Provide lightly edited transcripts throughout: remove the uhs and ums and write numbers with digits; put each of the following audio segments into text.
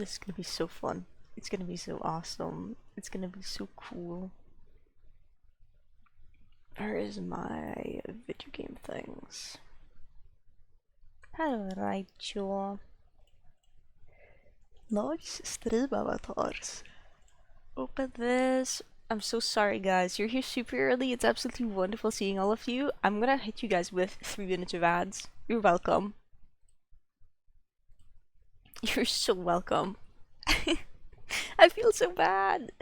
This is gonna be so fun. It's gonna be so awesome. It's gonna be so cool. Where is my video game things? Alright, sure. Large stream avatars. Open this. I'm so sorry, guys. You're here super early. It's absolutely wonderful seeing all of you. I'm gonna hit you guys with 3 minutes of ads. You're welcome. You're so welcome. I feel so bad.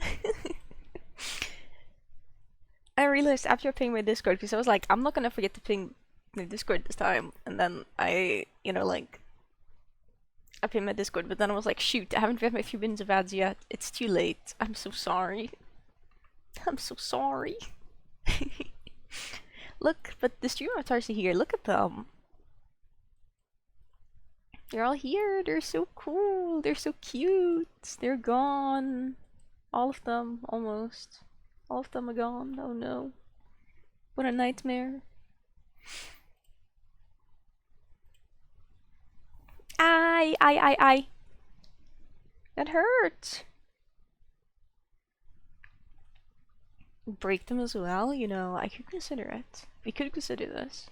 I realized after pinging my Discord, because I was like, I'm not gonna forget to ping my Discord this time. And then I pinged my Discord, but then I was like, shoot, I haven't read my few minutes of ads yet. It's too late. I'm so sorry. I'm so sorry. Look, but the stream avatars are here. Look at them. They're all here. They're so cool. They're so cute. They're gone. All of them, almost. All of them are gone. Oh no. What a nightmare. Ay. That hurt. Break them as well, you know, I could consider it. We could consider this.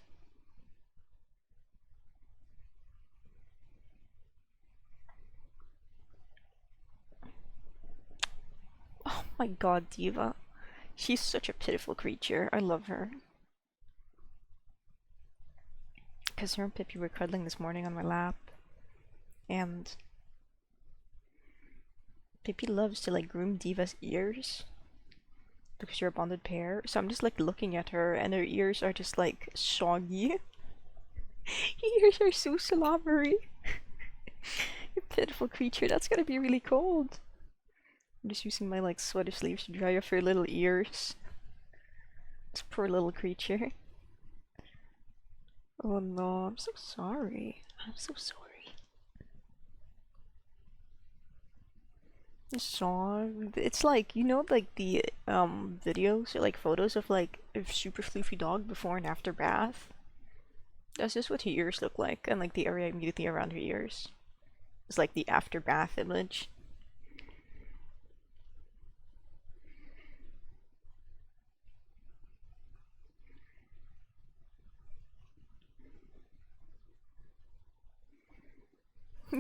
Oh my god, Diva. She's such a pitiful creature. I love her. Because her and Pippi were cuddling this morning on my lap. And Pippi loves to like groom Diva's ears. Because you're a bonded pair. So I'm just like looking at her and her ears are just like soggy. Your ears are so slobbery. You pitiful creature, that's gonna be really cold. I'm just using my like sweater sleeves to dry off her little ears. This poor little creature. Oh no, I'm so sorry. I'm so sorry. The song, it's like, you know, like the videos or like photos of like a super floofy dog before and after bath. That's just what her ears look like, and like the area immediately around her ears. It's like the after bath image.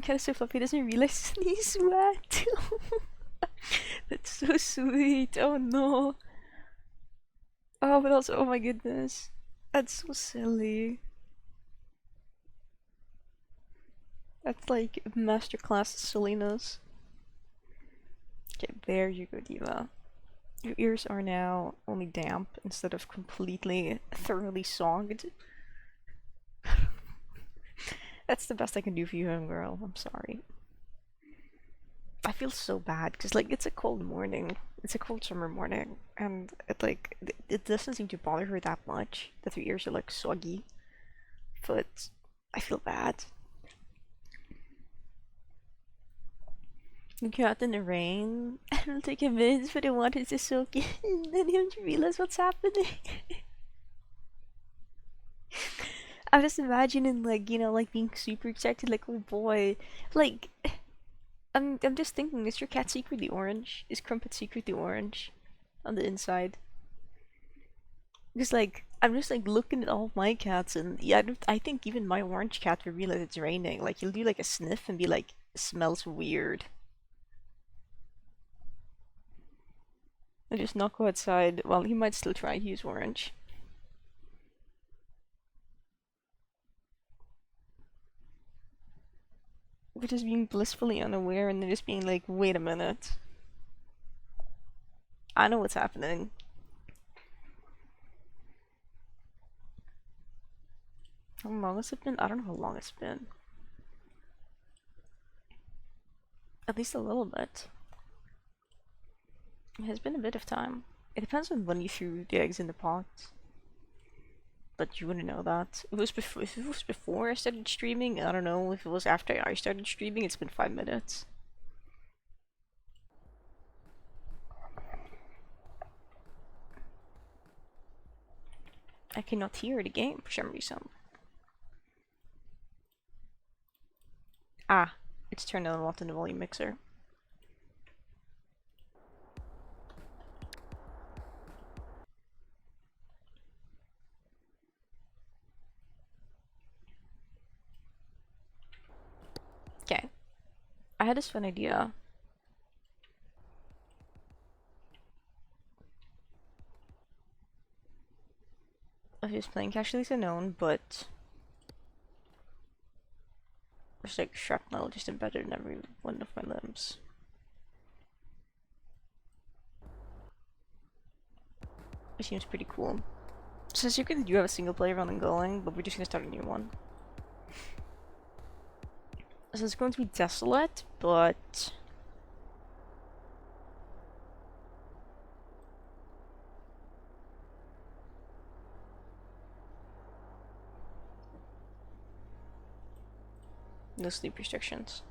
Kind of so fluffy, doesn't realize he's wet. That's so sweet. Oh no. Oh, but also, oh my goodness. That's so silly. That's like masterclass silliness. Okay, there you go, Diva. Your ears are now only damp instead of completely, thoroughly sogged. That's the best I can do for you, homegirl. I'm sorry. I feel so bad because like it's a cold morning. It's a cold summer morning, and it doesn't seem to bother her that much that her ears are like soggy. But I feel bad. You go out in the rain, and it'll take a minute for the water to soak in, and then you don't realize what's happening. I'm just imagining like, you know, like being super excited, like, oh boy. Like I'm just thinking, is your cat secretly orange? Is Crumpet secretly orange on the inside? Because like I'm just like looking at all my cats, and yeah, I think even my orange cat will realize it's raining. Like he'll do like a sniff and be like, smells weird. And just not go outside. Well, he might still try. He's orange. We're just being blissfully unaware and then just being like, wait a minute. I know what's happening. How long has it been? I don't know how long it's been. At least a little bit. It has been a bit of time. It depends on when you threw the eggs in the pot. But you wouldn't know that. It was before. If it was before I started streaming, I don't know. If it was after I started streaming, it's been 5 minutes. I cannot hear the game for some reason. Ah, Let's turn on what in the volume mixer. Okay. I had this fun idea. Of just playing Casualties Unknown, but there's like shrapnel just embedded in every one of my limbs. It seems pretty cool. Since you can do have a single player run and going, but we're just gonna start a new one. So it's going to be Desolate, but no sleep restrictions.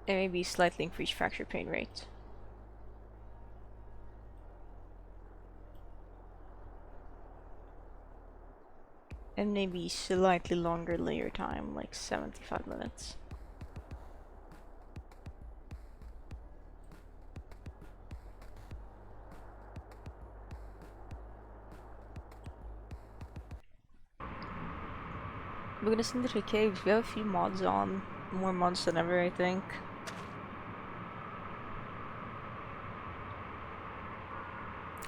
And maybe slightly increased fracture pain rate. And maybe slightly longer layer time, like 75 minutes. We're gonna send it to caves. We have a few mods on. More mods than ever, I think.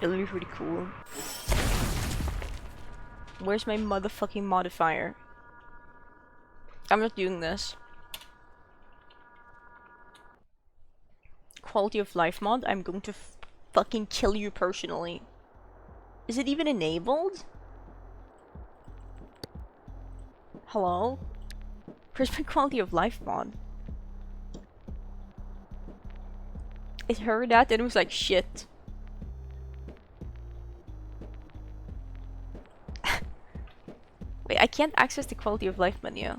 It'll be pretty cool. Where's my motherfucking modifier? I'm not doing this. Quality of life mod? I'm going to fucking kill you personally. Is it even enabled? Hello? Where's my quality of life mod? It heard that and it was like, shit. Wait, I can't access the quality of life menu.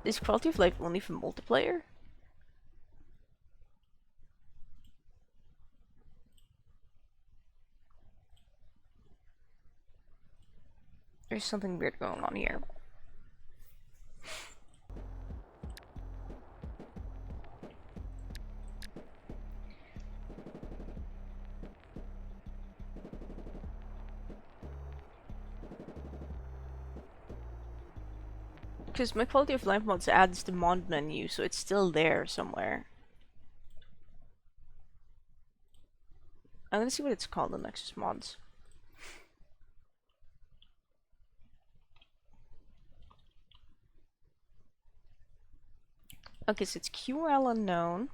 Is quality of life only for multiplayer? There's something weird going on here. Because my quality of life mods adds the mod menu, so it's still there somewhere. I'm gonna see what it's called in Nexus mods. Okay, so it's QL unknown.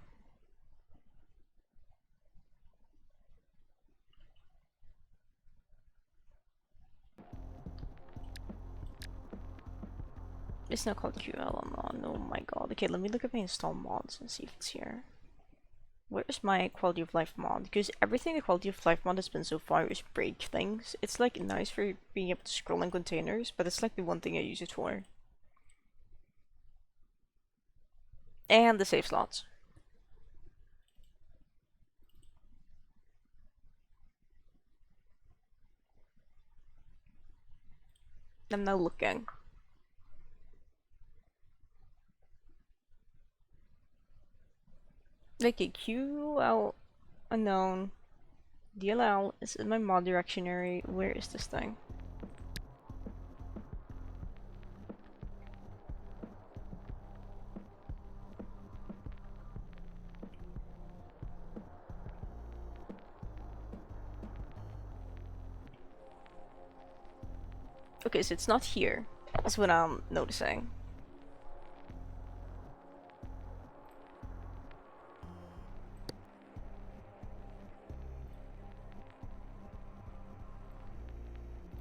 It's not called QL unknown. Oh my god. Okay, let me look at my install mods and see if it's here. Where's my quality of life mod? Because everything the quality of life mod has been so far is break things. It's like nice for being able to scroll in containers, but it's like the one thing I use it for. And the save slots. I'm now looking. Okay, QL unknown. DLL is in my mod directory. Where is this thing? Okay, so it's not here. That's what I'm noticing.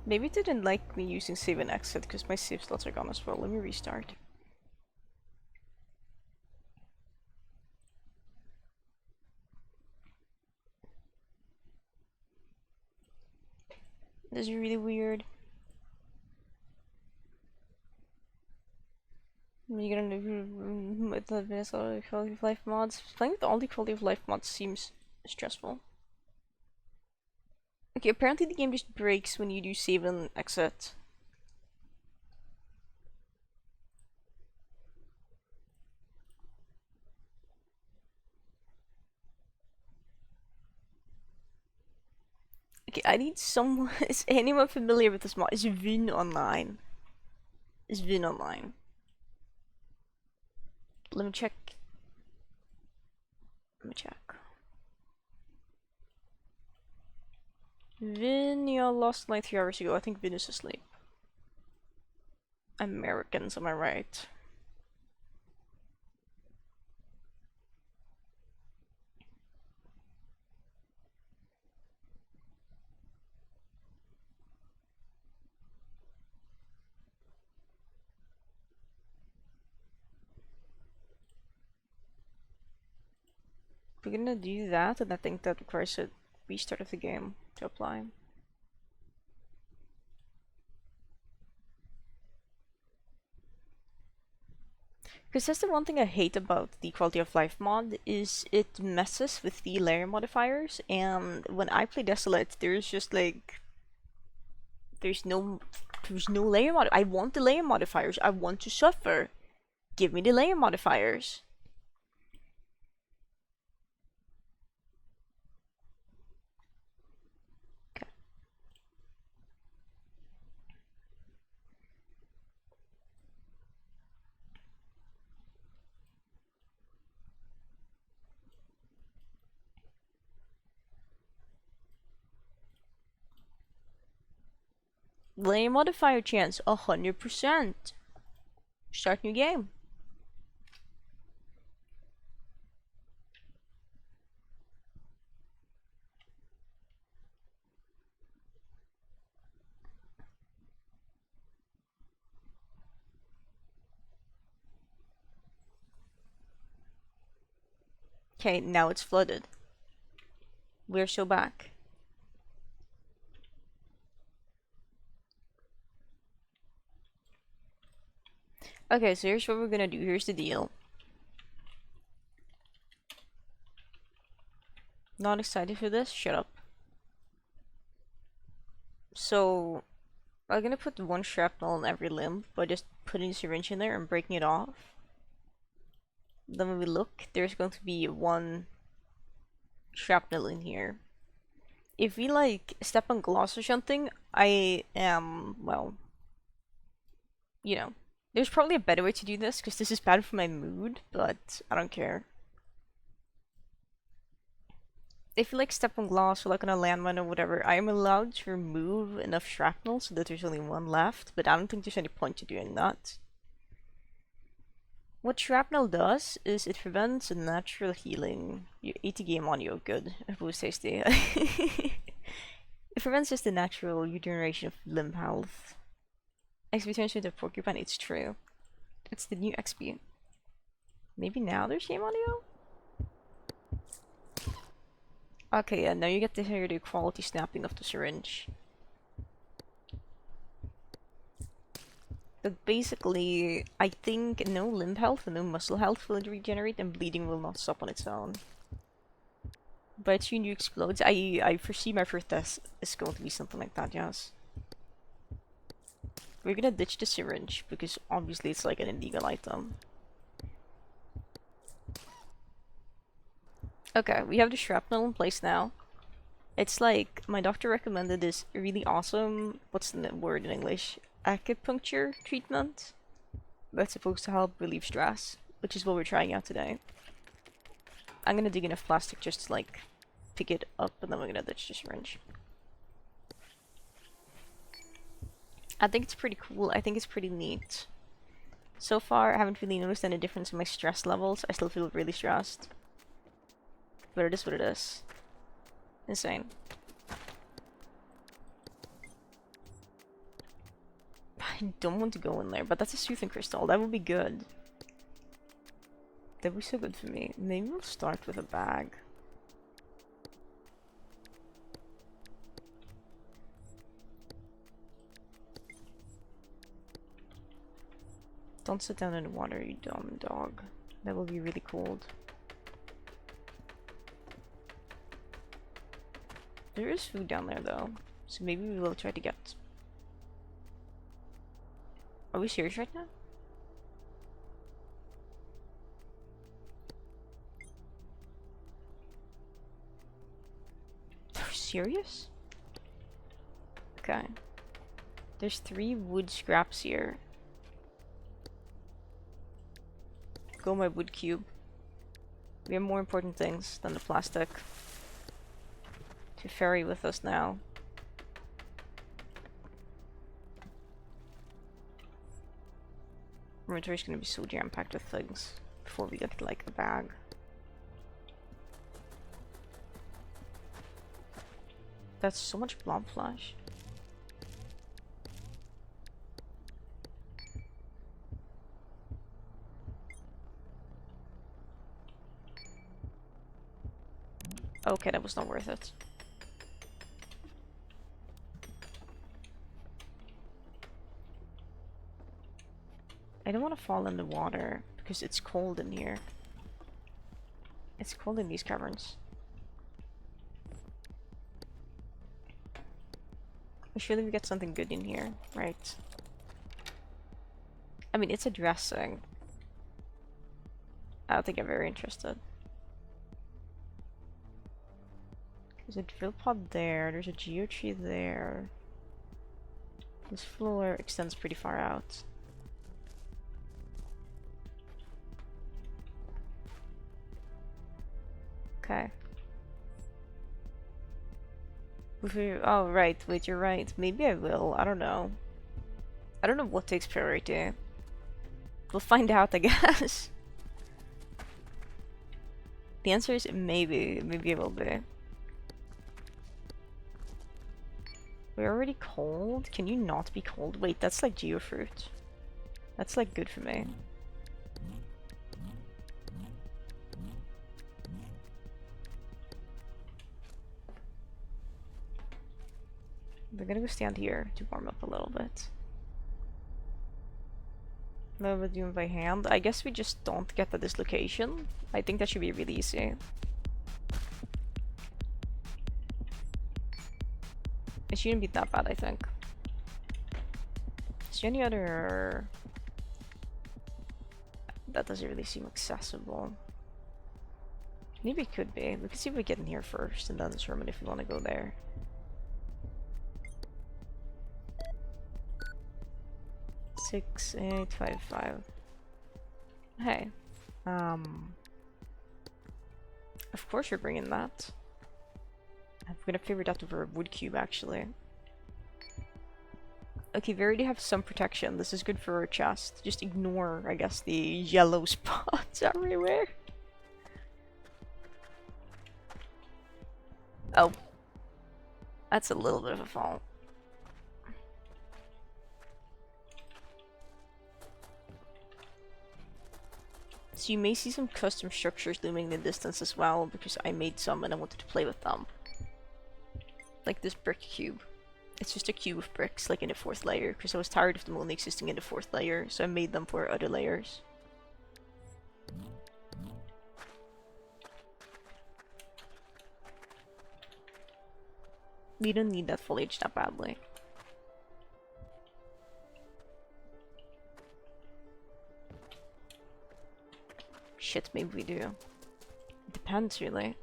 Maybe it didn't like me using save and exit because my save slots are gone as well. Let me restart. This is really weird. You're gonna do with the Desolate quality of life mods. Playing with all the quality of life mods seems stressful. Okay, apparently the game just breaks when you do save and exit. Okay, I need someone. Is anyone familiar with this mod? Is Vin online? Is Vin online? Let me check. Let me check. Vin, you lost like 3 hours ago. I think Vin is asleep. Americans, am I right? We're gonna do that, and I think that requires a restart of the game to apply. Because that's the one thing I hate about the quality of life mod is it messes with the layer modifiers, and when I play Desolate, there's just like there's no layer mod. I want the layer modifiers. I want to suffer. Give me the layer modifiers. Okay. Layer modifier chance 100%. Start new game. Okay, now it's flooded. We're so back. Okay, so here's what we're gonna do. Here's the deal. Not excited for this? Shut up. So, I'm gonna put one shrapnel on every limb by just putting a syringe in there and breaking it off. Then when we look, there's going to be one shrapnel in here. If we like step on glass or something, I am, well, you know, there's probably a better way to do this because this is bad for my mood, but I don't care. If you like step on glass or like on a landmine or whatever, I am allowed to remove enough shrapnel so that there's only one left, but I don't think there's any point to doing that. What shrapnel does is it prevents a natural healing. You 80 game audio, good. Boost tasty. It prevents just the natural regeneration of limb health. XP turns into a porcupine, it's true. It's the new XP. Maybe now there's game audio? Okay, yeah, now you get to hear the quality snapping of the syringe. But basically, I think no limb health and no muscle health will regenerate, and bleeding will not stop on its own. But as soon as you explodes, I foresee my first test is going to be something like that, yes. We're gonna ditch the syringe, because obviously it's like an illegal item. Okay, we have the shrapnel in place now. It's like, my doctor recommended this really awesome, what's the word in English? Acupuncture treatment that's supposed to help relieve stress, which is what we're trying out today. I'm gonna dig enough plastic just to like pick it up, and then we're gonna ditch the syringe. I think it's pretty cool. I think it's pretty neat. So far, I haven't really noticed any difference in my stress levels. I still feel really stressed. But it is what it is. Insane. I don't want to go in there, but that's a soothing crystal. That would be good. That would be so good for me. Maybe we'll start with a bag. Don't sit down in the water, you dumb dog. That will be really cold. There is food down there though, so maybe we will try to get... Are we serious right now? Are we serious? Okay. There's 3 wood scraps here. Go my wood cube. We have more important things than the plastic to ferry with us now. Inventory's gonna be so jam-packed with things before we get like a bag. That's so much blob flash. Okay, that was not worth it. I don't want to fall in the water because it's cold in here. It's cold in these caverns. Surely we get something good in here, right? I mean, it's a dressing. I don't think I'm very interested. There's a drill pod there, there's a geotree there. This floor extends pretty far out. Okay. Oh, right. Wait, you're right. Maybe I will. I don't know. I don't know what takes priority. We'll find out, I guess. The answer is maybe. Maybe it will be. We're already cold? Can you not be cold? Wait, that's like geofruit. That's like good for me. We're gonna go stand here to warm up a little bit. No, we're doing by hand. I guess we just don't get the dislocation. I think that should be really easy. It shouldn't be that bad, I think. Is there any other... That doesn't really seem accessible. Maybe it could be. We could see if we get in here first and then determine if we want to go there. Six, 8, 5, 5. Hey. Of course you're bringing that. I'm gonna favor that over a wood cube, actually. Okay, we already have some protection. This is good for our chest. Just ignore, I guess, the yellow spots everywhere. Oh. That's a little bit of a fall. So you may see some custom structures looming in the distance as well, because I made some and I wanted to play with them. Like this brick cube. It's just a cube of bricks, like in the 4th layer, because I was tired of them only existing in the 4th layer, so I made them for other layers. We don't need that foliage that badly. Shit, maybe we do. It depends, really.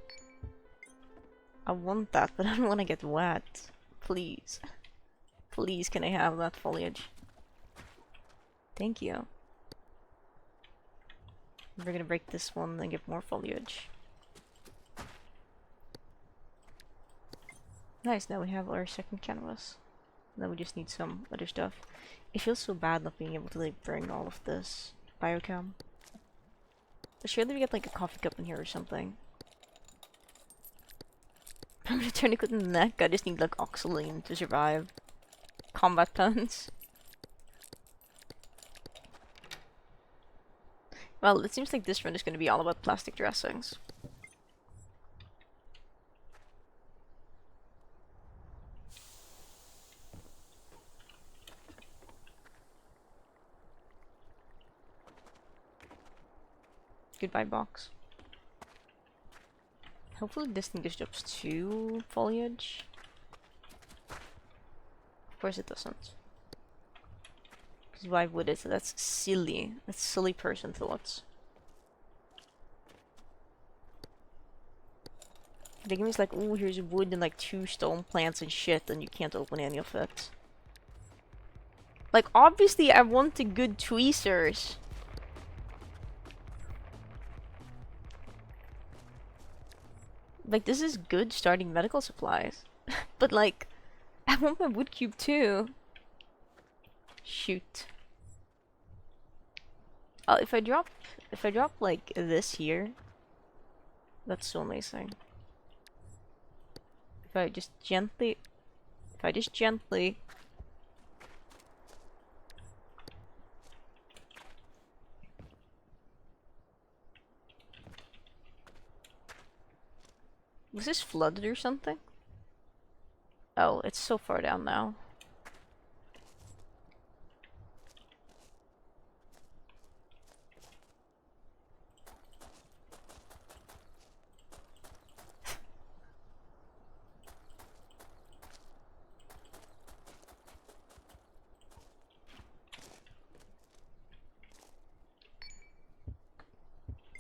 I want that, but I don't want to get wet. Please. Please, can I have that foliage? Thank you. We're gonna break this one and get more foliage. Nice, now we have our second canvas. Now we just need some other stuff. It feels so bad not being able to like bring all of this biochem. But surely we get like a coffee cup in here or something. I'm gonna tourniquet in the neck. I just need like oxaline to survive. Combat plants. Well, it seems like this run is gonna be all about plastic dressings. Goodbye, box. Hopefully this thing just drops 2 foliage. Of course it doesn't. Because why would it? That's silly. That's silly person thoughts. The game is like, oh, here's wood and like 2 stone plants and shit, and you can't open any of it. Like, obviously I want the good tweezers. Like, this is good starting medical supplies. But like, I want my wood cube too. Shoot. Oh, if I drop like this here, that's so amazing. If I just gently was this flooded or something? Oh, it's so far down now.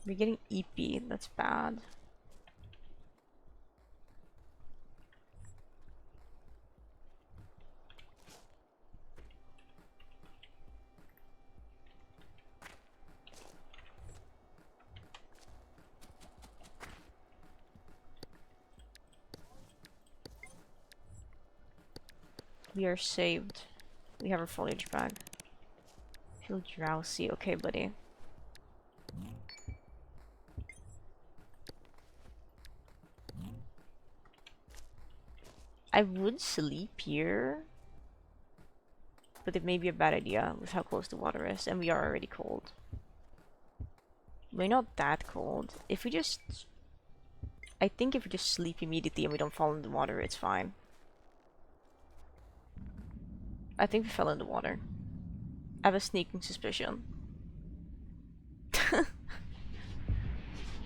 We're getting EP, that's bad. We are saved. We have our foliage bag. Feel drowsy. Okay, buddy. I would sleep here, but it may be a bad idea with how close the water is, and we are already cold. We're not that cold. If we just... I think if we just sleep immediately and we don't fall in the water, it's fine. I think we fell in the water. I have a sneaking suspicion.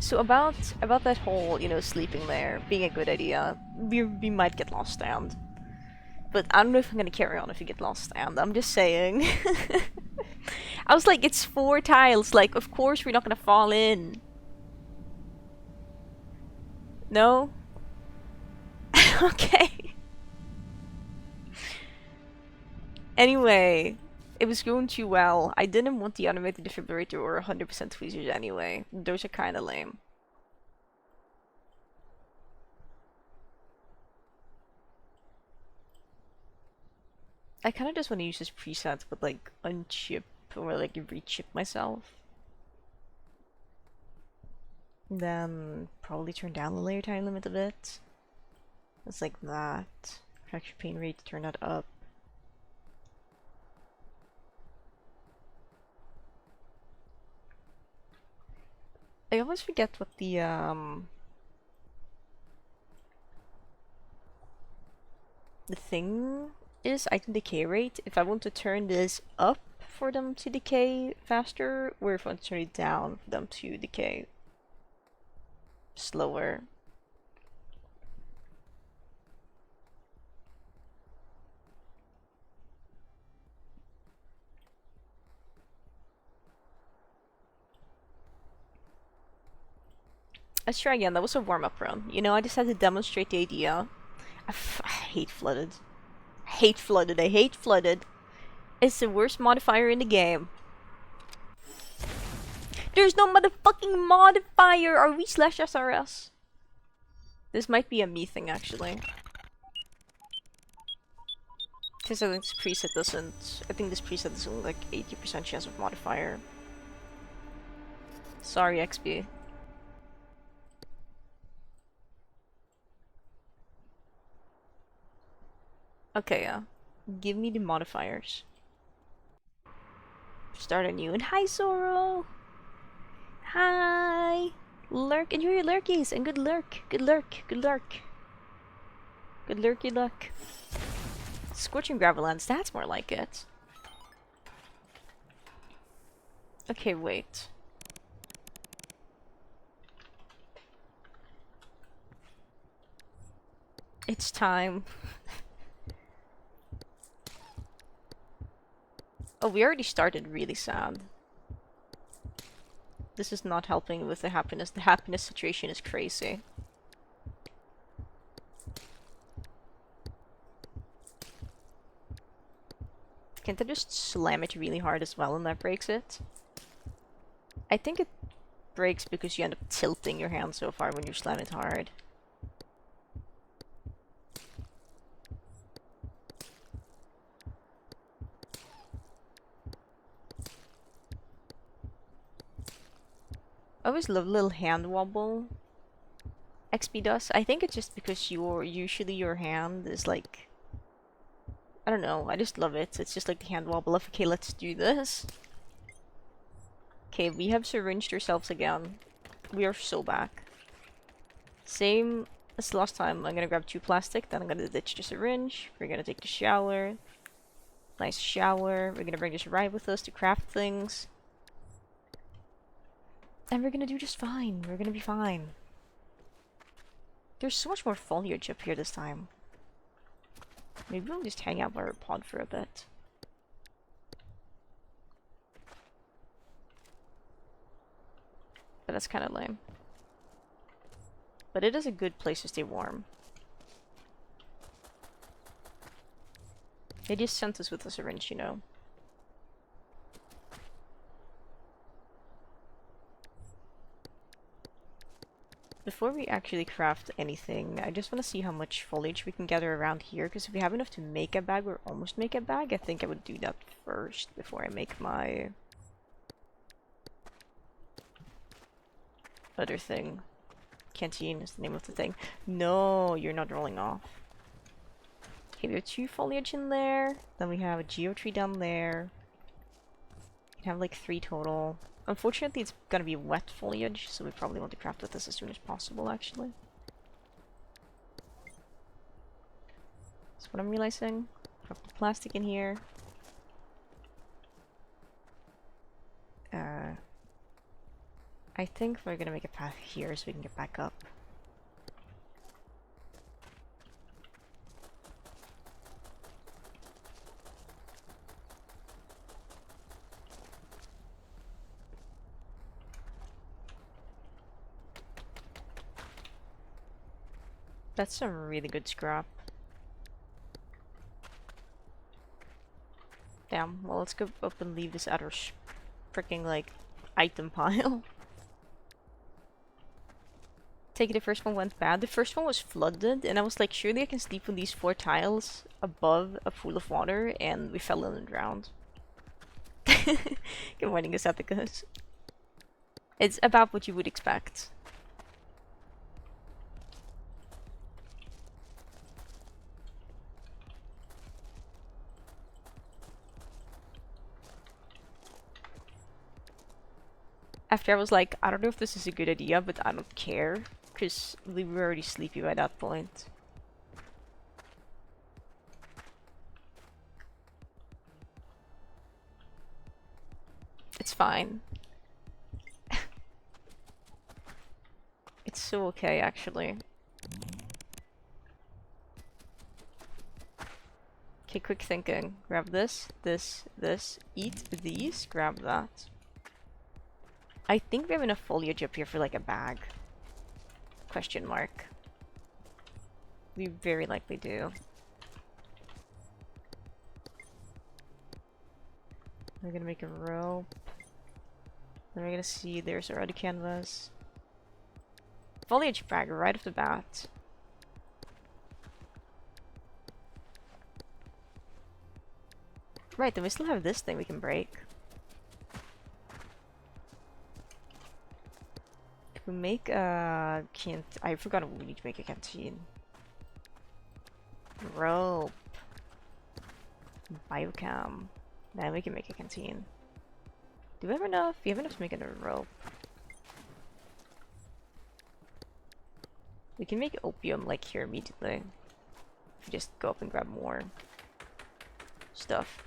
So about that whole, you know, sleeping there being a good idea, we might get lost and. But I don't know if I'm gonna carry on if we get lost and. I'm just saying. I was like, it's 4 tiles, like of course we're not gonna fall in. No? Okay. Anyway, it was going too well. I didn't want the animated defibrillator or 100% tweezers anyway. Those are kinda lame. I kinda just want to use this preset, but like unchip or like rechip myself. Then probably turn down the layer time limit a bit. It's like that. Fracture pain rate, turn that up. I always forget what the thing is, item decay rate. If I want to turn this up for them to decay faster, or if I want to turn it down for them to decay slower. Let's try again. That was a warm-up run. You know, I just had to demonstrate the idea. I hate flooded. I hate flooded. I hate flooded. It's the worst modifier in the game. There's no motherfucking modifier! Are we slash SRS? This might be a me thing, actually. Because I think this preset doesn't... I think this preset is only like 80% chance of modifier. Sorry, XP. Okay, yeah. Give me the modifiers. Start anew. And hi, Zoro! Hi! Lurk! Enjoy your lurkies! And good lurk! Good lurk! Good lurk! Good lurky luck. Scorching Gravellands, that's more like it. Okay, wait. It's time. Oh, we already started really sad. This is not helping with the happiness. The happiness situation is crazy. Can't I just slam it really hard as well and that breaks it? I think it breaks because you end up tilting your hand so far when you slam it hard. I always love little hand wobble XP does. I think it's just because usually your hand is like, I don't know, I just love it. It's just like the hand wobble of, okay, let's do this. Okay, we have syringed ourselves again. We are so back. Same as last time. I'm gonna grab 2 plastic, then I'm gonna ditch the syringe. We're gonna take the shower. Nice shower. We're gonna bring this ride with us to craft things. And we're gonna do just fine. We're gonna be fine. There's so much more foliage up here this time. Maybe we'll just hang out by our pod for a bit. But that's kind of lame. But it is a good place to stay warm. They just sent us with a syringe, you know. Before we actually craft anything, I just want to see how much foliage we can gather around here, because if we have enough to make a bag or almost make a bag, I think I would do that first before I make my other thing. Canteen is the name of the thing. No, you're not rolling off. Okay, we have 2 foliage in there. Then we have a geotree down there. We have like 3 total. Unfortunately, it's gonna be wet foliage, so we probably want to craft with this as soon as possible, actually. That's what I'm realizing. Put the plastic in here. I think we're gonna make a path here so we can get back up. That's some really good scrap. Damn, well let's go up and leave this at our freaking like item pile. Take it, the first one went bad. The first one was flooded and I was like, surely I can sleep on these 4 tiles above a pool of water, and we fell in and drowned. Good morning, Decepticons. It's about what you would expect. After I was like, I don't know if this is a good idea, but I don't care, because we were already sleepy by that point. It's fine. It's so okay, actually. Okay, quick thinking. Grab this, this, this, eat these, grab that. I think we have enough foliage up here for like a bag. Question mark. We very likely do. We're gonna make a rope. Then we're gonna see there's our other canvas. Foliage bag right off the bat. Right, then we still have this thing we can break. If we make a I forgot we need to make a canteen. Rope. Biocam. Now we can make a canteen. Do we have enough? We have enough to make a rope. We can make opium like here immediately. If we just go up and grab more stuff.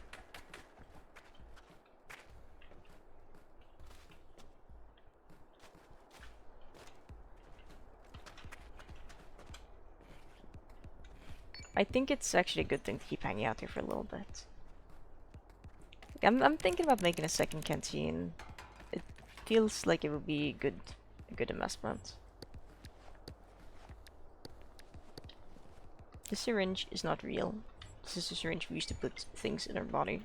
I think it's actually a good thing to keep hanging out here for a little bit. I'm thinking about making a second canteen. It feels like it would be a good investment. The syringe is not real. This is a syringe we used to put things in our body.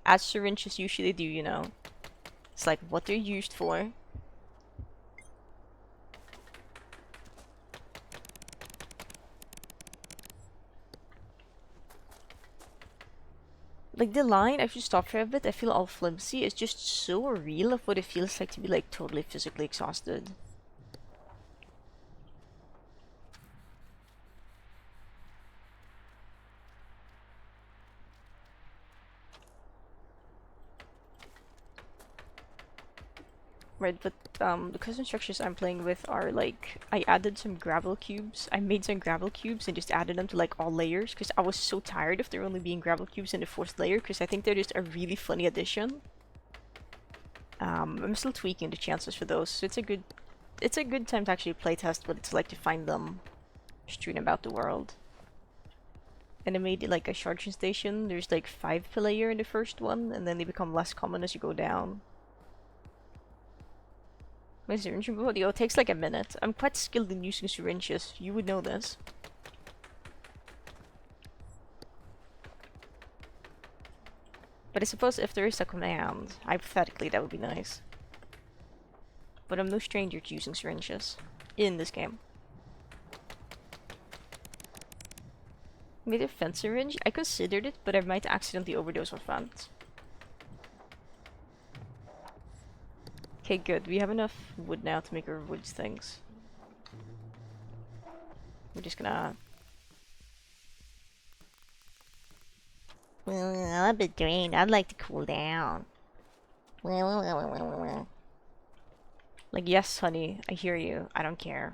As syringes usually do, you know. It's like what they're used for. Like the line, I've just stopped for a bit, I feel all flimsy. It's just so real of what it feels like to be like totally physically exhausted. Right, but the custom structures I'm playing with are like, I added some gravel cubes. I made some gravel cubes and just added them to like all layers because I was so tired of there only being gravel cubes in the fourth layer because I think they're just a really funny addition. I'm still tweaking the chances for those, so it's a good time to actually playtest what it's like to find them strewn about the world. And I made it like a charging station. There's like 5 per layer in the first one, and then they become less common as you go down. My syringe audio takes like a minute. I'm quite skilled in using syringes. You would know this. But I suppose if there is a command, hypothetically that would be nice. But I'm no stranger to using syringes in this game. Made a vent syringe? I considered it, but I might accidentally overdose on vent. Okay, good. We have enough wood now to make our wood things. We're just gonna... Well, I'm a bit drained. I'd like to cool down. Like, yes, honey, I hear you. I don't care.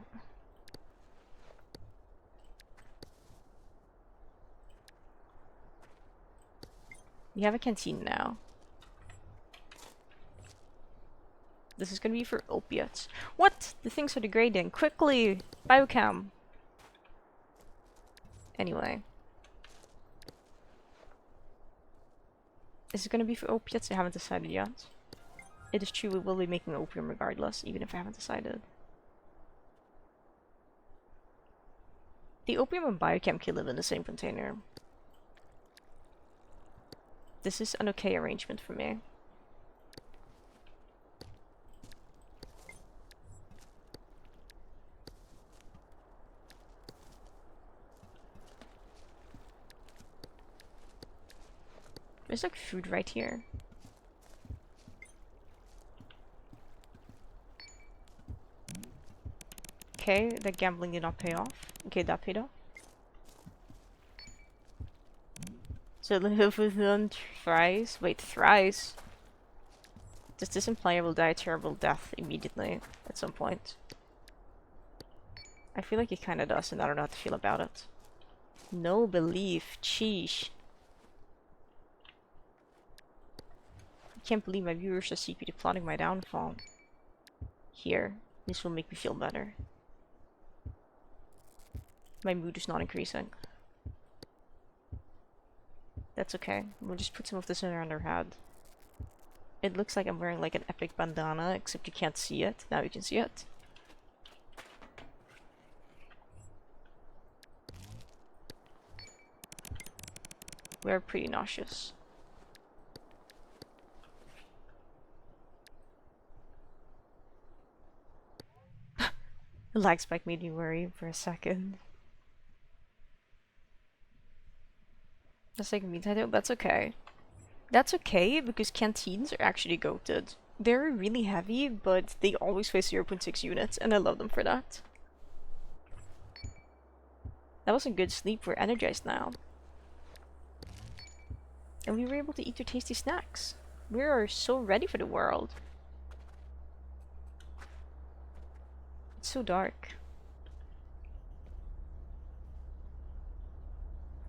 We have a canteen now. This is gonna be for opiates. What? The things are degrading. Quickly! Biochem! Anyway. Is it gonna be for opiates? I haven't decided yet. It is true we will be making opium regardless, even if I haven't decided. The opium and biochem can live in the same container. This is an okay arrangement for me. There's like food right here. Okay, the gambling did not pay off. Okay, that paid off. So live with them thrice. Wait, thrice? Does this imply I will die a terrible death immediately at some point? I feel like it kinda does, and I don't know how to feel about it. No belief. Sheesh. I can't believe my viewers are secretly plotting my downfall. Here, this will make me feel better. My mood is not increasing. That's okay. We'll just put some of this around our head. It looks like I'm wearing like an epic bandana, except you can't see it. Now you can see it. We're pretty nauseous. The lag spike made me worry for a second. That's like me title. That's okay. That's okay because canteens are actually goated. They're really heavy, but they always weigh 0.6 units, and I love them for that. That was a good sleep. We're energized now. And we were able to eat your tasty snacks. We are so ready for the world. It's so dark.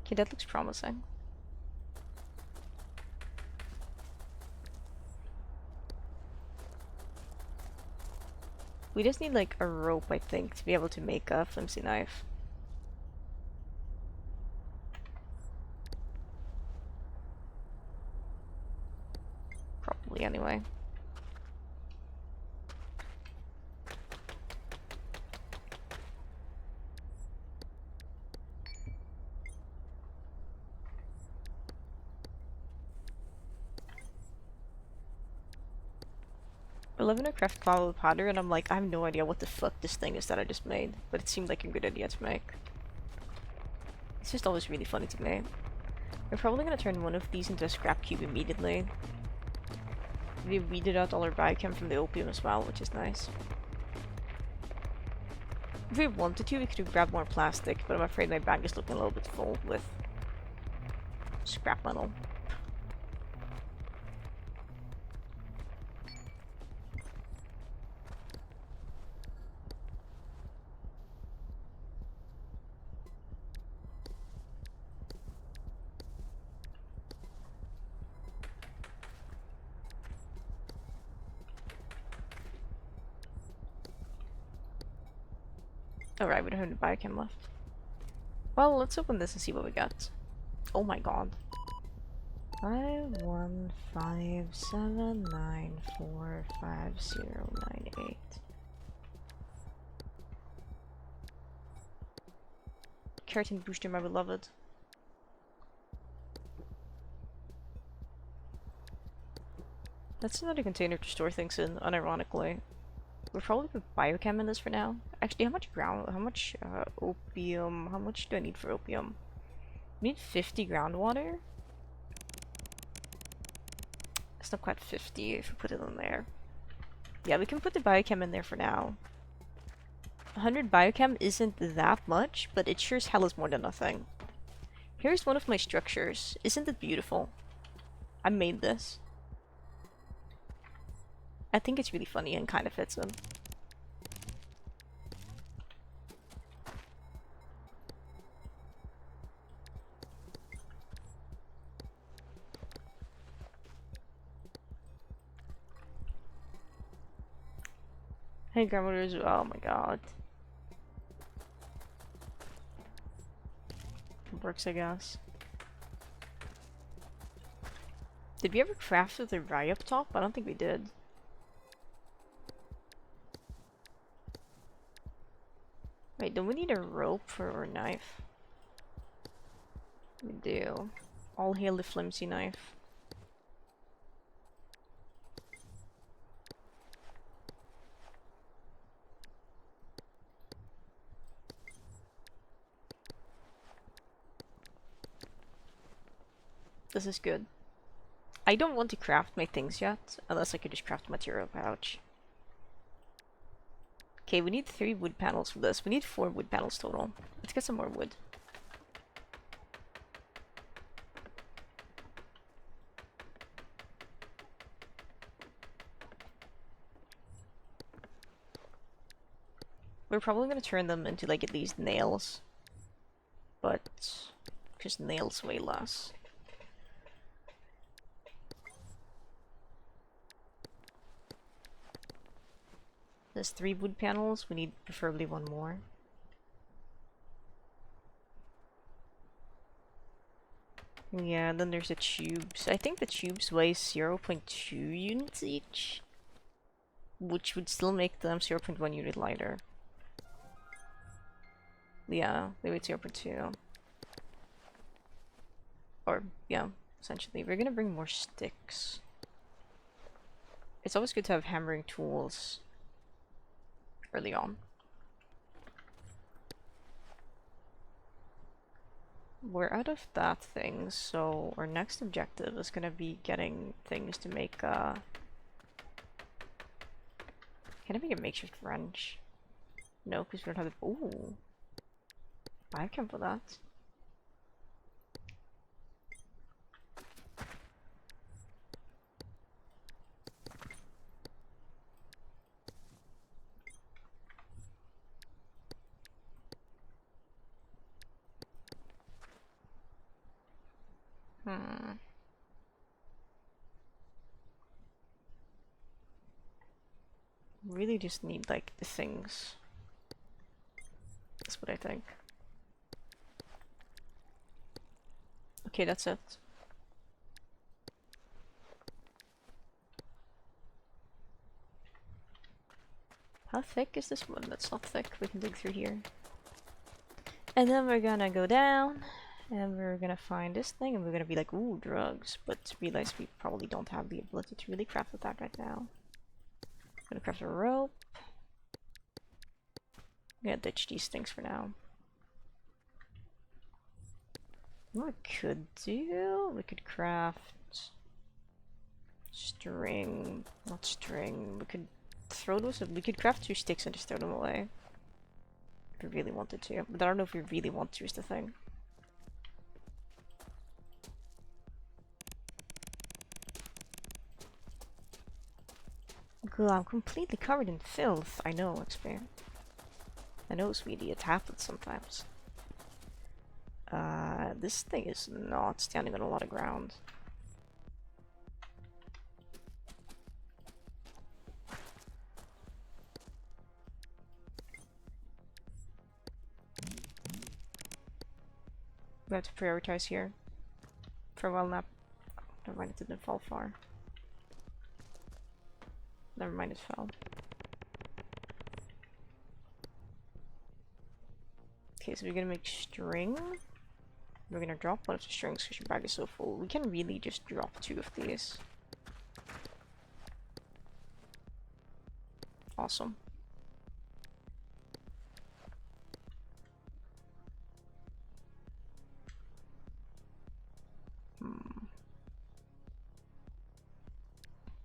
Okay, that looks promising. We just need like a rope, I think, to be able to make a flimsy knife. Probably anyway. I live in a craft cloud with powder, and I'm like, I have no idea what the fuck this thing is that I just made, but it seemed like a good idea to make. It's just always really funny to me. We're probably gonna turn one of these into a scrap cube immediately. We weeded out all our biochem from the opium as well, which is nice. If we wanted to, we could have grabbed more plastic, but I'm afraid my bag is looking a little bit full with scrap metal. Alright, we don't have any biochem left. Well, let's open this and see what we got. Oh my god. 51579455098. Keratin booster, my beloved. That's another container to store things in, unironically. We'll probably put biochem in this for now. Actually, how much opium, how much do I need for opium? We need 50 groundwater? It's not quite 50 if we put it in there. Yeah, we can put the biochem in there for now. 100 biochem isn't that much, but it sure as hell is more than nothing. Here's one of my structures. Isn't it beautiful? I made this. I think it's really funny and kind of fits in. Hey, grandmother's. Oh my god. Works, I guess. Did we ever craft with the rye up top? I don't think we did. Wait, don't we need a rope for our knife? We do. All hail the flimsy knife. This is good. I don't want to craft my things yet, unless I could just craft a material pouch. Okay, we need 3 wood panels for this. We need 4 wood panels total. Let's get some more wood. We're probably gonna turn them into like at least nails. But just nails way less. There's 3 wood panels. We need preferably 1 more. Yeah, and then there's the tubes. I think the tubes weigh 0.2 units each, which would still make them 0.1 unit lighter. Yeah, they weigh 0.2. Or, yeah, essentially. We're gonna bring more sticks. It's always good to have hammering tools early on. We're out of that thing, so our next objective is gonna be getting things to make can I make a makeshift wrench? No, because we don't have the— ooh. I can for that. Really just need like the things. That's what I think. Okay, that's it. How thick is this one? That's not thick. We can dig through here. And then we're gonna go down, and we're gonna find this thing, and we're gonna be like, ooh, drugs. But realize we probably don't have the ability to really craft with that right now. I'm gonna craft a rope. I'm gonna ditch these things for now. What we could do? We could craft string, not string. We could throw those. We could craft 2 sticks and just throw them away. If we really wanted to. But I don't know if we really want to, is the thing. Girl, I'm completely covered in filth. I know, XP. I know, sweetie, it happens sometimes. This thing is not standing on a lot of ground. We have to prioritize here. For a while now. Never mind, it didn't fall far. Never mind, it fell. Okay, so we're gonna make string. We're gonna drop one of the strings because your bag is so full. We can really just drop 2 of these. Awesome.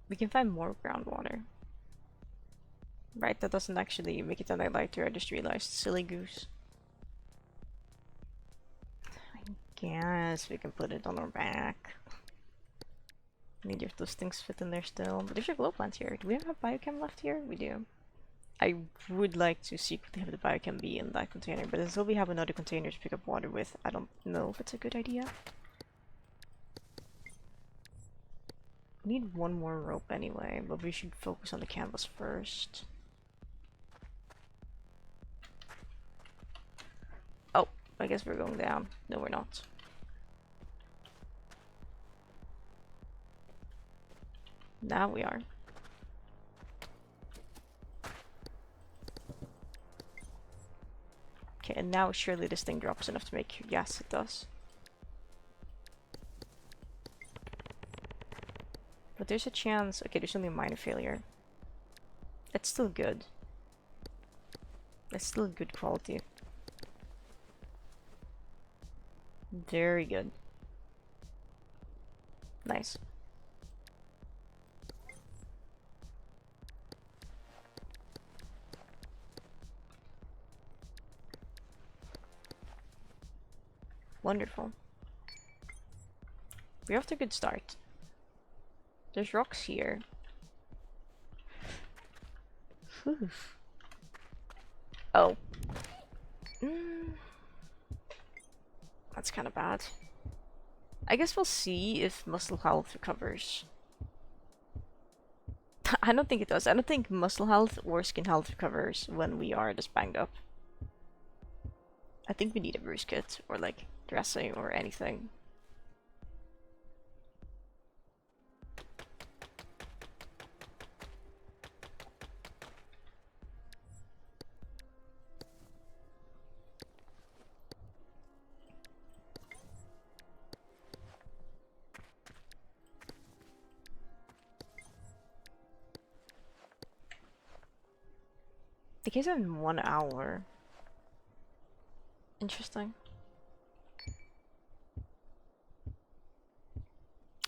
We can find more groundwater. Right, that doesn't actually make it any lighter, I just realized. Silly goose. I guess we can put it on our back. Neither of those things fit in there still. But there's a glow plant here. Do we have a biochem left here? We do. I would like to secretly have the biochem be in that container, but until we have another container to pick up water with, I don't know if it's a good idea. We need one more rope anyway, but we should focus on the canvas first. Oh, I guess we're going down. No, we're not. Now we are. Okay, and now surely this thing drops enough to make... Yes, it does. But there's a chance... Okay, there's only a minor failure. That's still good. That's still good quality. Very good. Nice. Wonderful. We're off to a good start. There's rocks here. Whew. Oh. That's kind of bad. I guess we'll see if muscle health recovers. I don't think it does. I don't think muscle health or skin health recovers when we are this banged up. I think we need a bruise kit or like dressing or anything. The case in 1 hour. Interesting.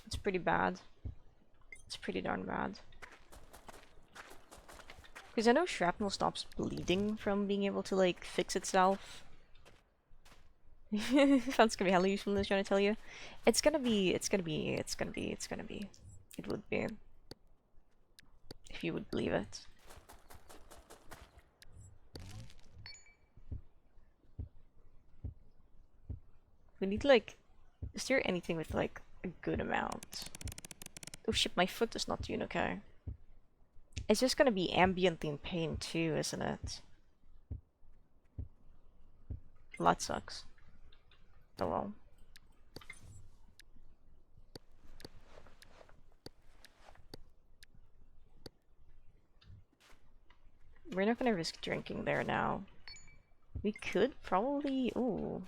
It's pretty bad. It's pretty darn bad. Because I know shrapnel stops bleeding from being able to like fix itself. That's gonna be hella useful, is trying to tell you. It would be. If you would believe it. We need like... Is there anything with like a good amount? Oh shit, my foot is not doing okay. It's just gonna be ambiently in pain too, isn't it? Well, that sucks. Oh well. We're not gonna risk drinking there now. We could probably... Ooh.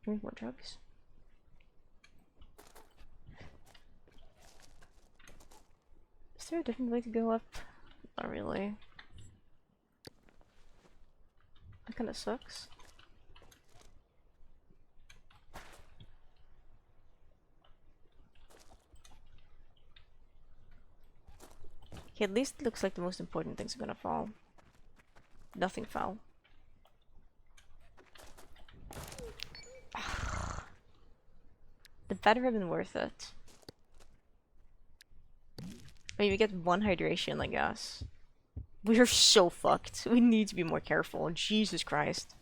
Drink more drugs. Is there a different way to go up? Not really. That kinda sucks. Okay, at least it looks like the most important things are gonna fall. Nothing fell. It better have been worth it. I mean, we get one hydration, I guess. We are so fucked. We need to be more careful. Jesus Christ.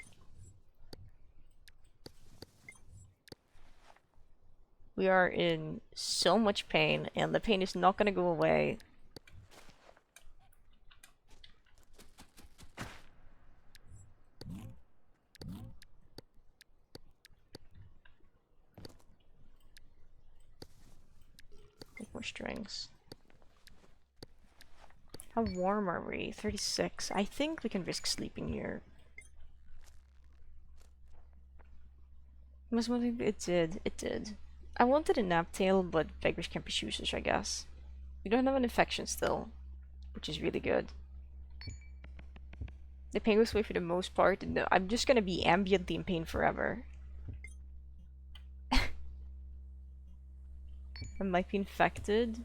We are in so much pain, and the pain is not gonna go away. Make more strings. How warm are we? 36. I think we can risk sleeping here. It did. It did. I wanted a nap tail, but beggars can't be choosers, I guess. We don't have an infection still, which is really good. The pain goes away for the most part, and I'm just gonna be ambiently in pain forever. I might be infected.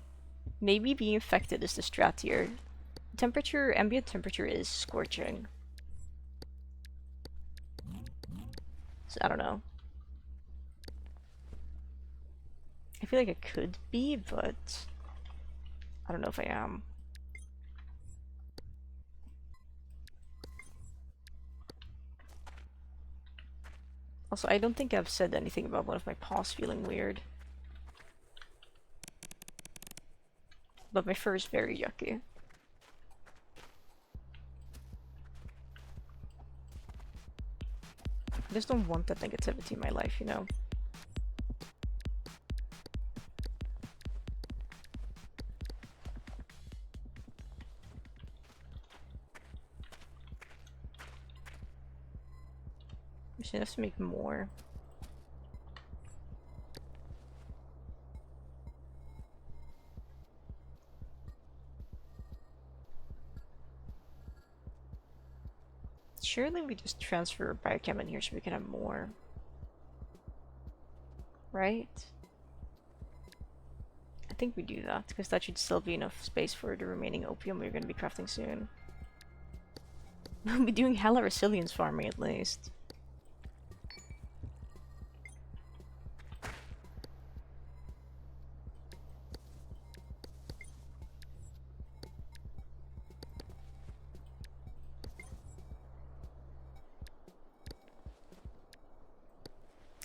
Maybe being infected is the strat here. Temperature, ambient temperature is scorching. So I don't know. I feel like I could be, but I don't know if I am. Also, I don't think I've said anything about one of my paws feeling weird. But my fur is very yucky. I just don't want that negativity in my life, you know? We should have to make more. Surely we just transfer biochem in here so we can have more. Right? I think we do that, because that should still be enough space for the remaining opium we're going to be crafting soon. We'll be doing hella resilience farming at least.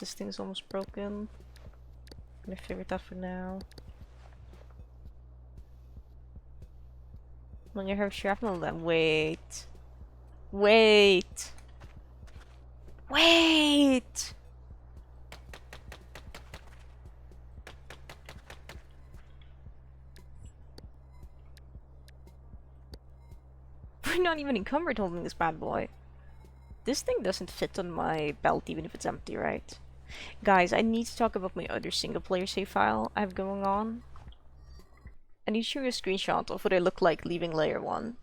This thing's almost broken. I'm gonna figure it out for now. When you have shrapnel then wait. Wait! Wait! We're not even encumbered holding this bad boy. This thing doesn't fit on my belt even if it's empty, right? Guys, I need to talk about my other single player save file I have going on. I need to show you a screenshot of what I look like leaving layer 1.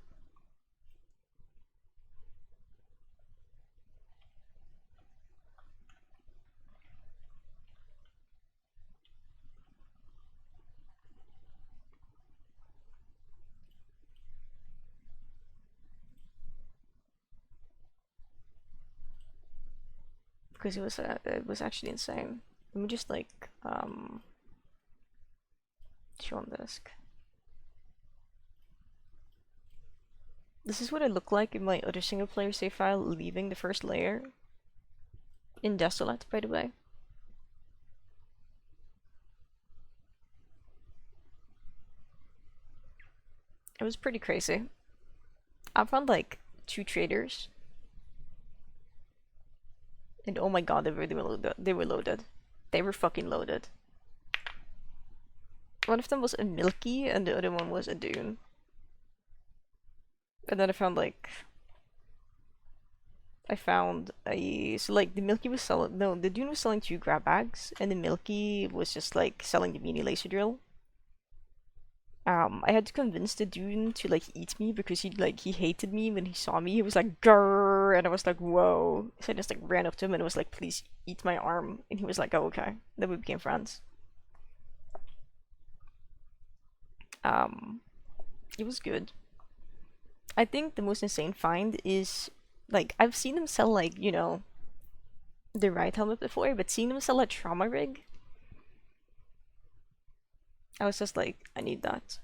Because it was actually insane. Let me just like show on disk. This is what I look like in my other single player save file leaving the first layer. In Desolate, by the way. It was pretty crazy. I found like 2 traders. And oh my god, they were loaded. They were loaded. They were fucking loaded. One of them was a Milky, and the other one was a Dune. And then I found a so like the Milky was selling no the Dune was selling 2 grab bags, and the Milky was just like selling the mini laser drill. I had to convince the Dune to like eat me because he hated me when he saw me. He was like grrr, and I was like whoa. So I just like ran up to him and was like, please eat my arm, and he was like, oh okay. Then we became friends. Um, it was good. I think the most insane find is like I've seen them sell like the right helmet before, but seeing them sell a trauma rig, I was just like, I need that.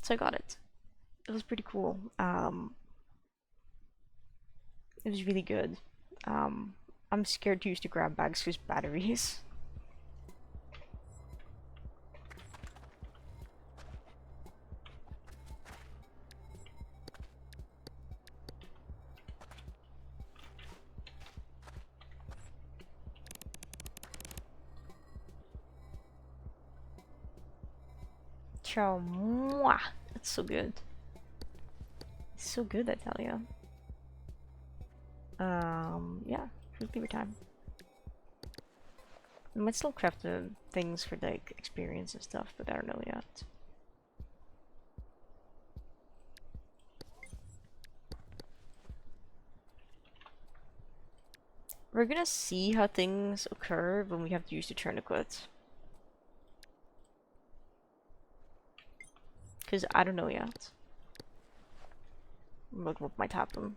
So I got it. It was pretty cool. It was really good. I'm scared to use the grab bags because batteries. Ciao, mwah. That's so good. It's so good, I tell you. Yeah, it's leave time. I might still craft the things for like experience and stuff, but I don't know yet. We're gonna see how things occur when we have to use the tourniquet. Because I don't know yet. Look what might happen.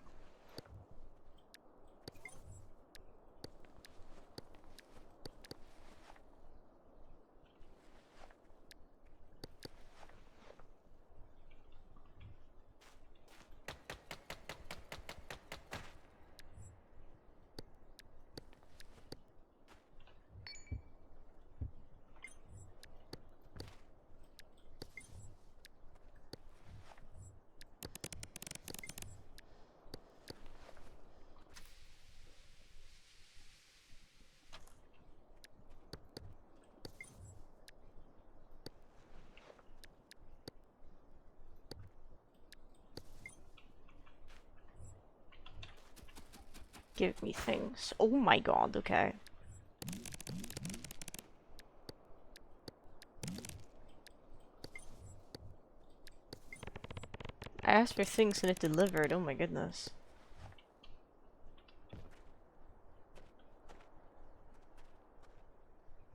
Give me things. Oh my god, okay. I asked for things and it delivered, oh my goodness.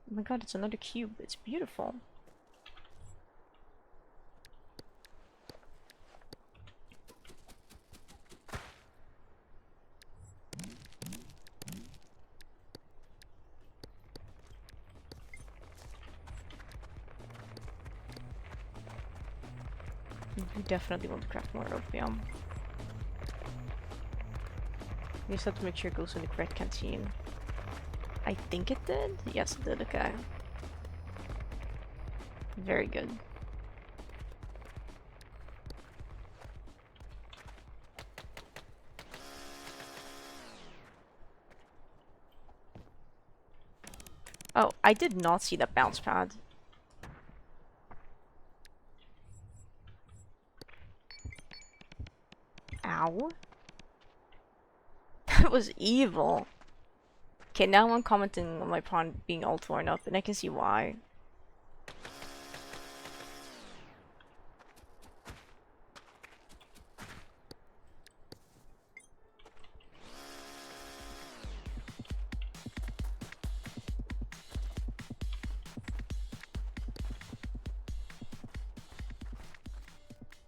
Oh my god, it's another cube. It's beautiful. You definitely want to craft more opium. You just have to make sure it goes in the correct canteen. I think it did? Yes, it did, okay. Very good. Oh, I did not see that bounce pad. Ow. That was evil. Okay, now I'm commenting on my pawn being all torn up, and I can see why.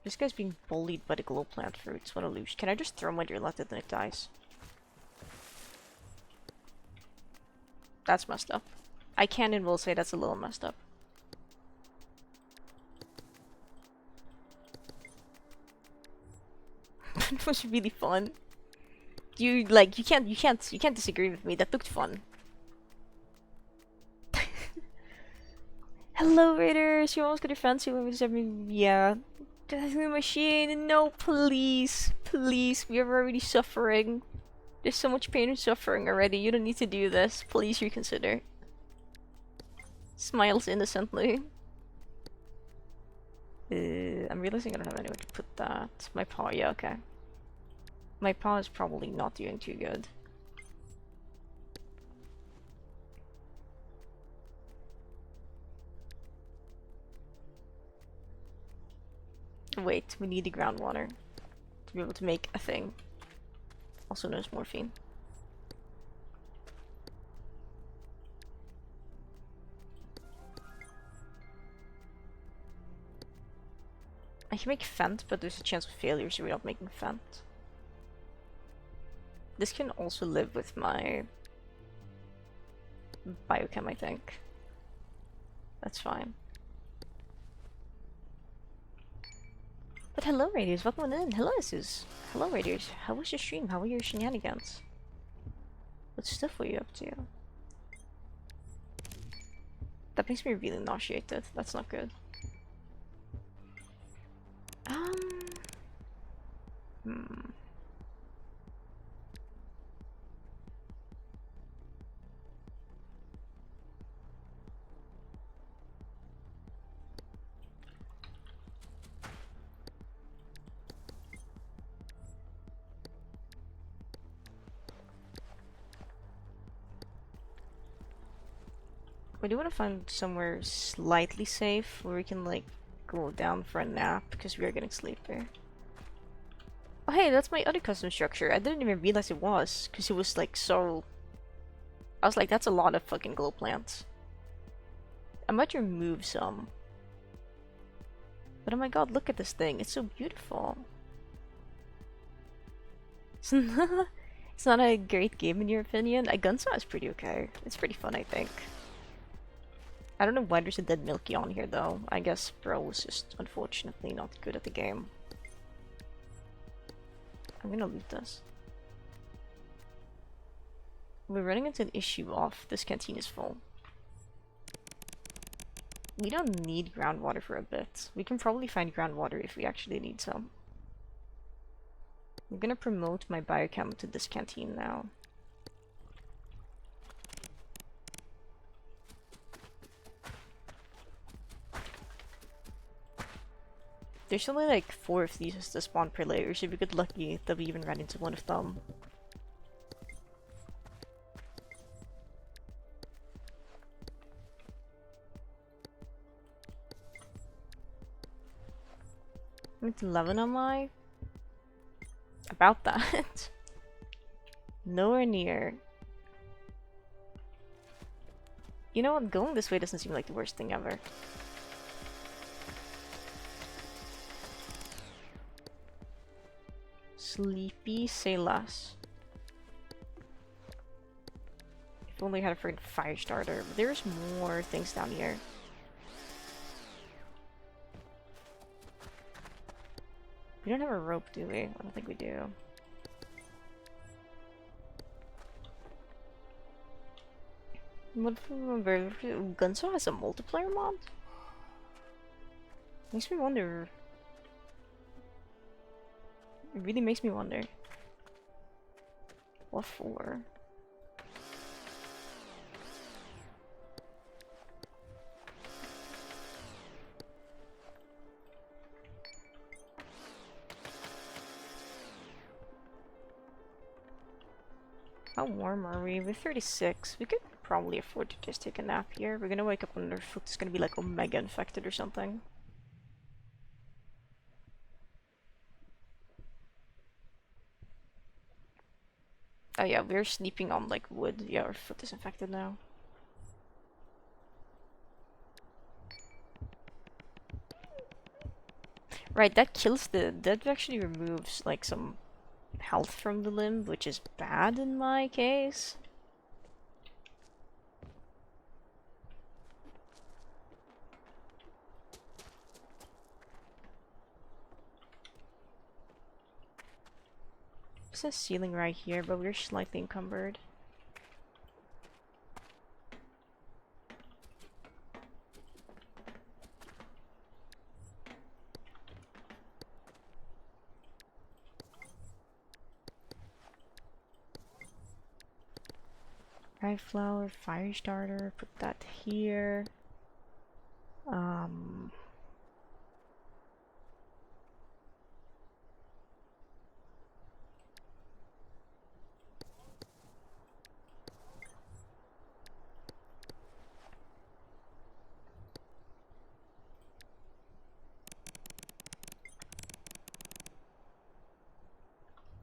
This guy's being bullied by the glow plant fruits. What a lose. Can I just throw my drill at it and it dies? That's messed up. I can and will say that's a little messed up. It was really fun. You can't disagree with me. That looked fun. Hello, Raiders. You almost got your fancy women. Yeah. The machine. No, please, please. We are already suffering. There's so much pain and suffering already. You don't need to do this. Please reconsider. Smiles innocently. I'm realizing I don't have anywhere to put that. My paw, yeah, okay. My paw is probably not doing too good. Wait, we need the groundwater to be able to make a thing. Also known as morphine. I can make Fent, but there's a chance of failure, so we're not making Fent. This can also live with my biochem, I think. That's fine. But hello, Radios. Welcome in. Hello, Asus. Hello, Radios. How was your stream? How were your shenanigans? What stuff were you up to? That makes me really nauseated. That's not good. Hmm. I do want to find somewhere slightly safe where we can, like, go down for a nap because we are getting sleepy. Oh, hey, that's my other custom structure. I didn't even realize it was because it was, like, so. I was like, that's a lot of fucking glow plants. I might remove some. But oh my god, look at this thing. It's so beautiful. It's not a great game in your opinion. A Gunsaw is pretty okay. It's pretty fun, I think. I don't know why there's a dead Milky on here though. I guess bro was just unfortunately not good at the game. I'm gonna loot this. We're running into an issue off. This canteen is full. We don't need groundwater for a bit. We can probably find groundwater if we actually need some. I'm gonna promote my biochem to this canteen now. There's only like 4 of these to spawn per layer, so if we get lucky that we even ran into one of them. I'm at 11 on my... About that. Nowhere near. You know what, going this way doesn't seem like the worst thing ever. Sleepy, say less. If only I had a freaking fire starter. But there's more things down here. We don't have a rope, do we? I don't think we do. What if I remember? Gunsaw has a multiplayer mod? Makes me wonder. It really makes me wonder. What for? How warm are we? We're 36. We could probably afford to just take a nap here. We're gonna wake up and our foot is gonna be like omega infected or something. Oh yeah, we're sleeping on like wood. Yeah, our foot is infected now. Right, that kills that actually removes like some health from the limb, which is bad in my case. There's a ceiling right here, but we're slightly encumbered. Dry flour, fire starter, put that here.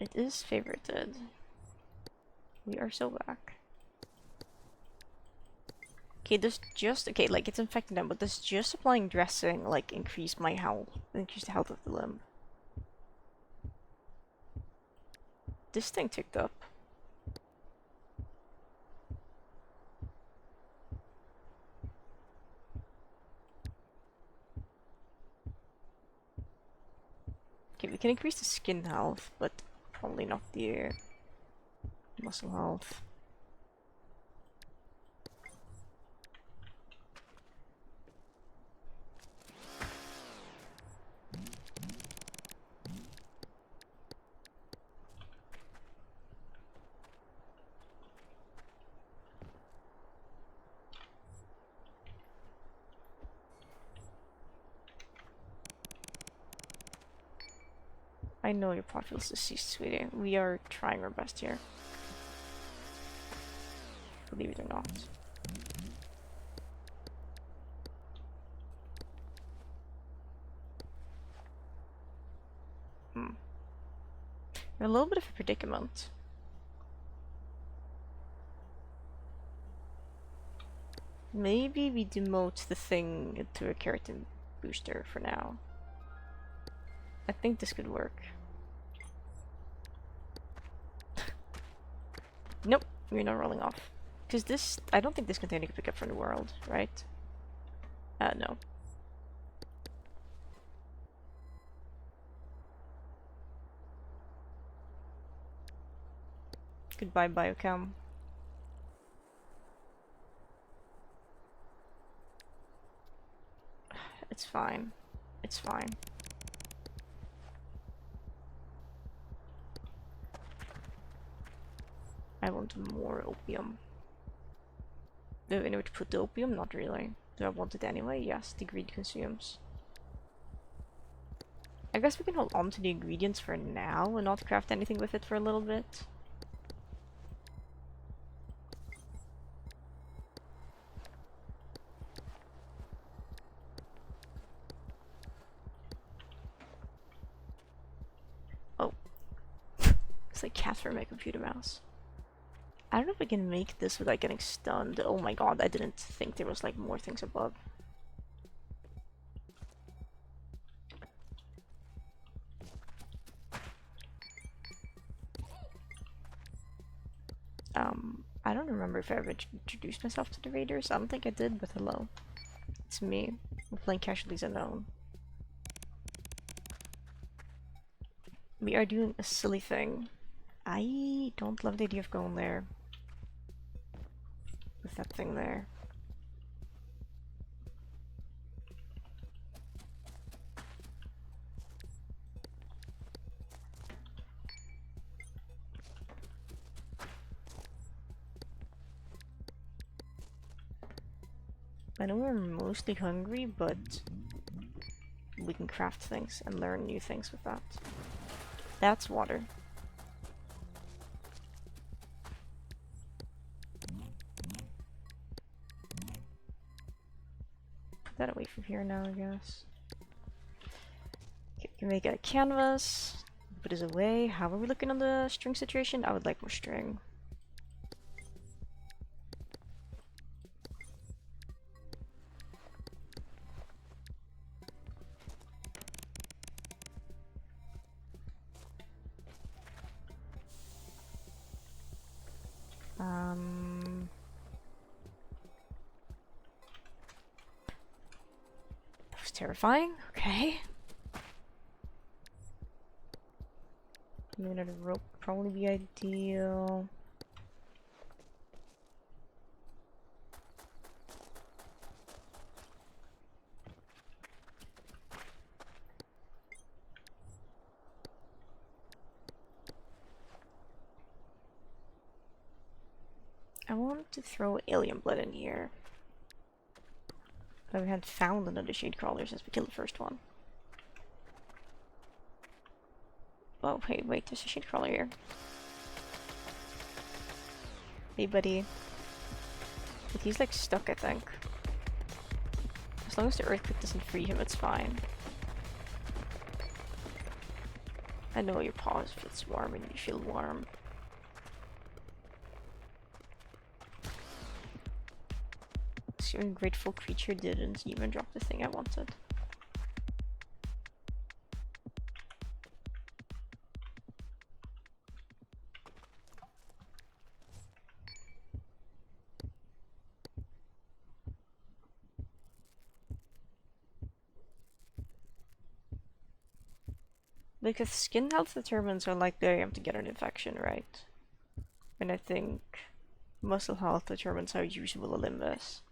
It is favorited. We are so back. Okay, does just okay, like it's infecting them, but does just applying dressing like increase my health, increase the health of the limb? This thing ticked up. Okay, we can increase the skin health, but probably not the muscle health. I know your pot feels deceased, sweetie. We are trying our best here. Believe it or not. We're a little bit of a predicament. Maybe we demote the thing into a keratin booster for now. I think this could work. Nope, we're not rolling off. Because this, I don't think this container can pick up from the world, right? No. Goodbye, biochem. It's fine. It's fine. I want more opium. Do I know where to put the opium? Not really. Do I want it anyway? Yes, the greed consumes. I guess we can hold on to the ingredients for now and not craft anything with it for a little bit. Oh. It's like Casper my computer mouse. I don't know if I can make this without getting stunned. Oh my god, I didn't think there was like more things above. I don't remember if I ever introduced myself to the raiders. I don't think I did, but hello. It's me. We're playing Casualties Unknown. We are doing a silly thing. I don't love the idea of going there. With that thing there. I know we're mostly hungry, but we can craft things and learn new things with that. That's water. Put that away from here now, I guess. Okay, we can make a canvas. Put this away. How are we looking on the string situation? I would like more string. That was terrifying. Okay. Maybe another rope would probably be ideal. I want to throw alien blood in here. But we hadn't found another shade crawler since we killed the first one. Oh, hey, wait, there's a shade crawler here. Hey, buddy. But he's like stuck, I think. As long as the earthquake doesn't free him, it's fine. I know your paws feels warm and you feel warm. This ungrateful creature didn't even drop the thing I wanted. Because skin health determines how likely I am to get an infection, right? And I think muscle health determines how usable a limb is.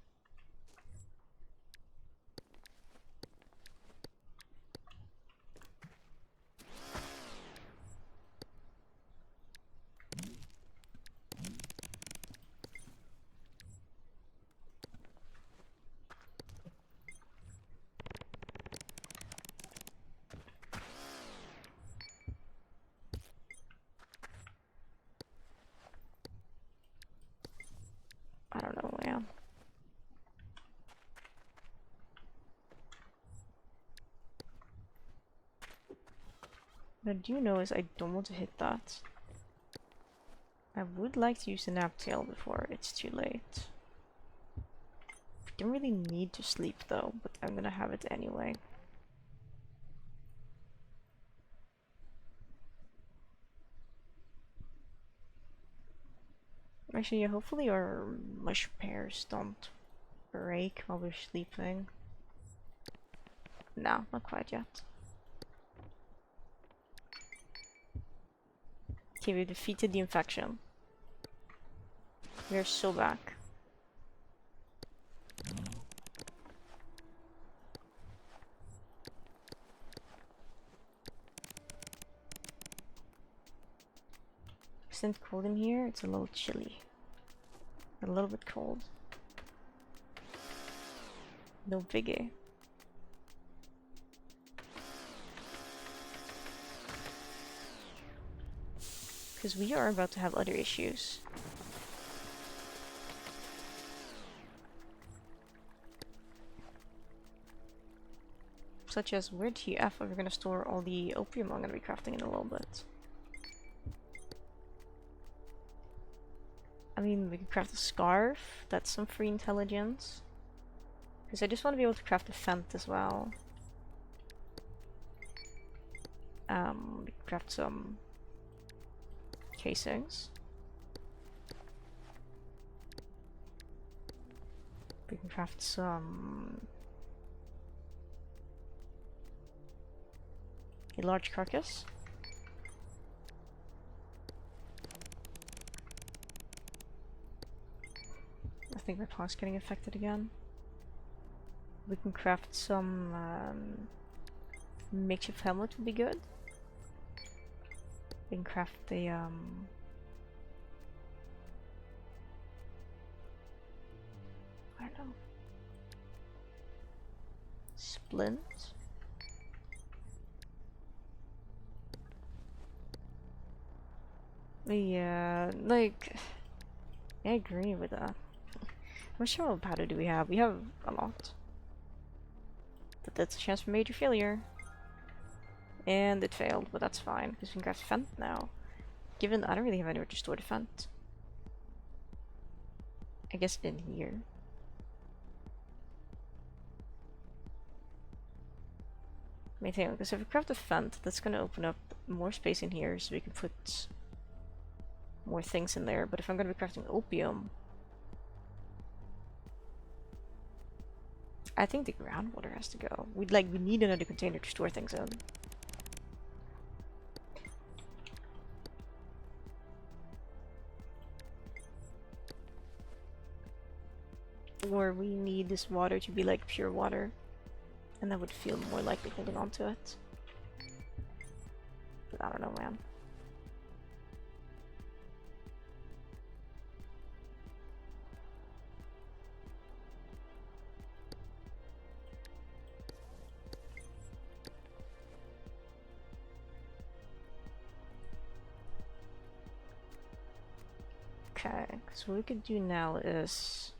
I don't know, man. What I do know is I don't want to hit that. I would like to use the nap tail before it's too late. I don't really need to sleep though, but I'm gonna have it anyway. Actually, yeah, hopefully our mush pears don't break while we're sleeping. No, not quite yet. Okay, we defeated the infection. We are so back. Isn't it cold in here? It's a little chilly. A little bit cold. No biggie. Because we are about to have other issues. Such as, where the F are we gonna store all the opium I'm gonna be crafting in a little bit? I mean, we could craft a scarf. That's some free intelligence. Because I just want to be able to craft a fent as well. We could craft some casings. We can craft some... a large carcass. I think my plant's getting affected again. We can craft some makeshift helmet would be good. We can craft the I don't know. Splint. Yeah, like I agree with that. I'm sure what powder do we have? We have a lot. But that's a chance for major failure. And it failed, but that's fine, because we can craft Fent now. Given I don't really have anywhere to store the Fent. I guess in here. Main thing, because if we craft a Fent, that's gonna open up more space in here so we can put more things in there. But if I'm gonna be crafting opium, I think the groundwater has to go. We need another container to store things in. Or we need this water to be like pure water. And that would feel more likely holding on to it. But I don't know, man. Okay, so what we could do now is...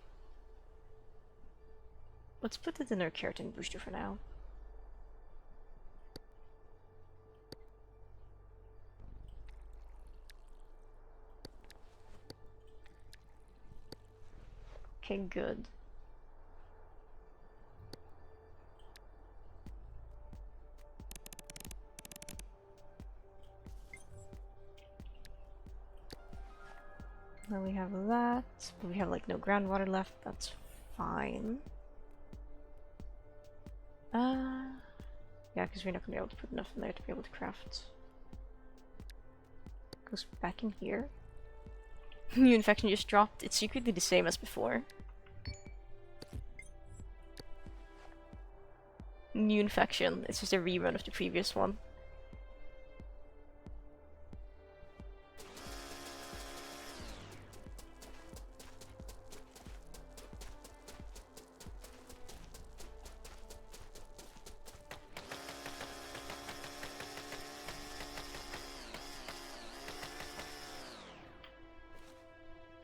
let's put it in our keratin booster for now. Okay, good. Now we have that, but we have like no groundwater left, that's fine. Yeah, because we're not gonna be able to put enough in there to be able to craft. Goes back in here. New infection just dropped. It's secretly the same as before. New infection. It's just a rerun of the previous one.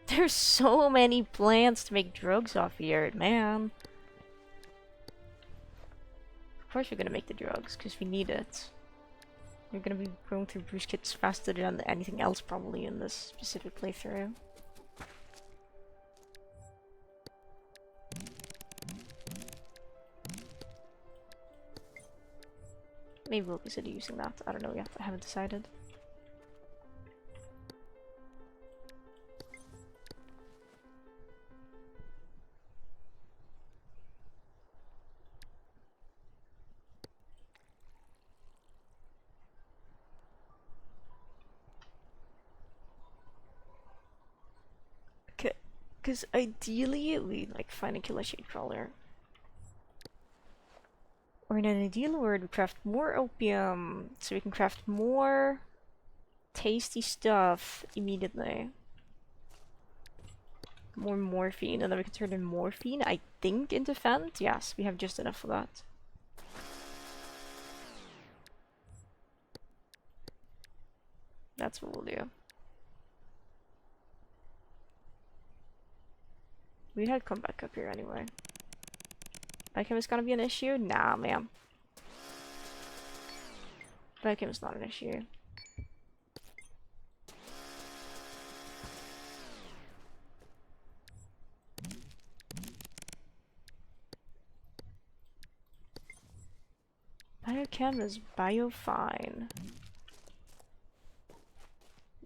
There's so many plants to make drugs off here, man. Of course we're gonna make the drugs, because we need it. We're gonna be going through Bruce kits faster than anything else probably in this specific playthrough. Maybe we'll consider using that. I don't know yet. I haven't decided. Because ideally we like find a killer shade crawler. Or in an ideal world we craft more opium so we can craft more tasty stuff immediately. More morphine, and then we can turn in morphine, I think, into Fent. Yes, we have just enough of that. That's what we'll do. We had come back up here anyway. Biochem is gonna be an issue? Nah, man. Biochem is not an issue. Biochem is bio-fine.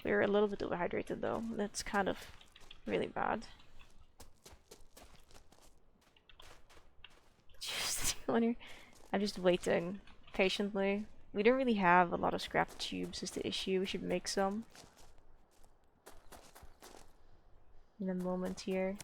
We're a little bit overhydrated though. That's kind of really bad. I'm just waiting patiently. We don't really have a lot of scrap tubes is the issue. We should make some. In a moment here.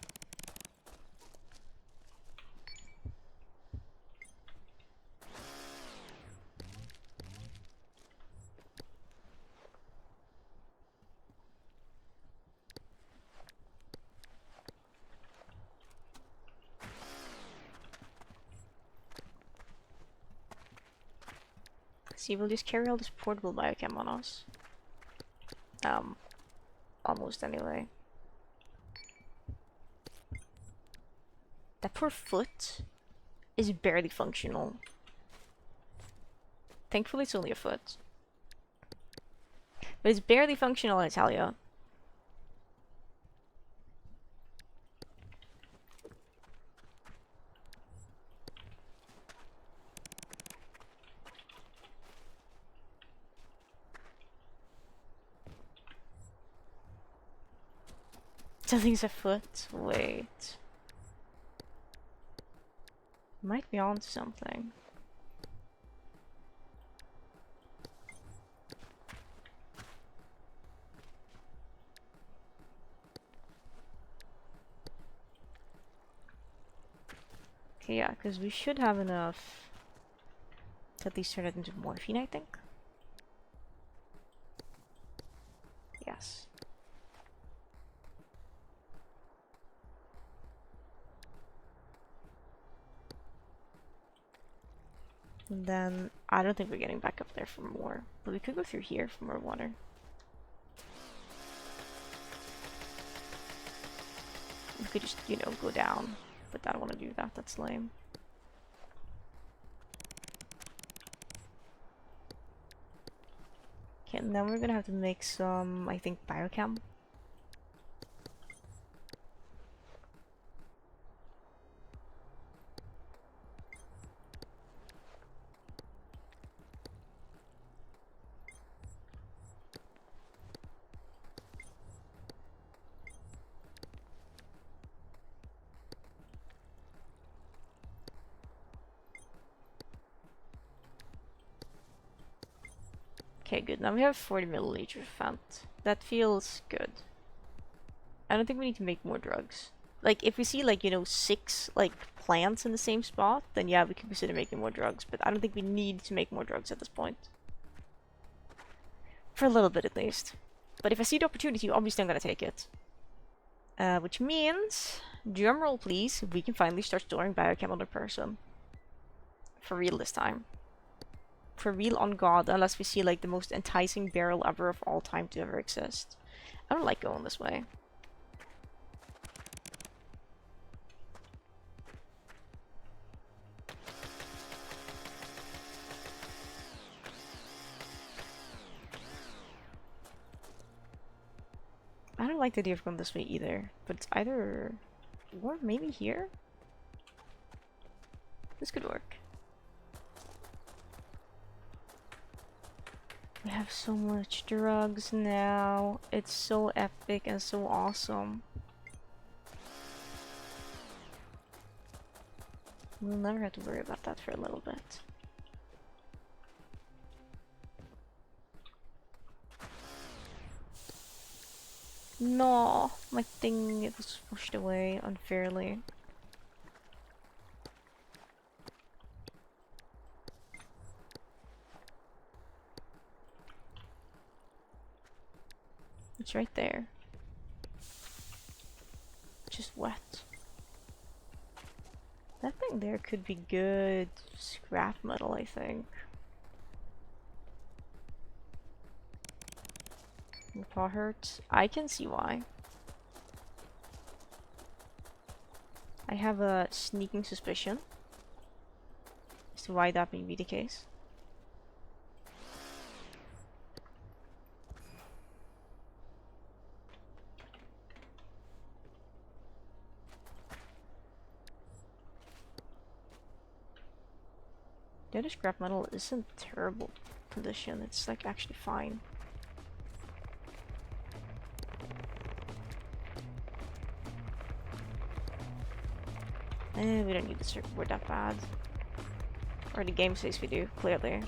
See, we'll just carry all this portable biochem on us. Almost anyway. That poor foot is barely functional. Thankfully it's only a foot. But it's barely functional, I tell ya. Something's a foot. Wait. Might be onto something. Okay, yeah, because we should have enough to at least turn it into morphine, I think. Yes. And then, I don't think we're getting back up there for more. But we could go through here for more water. we could just, you know, go down. But I don't want to do that, that's lame. Okay, now we're gonna have to make some, I think, biochem. Okay, good. Now we have 40 milliliters of Fant. That feels good. I don't think we need to make more drugs. Like, if we see, like, you know, 6, like, plants in the same spot, then yeah, we can consider making more drugs. But I don't think we need to make more drugs at this point. For a little bit, at least. But if I see the opportunity, obviously I'm gonna take it. Which means, drumroll please, we can finally start storing biochem on the person. For real this time. For real on God, unless we see like the most enticing barrel ever of all time to ever exist. I don't like going this way. I don't like the idea of going this way either, but it's either... or maybe here? This could work. We have so much drugs now. It's so epic and so awesome. We'll never have to worry about that for a little bit. No, my thing was pushed away unfairly. It's right there. Just wet. That thing there could be good scrap metal, I think. The paw hurts. I can see why. I have a sneaking suspicion as to why that may be the case. The other scrap metal isn't terrible condition. It's like actually fine. We don't need the circuit board that bad. Or the game says we do, clearly.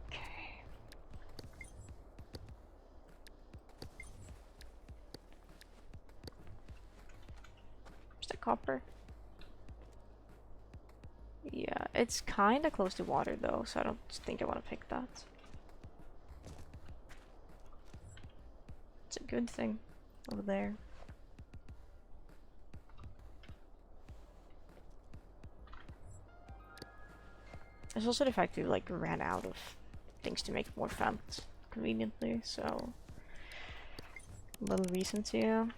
Okay. Is that copper? Yeah, it's kinda close to water though, so I don't think I want to pick that. It's a good thing over there. There's also the fact we like ran out of things to make more fans conveniently, so a little reason to.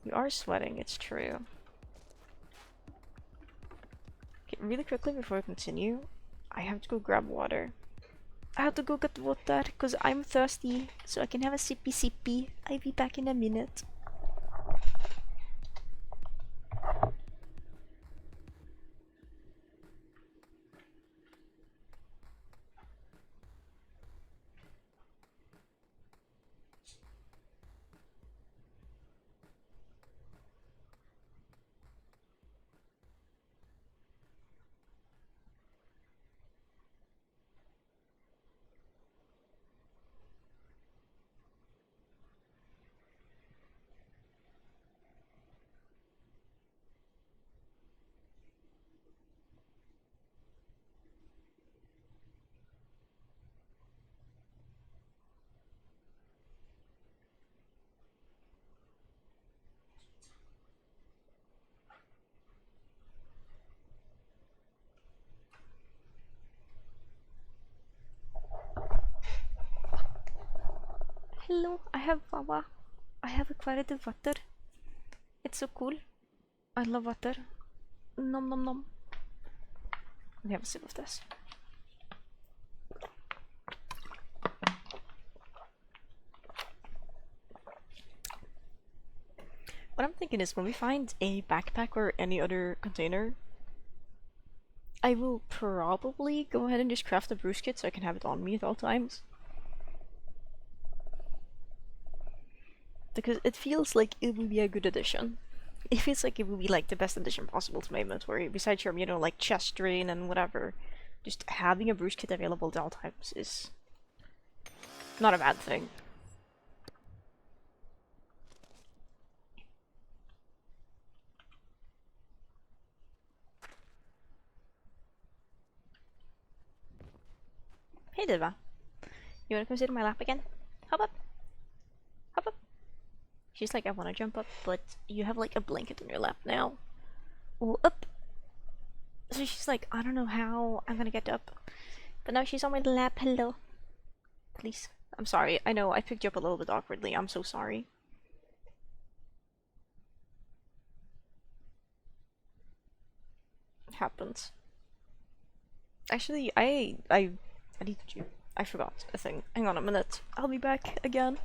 We are sweating, it's true. Okay, really quickly before I continue, I have to go grab water. I have to go get water because I'm thirsty, so I can have a sippy sippy. I'll be back in a minute. hello, I have Wawa. I have acquired the water. It's so cool. I love water. Nom nom nom. Let me have a sip of this. What I'm thinking is when we find a backpack or any other container, I will probably go ahead and just craft a Bruce kit so I can have it on me at all times. Because it feels like it would be a good addition. It feels like it would be like the best addition possible to my inventory, besides from, like chest drain and whatever. Just having a Bruce kit available at all times is not a bad thing. Hey Diva, you wanna come sit in my lap again? Hop up! Hop up! She's like, I wanna jump up, but you have like a blanket in your lap now. Oh, up! So she's like, I don't know how I'm gonna get up. But now she's on my lap, hello. Please. I'm sorry, I know I picked you up a little bit awkwardly, I'm so sorry. It happens. Actually, I need to. I forgot a thing. Hang on a minute. I'll be back again.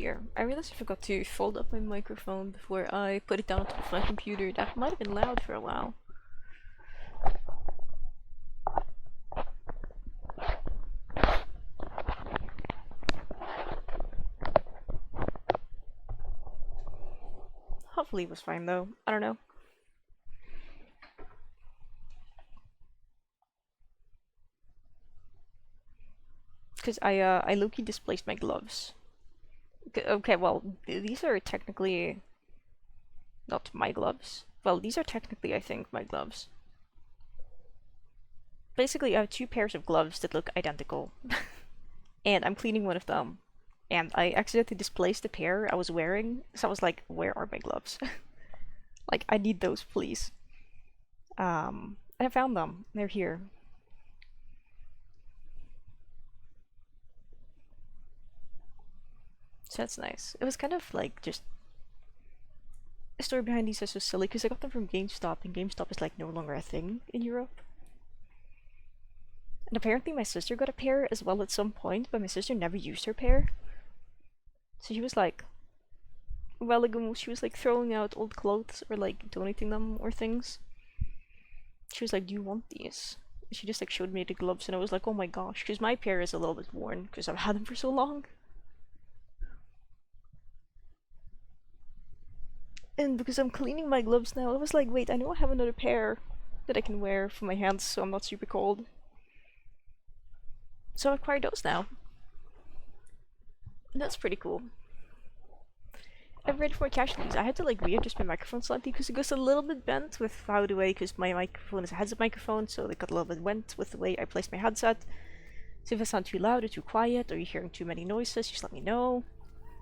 dear. I realized I forgot to fold up my microphone before I put it down on top of my computer. That might have been loud for a while. Hopefully it was fine though. I don't know. Because I low-key displaced my gloves. Okay, well, these are technically not my gloves. Well, these are technically, I think, my gloves. Basically, I have two pairs of gloves that look identical. And I'm cleaning one of them. And I accidentally displaced the pair I was wearing, so I was like, where are my gloves? Like, I need those, please. And I found them. They're here. So that's nice. It was kind of like just the story behind these is so silly because I got them from GameStop, and GameStop is like no longer a thing in Europe. And apparently my sister got a pair as well at some point, but my sister never used her pair. So she was like, a while ago, she was like throwing out old clothes or like donating them or things. She was like, "Do you want these?" She just like showed me the gloves, and I was like, "Oh my gosh," because my pair is a little bit worn because I've had them for so long. And because I'm cleaning my gloves now, I was like, wait, I know I have another pair that I can wear for my hands so I'm not super cold. So I acquired those now. And that's pretty cool. I'm ready for Casualties. I had to like readjust my microphone slightly because it goes a little bit bent with how the way, because my microphone is a headset microphone, so it got a little bit bent with the way I placed my headset. So if I sound too loud or too quiet or you're hearing too many noises, just let me know.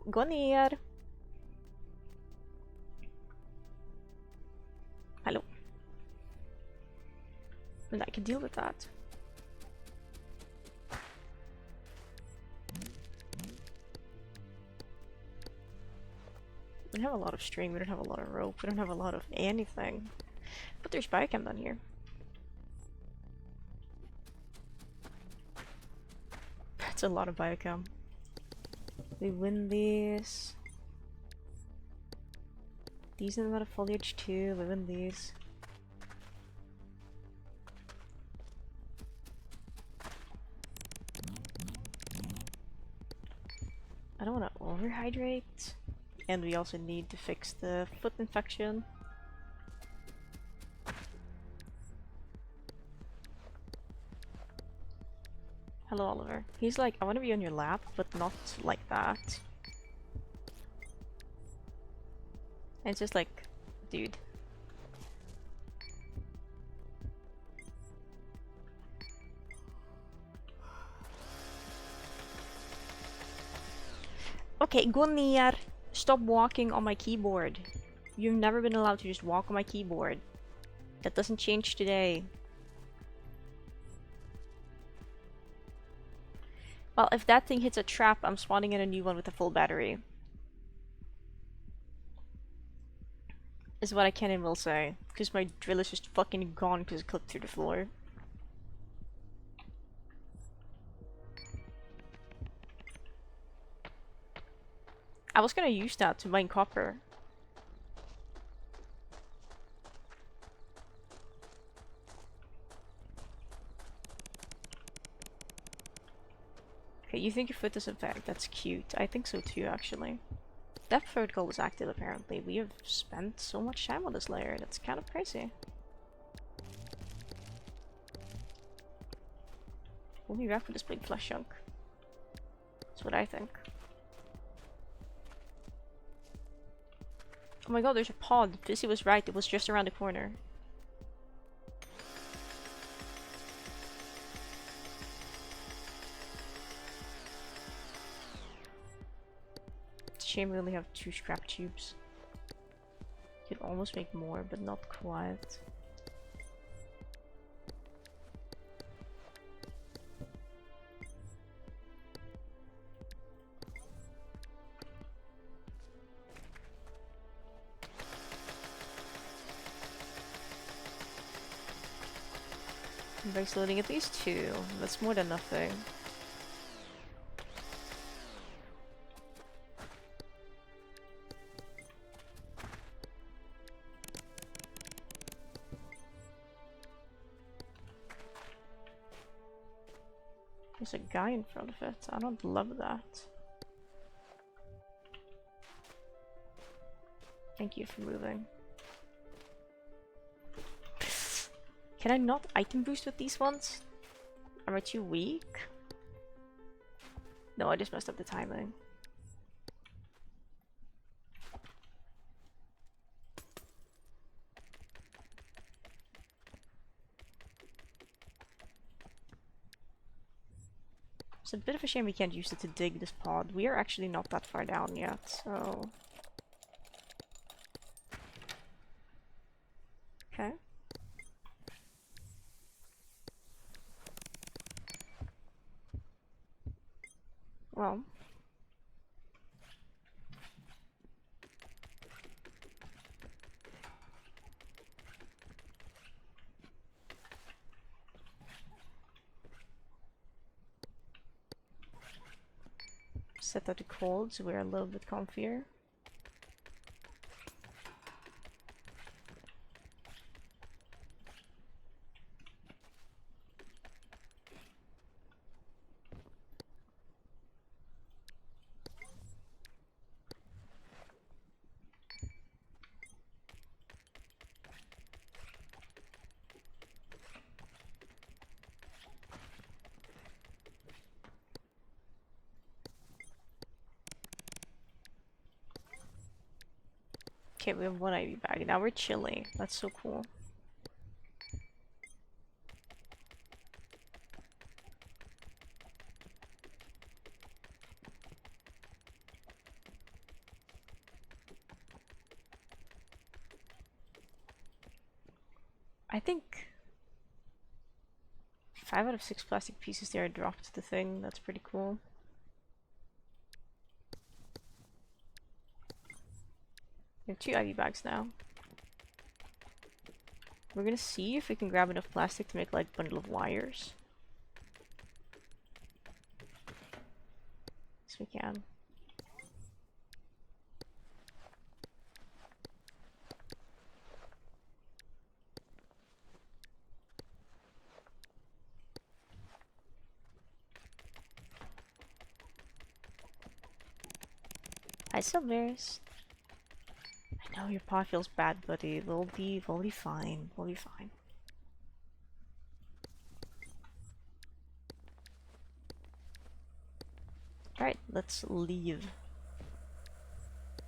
Gå ner! Hello. And I can deal with that. We don't have a lot of string, we don't have a lot of rope, we don't have a lot of anything. But there's biochem down here. That's a lot of biochem. We win these. These in a lot of foliage too, we win these. I don't want to overhydrate. And we also need to fix the foot infection. Hello, Oliver. He's like, I want to be on your lap, but not like that. And it's just like, dude. Okay, gå ner! Stop walking on my keyboard. You've never been allowed to just walk on my keyboard. That doesn't change today. Well, if that thing hits a trap, I'm spawning in a new one with a full battery. Is what I can and will say. Because my drill is just fucking gone because it clipped through the floor. I was gonna use that to mine copper. Okay, you think your foot is in fact, that's cute. I think so too, actually. That third goal is active, apparently. We have spent so much time on this layer, that's kind of crazy. We'll be back with this big flesh chunk. That's what I think. Oh my god, there's a pod. Fizzy was right, it was just around the corner. It's a shame we only have 2 scrap tubes. Could almost make more, but not quite. I'm base loading at least 2. That's more than nothing. There's a guy in front of it. I don't love that. Thank you for moving. Can I not item boost with these ones? Am I too weak? No, I just messed up the timing. It's a bit of a shame we can't use it to dig this pod. We are actually not that far down yet, so... Okay. Well... set that to cold so we're a little bit comfier. Okay, we have one IV bag. Now we're chilly. That's so cool. I think 5 out of 6 plastic pieces there dropped the thing. That's pretty cool. We have 2 IV bags now. We're gonna see if we can grab enough plastic to make like a bundle of wires. Yes, we can. Hi, Silvers. I know your paw feels bad, buddy. We'll be fine. We'll be fine. Alright, let's leave.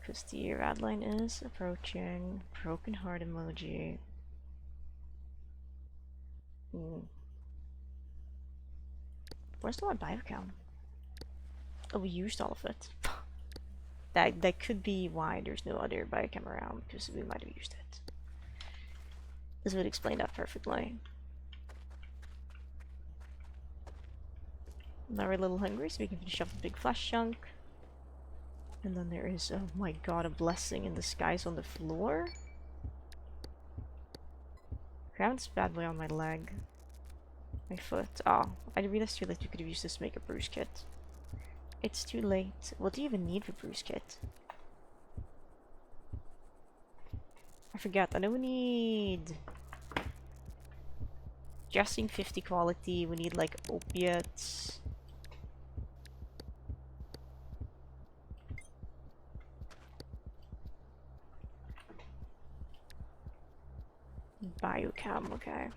Because the rad line is approaching. Broken heart emoji. Where's the one biocam? Oh, we used all of it. That could be why there's no other biocam around, because we might have used it. This would explain that perfectly. Now we're a little hungry, so we can finish off the big flesh chunk. And then there is, oh my god, a blessing in disguise on the floor. Grabbed this bad boy on my leg. My foot. Oh, I realized too late we could have used this to make a bruise kit. It's too late. What do you even need for bruise kit? I forgot. I know we need dressing 50 quality. We need like opiates. Biocam, okay.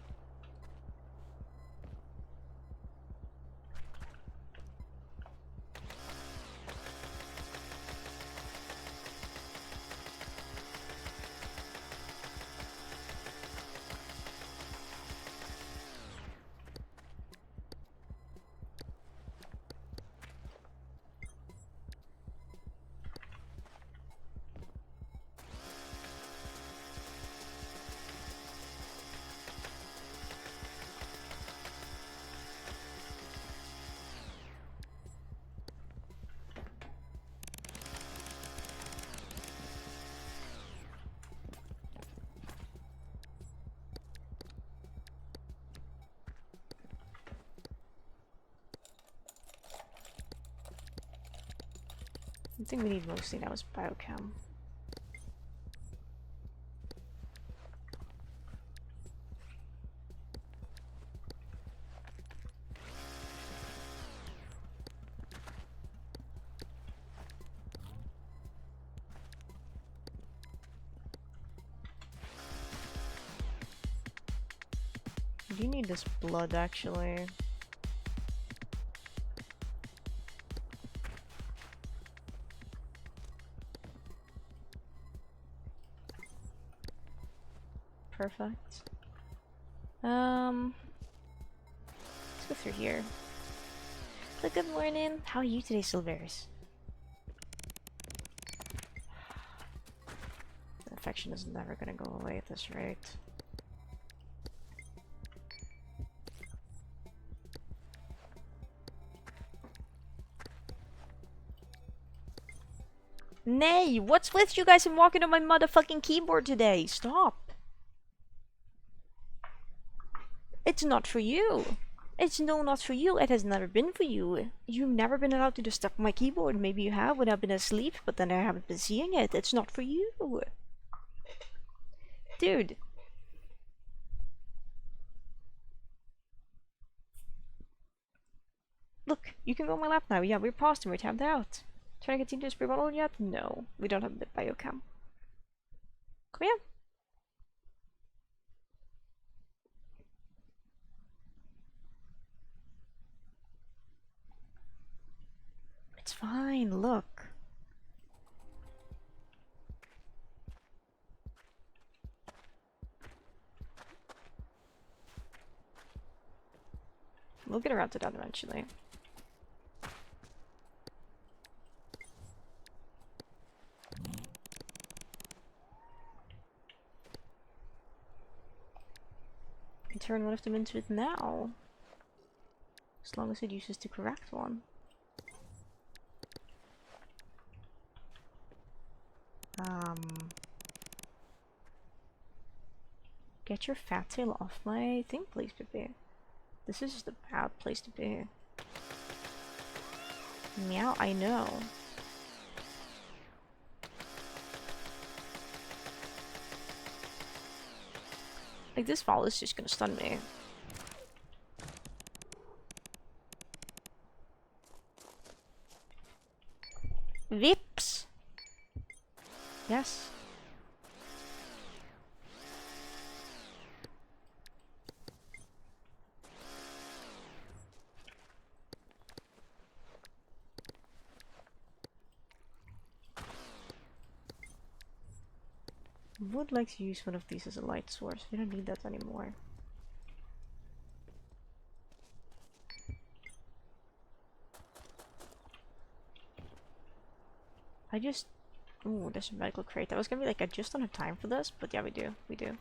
The thing we need mostly now is biochem. do need this blood actually. Perfect. Let's go through here. So good morning. How are you today, Silvers? The infection is never gonna go away at this rate. Nay, what's with you guys and walking on my motherfucking keyboard today? Stop. It's not for you. It's not for you. It has never been for you. You've never been allowed to just step on my keyboard. Maybe you have when I've been asleep, but then I haven't been seeing it. It's not for you. Dude. Look, you can go on my lap now. Yeah, we're paused and we're tabbed out. Trying to continue to spray bottle yet? No, we don't have a biocam. Come here. It's fine, look. We'll get around to that eventually. Can turn one of them into it now. As long as it uses the correct one. Get your fat tail off my thing, please, Pippi. This is just a bad place to be. Meow, I know. Like, this fall is just gonna stun me. Vips! Yes. Would like to use one of these as a light source. We don't need that anymore. I just... Ooh, there's a medical crate. I was gonna be like, I just don't have time for this, but yeah, we do. We do.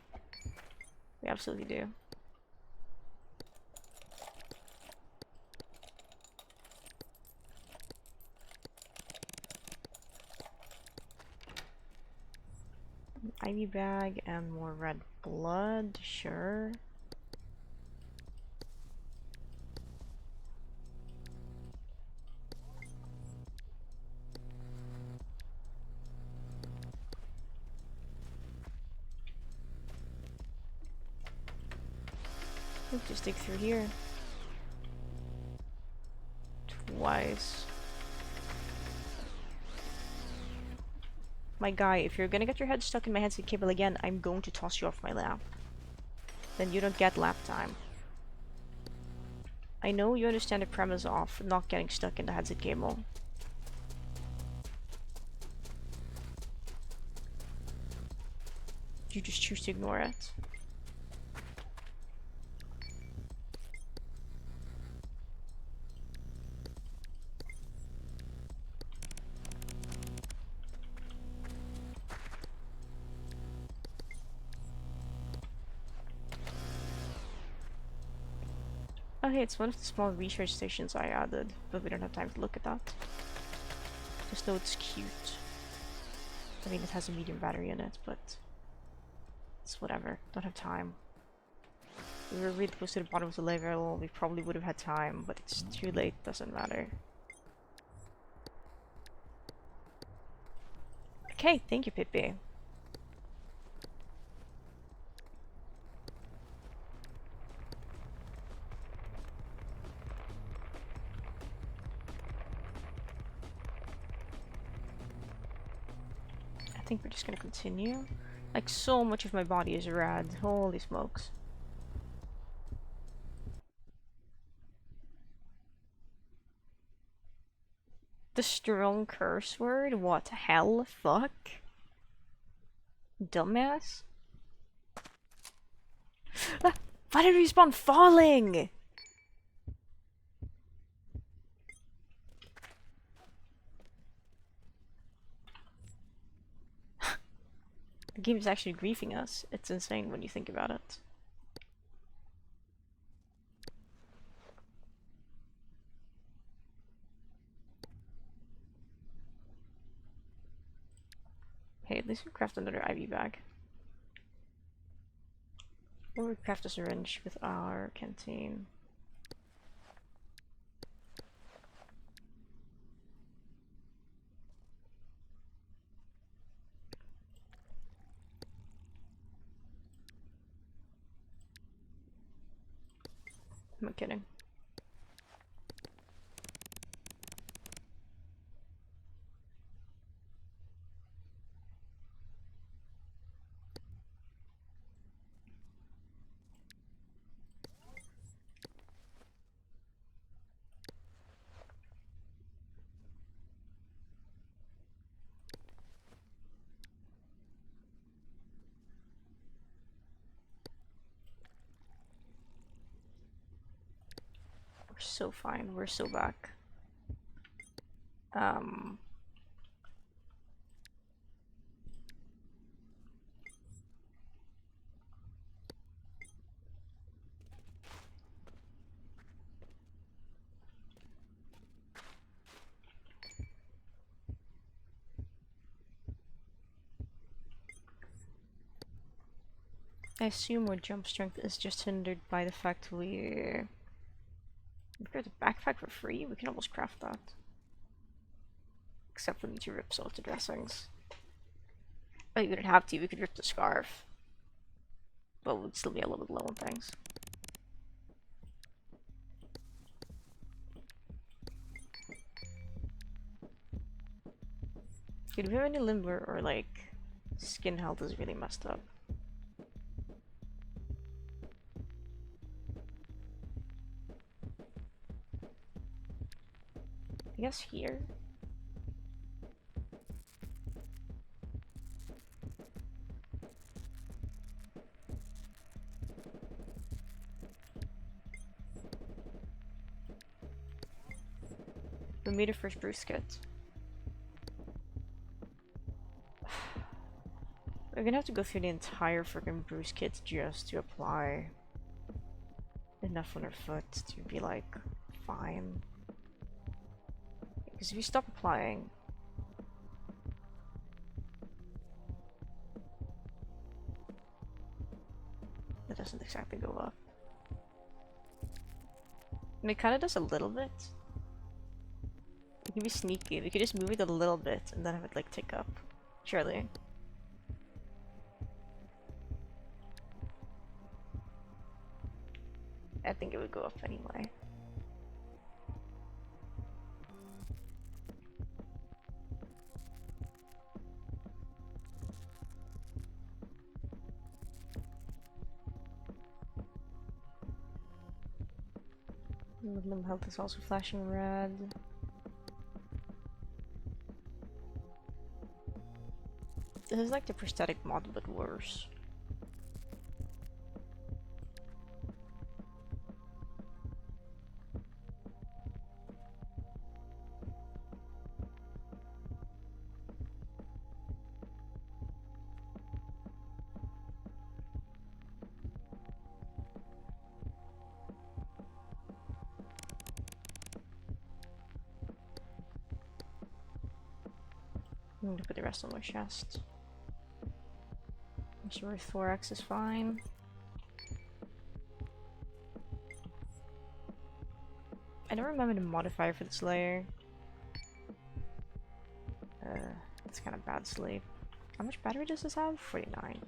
We absolutely do. An IV bag and more red blood, sure. Let's just dig through here. Twice. My guy, if you're gonna get your head stuck in my headset cable again, I'm going to toss you off my lap. Then you don't get lap time. I know you understand the premise of not getting stuck in the headset cable. You just choose to ignore it. Okay, it's one of the small research stations I added, but we don't have time to look at that. Just know it's cute. I mean, it has a medium battery in it, but it's whatever. Don't have time. If we were really close to the bottom of the level, we probably would have had time, but it's too late, doesn't matter. Okay, thank you, Pippi. I think we're just gonna continue. Like, so much of my body is red. Holy smokes. The strong curse word? What hell? Fuck? Dumbass? Ah, why did we respawn falling? The game is actually griefing us. It's insane when you think about it. Hey, at least we craft another IV bag. Or we craft a syringe with our canteen. I'm not kidding. We're so fine. We're so back. I assume our jump strength is just hindered by the fact we got a backpack for free. We can almost craft that. Except we need to rip some of the dressings. Oh, you wouldn't have to. We could rip the scarf. But we'd still be a little bit low on things. Dude, if we have any limber or like skin health is really messed up. I guess here. We made a first Bruce kit. We're gonna have to go through the entire freaking Bruce kit just to apply enough on our foot to be like fine. Because if you stop applying, it doesn't exactly go up. And it kind of does a little bit. We can be sneaky. We could just move it a little bit and then have it like tick up. Surely. I think it would go up anyway. Limb health is also flashing red. This is like the prosthetic mod, but worse. I'm gonna put the rest on my chest. I'm sure thorax is fine. I don't remember the modifier for this layer. It's kind of bad sleep. How much battery does this have? 49%.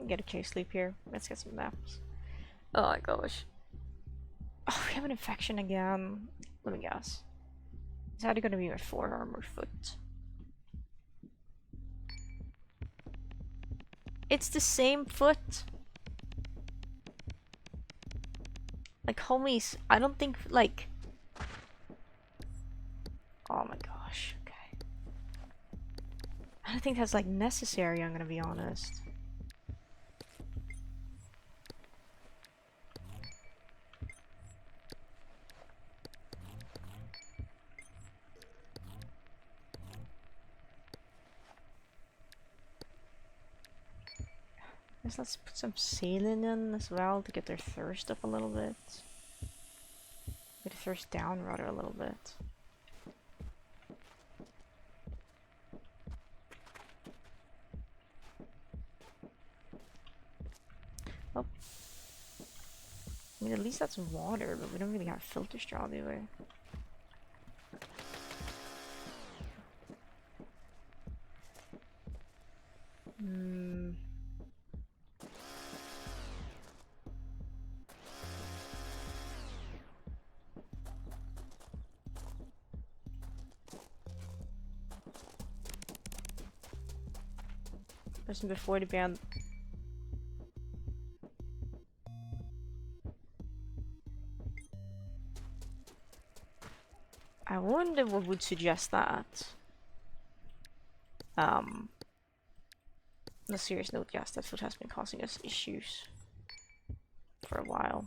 get a case sleep here. Let's get some naps. Oh my gosh. Oh, we have an infection again. Let me guess. Is that gonna be my forearm or foot? It's the same foot. Like, homies, I don't think, like... Oh my gosh, okay. I don't think that's, like, necessary, I'm gonna be honest. Let's put some saline in as well to get their thirst up a little bit. Get their thirst down rather a little bit. Oh. I mean, at least that's water, but we don't really have filter straw, do we? Hmm. Person before the band. I wonder what would suggest that. On a serious note, yes, that food has been causing us issues for a while.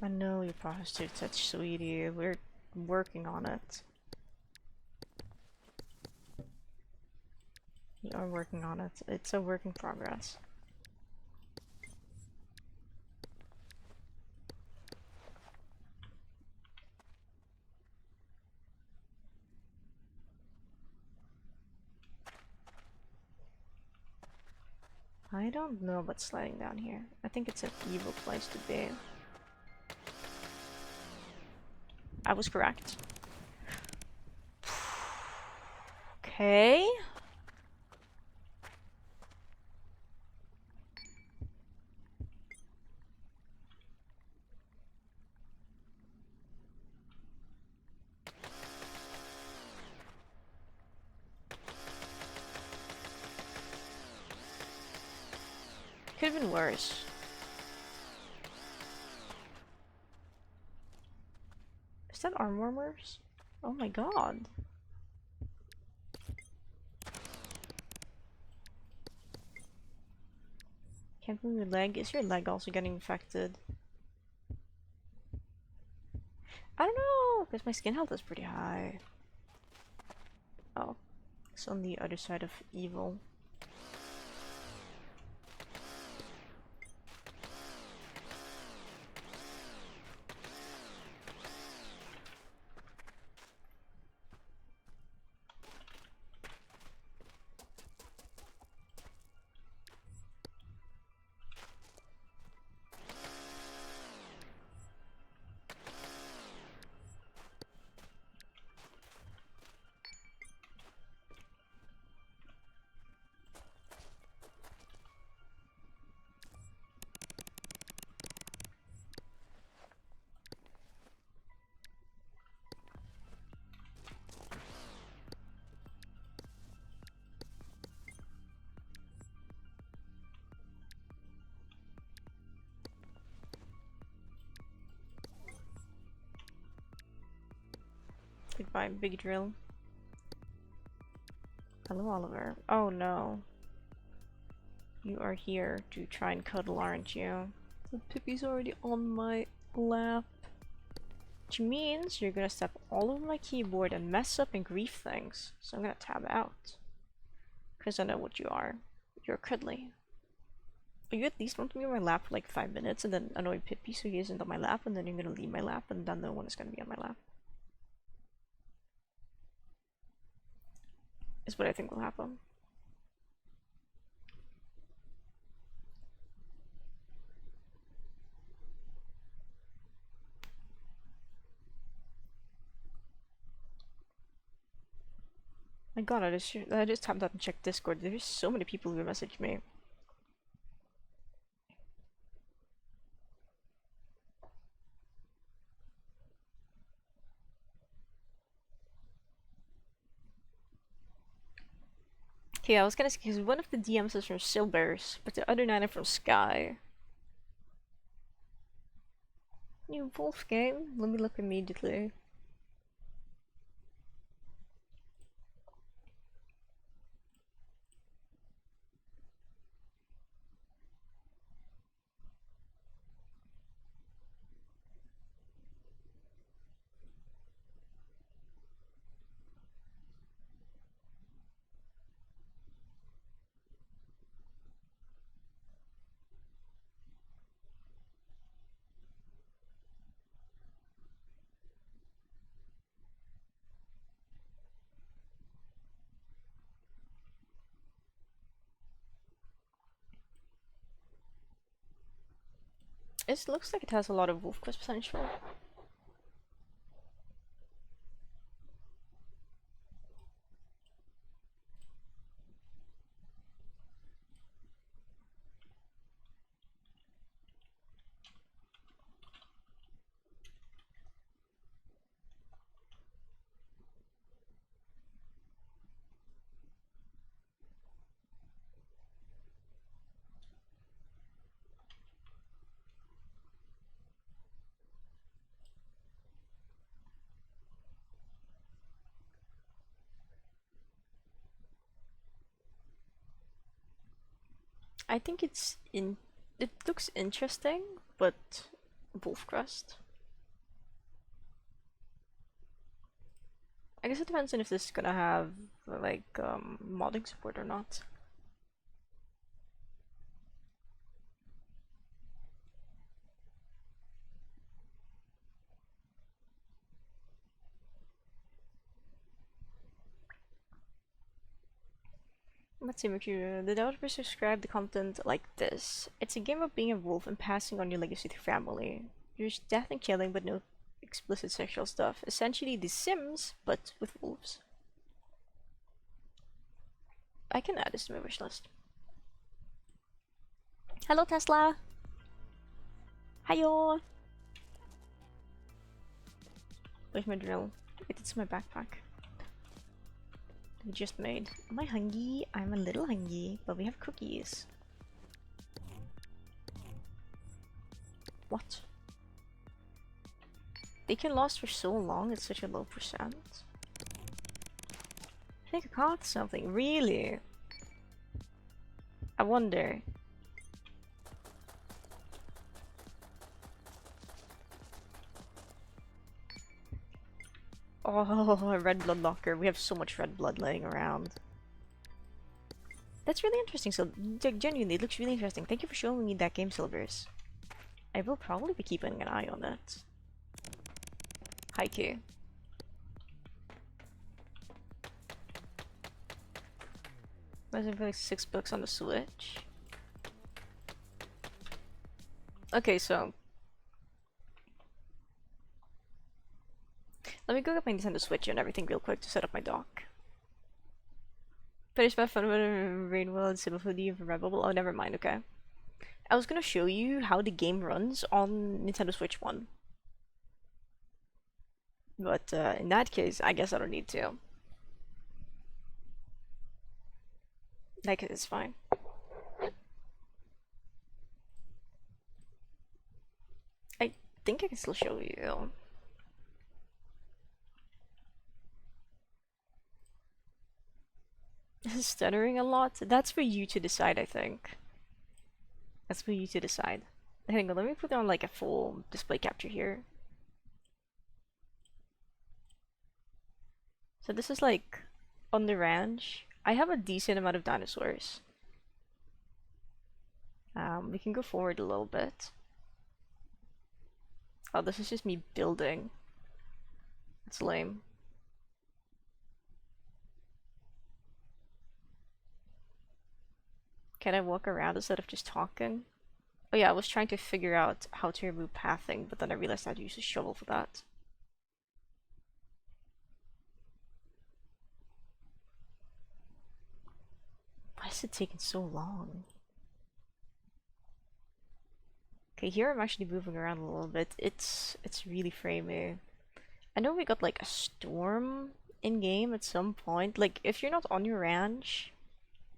I know you prostitute such sweetie. We're working on it. We are working on it. It's a work in progress. I don't know about sliding down here. I think it's an evil place to be. I was correct. Okay. Could have been worse. Is that arm warmers? Oh my god. Can't move your leg. Is your leg also getting infected? I don't know, because my skin health is pretty high. Oh, it's on the other side of evil. Goodbye, big drill. Hello, Oliver. Oh no. You are here to try and cuddle, aren't you? The Pippi's already on my lap. Which means you're gonna step all over my keyboard and mess up and grief things. So I'm gonna tab out. Because I know what you are. You're cuddly. You at least want to be on my lap for like 5 minutes and then annoy Pippi so he isn't on my lap, and then you're gonna leave my lap and then no one is gonna be on my lap. Is what I think will happen. My god, I just tapped out and checked Discord. There's so many people who messaged me. Okay, I was gonna say, because one of the DMs is from Silbers, but the other 9 are from Sky. New Wolf game? Let me look immediately. It looks like it has a lot of Wolf Quest potential. I think it looks interesting, but Wolf Crest. I guess it depends on if this is gonna have like modding support or not. Let's see, Mercury. The developers describe the content like this. It's a game of being a wolf and passing on your legacy to family. There's death and killing, but no explicit sexual stuff. Essentially The Sims, but with wolves. I can add this to my wish list. Hello, Tesla! Hiyo! Where's my drill? Wait, it's in my backpack. We just made. Am I hungry? I'm a little hungry, but we have cookies. What? They can last for so long, it's such a low percent. I think I caught something, really? I wonder. Oh, a red blood locker. We have so much red blood laying around. That's really interesting. So, genuinely, it looks really interesting. Thank you for showing me that game, Silvers. I will probably be keeping an eye on it. Haiku. Imagine for like $6 on the Switch. Okay, so let me go get my Nintendo Switch and everything real quick to set up my dock. Finish my fun with Rainwell and Sybil Hoodie of Red Bubble. Oh, never mind, okay. I was gonna show you how the game runs on Nintendo Switch 1. But in that case, I guess I don't need to. Like, it's fine. I think I can still show you. Stuttering a lot? That's for you to decide, I think. That's for you to decide. Hang on, let me put on like a full display capture here. So this is like on the ranch. I have a decent amount of dinosaurs. We can go forward a little bit. Oh, this is just me building. It's lame. Can I walk around instead of just talking? Oh yeah, I was trying to figure out how to remove pathing, but then I realized I had to use a shovel for that. Why is it taking so long? Okay, here I'm actually moving around a little bit. It's really framey. I know we got like a storm in game at some point. Like if you're not on your ranch,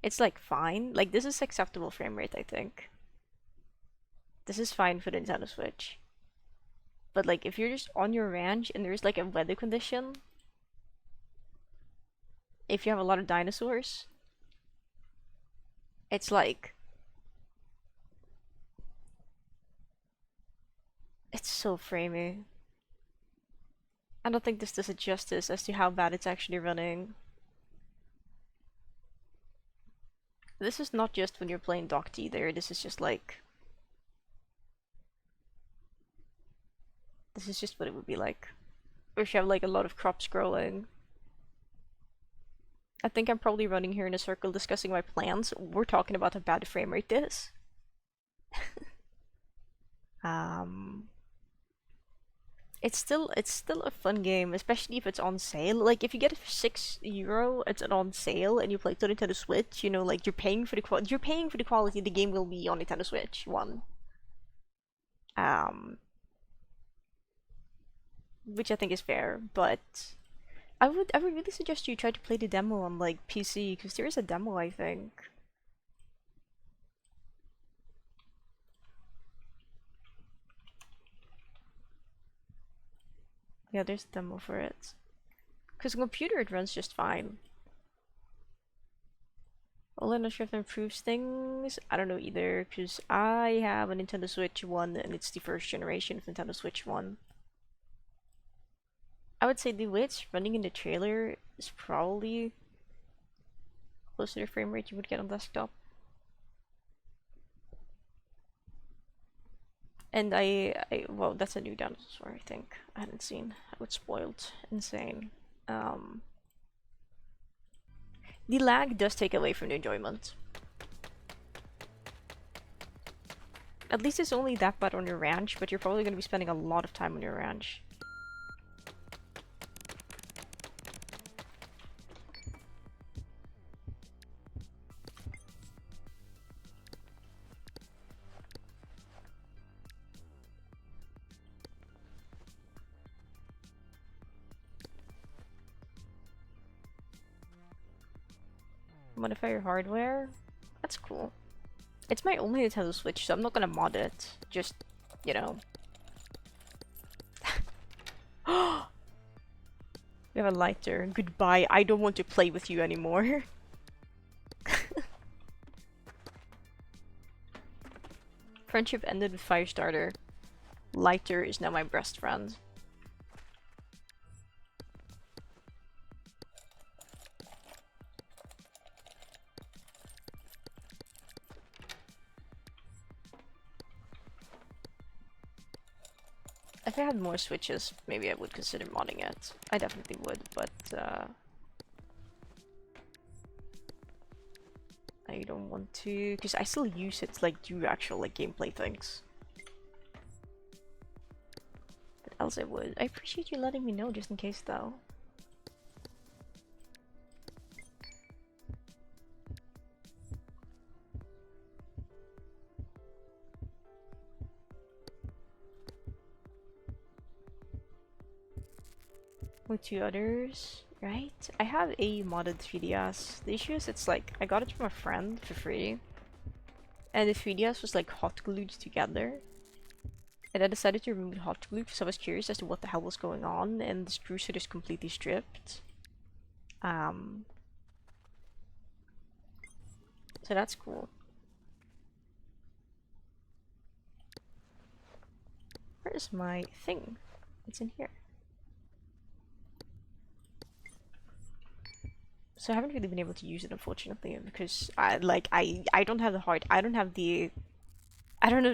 it's like fine. Like this is acceptable frame rate, I think. This is fine for the Nintendo Switch. But like if you're just on your ranch and there's like a weather condition, if you have a lot of dinosaurs, it's like it's so framey. I don't think this does it justice as to how bad it's actually running. This is not just when you're playing docked either, this is just like... This is just what it would be like. Or if you have like a lot of crops growing. I think I'm probably running here in a circle discussing my plans. We're talking about how bad the frame rate is. um... It's still a fun game, especially if it's on sale. Like if you get it for €6, it's on sale, and you play it on Nintendo Switch. You know, like you're paying for the quality the game will be on Nintendo Switch. Um, which I think is fair. But I would really suggest you try to play the demo on like PC because there is a demo, I think. Yeah, there's a demo for it. Because on computer it runs just fine. Well, I'm not sure if it improves things. I don't know either, because I have a Nintendo Switch 1 and it's the first generation of Nintendo Switch 1. I would say the way it's running in the trailer is probably closer to the frame rate you would get on desktop. And well, that's a new dinosaur, I think. I hadn't seen how it's spoiled. Insane. Um, the lag does take away from the enjoyment. At least it's only that bad on your ranch, but you're probably going to be spending a lot of time on your ranch. Modify your hardware? That's cool. It's my only Nintendo Switch, so I'm not gonna mod it. Just, you know. We have a lighter. Goodbye. I don't want to play with you anymore. Friendship ended with Firestarter. Lighter is now my best friend. If I had more switches, maybe I would consider modding it. I definitely would, but I don't want to, because I still use it to like do actual like gameplay things. But else I would. I appreciate you letting me know just in case though. With two others, right? I have a modded 3DS. The issue is it's like, I got it from a friend for free. And the 3DS was like hot glued together. And I decided to remove the hot glue because I was curious as to what the hell was going on, and the screw set is completely stripped. So that's cool. Where is my thing? It's in here. So I haven't really been able to use it, unfortunately, because I don't have the heart. I don't have the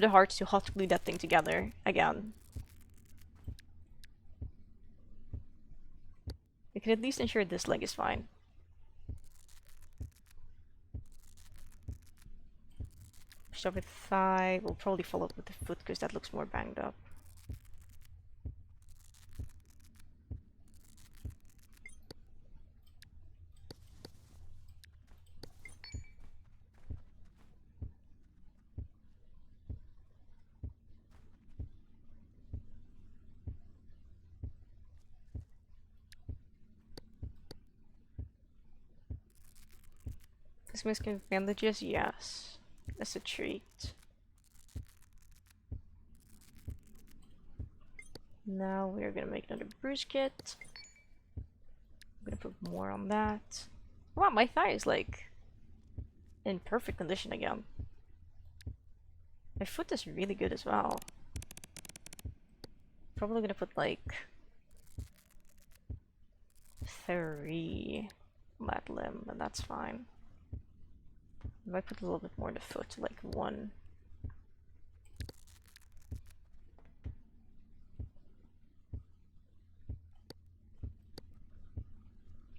heart to hot glue that thing together again. We can at least ensure this leg is fine. Start with thigh. We'll probably follow up with the foot because that looks more banged up. This miskin bandages? Yes. That's a treat. Now we're gonna make another bruise kit. I'm gonna put more on that. Wow, my thigh is like in perfect condition again. My foot is really good as well. Probably gonna put like 3 on that limb, and that's fine. If I put a little bit more on the foot, like 1.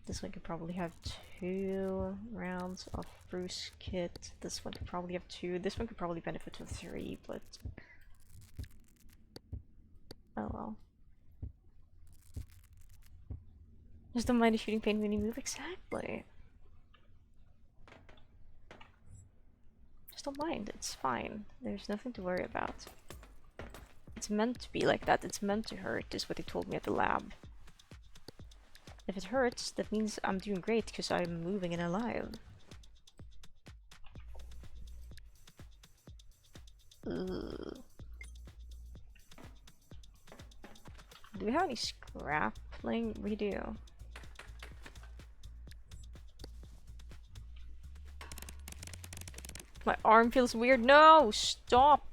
This one could probably have 2 rounds of bruise kit. This one could probably have 2. This one could probably benefit from 3, but oh well. Just don't mind the shooting pain when you move. Exactly. Just don't mind. It's fine. There's nothing to worry about. It's meant to be like that. It's meant to hurt, is what they told me at the lab. If it hurts, that means I'm doing great because I'm moving and alive. Ugh. Do we have any scrap laying? We do. My arm feels weird. No! Stop!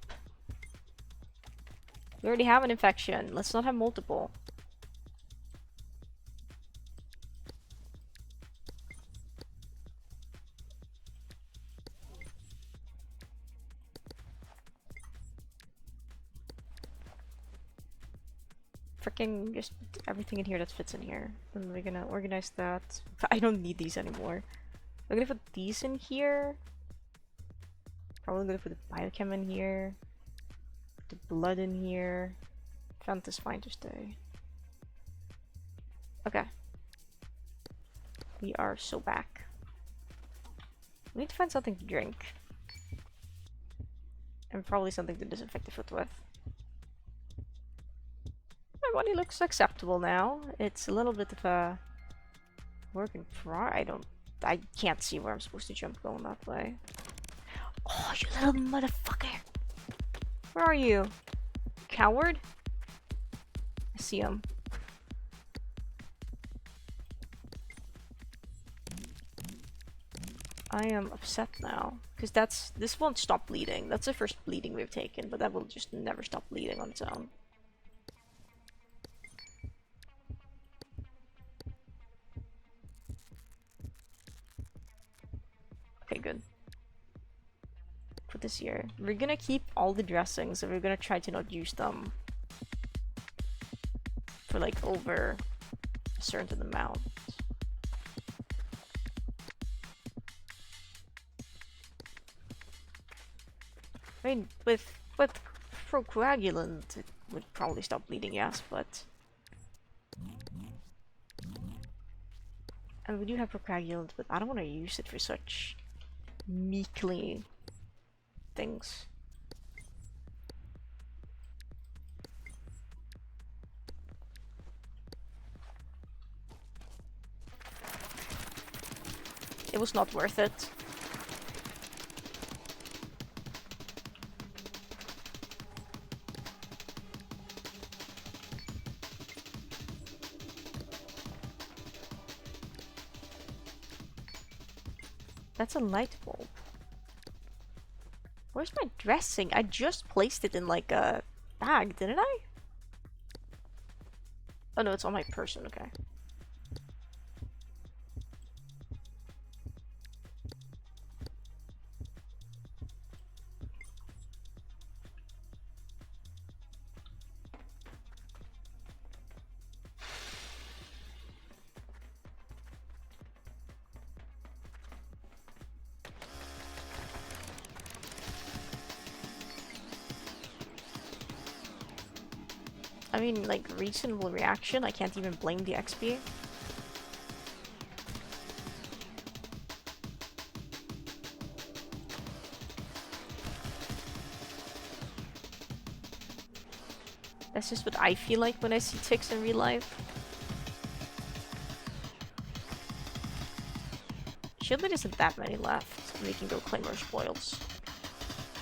We already have an infection. Let's not have multiple. Freaking just everything in here that fits in here. And we're gonna organize that. I don't need these anymore. We're gonna put these in here. Probably gonna put the biochem in here. The blood in here. Fent is fine to stay. Okay. We are so back. We need to find something to drink. And probably something to disinfect the foot with. My body looks acceptable now. It's a little bit of a work in progress. I can't see where I'm supposed to jump going that way. Oh, you little motherfucker! Where are you? Coward? I see him. I am upset now. Because this won't stop bleeding. That's the first bleeding we've taken, but that will just never stop bleeding on its own. Okay, good. Put this here. We're gonna keep all the dressings and we're gonna try to not use them for like over a certain amount. I mean, with procoagulant, it would probably stop bleeding, yes, but... And we do have procoagulant, but I don't want to use it for such meekly things. It was not worth it. That's a light bulb. Where's my dressing? I just placed it in like a bag, didn't I? Oh no, it's on my person, okay. I mean, like, reasonable reaction. I can't even blame the XP. That's just what I feel like when I see ticks in real life. Surely there isn't that many left. We can go claim our spoils.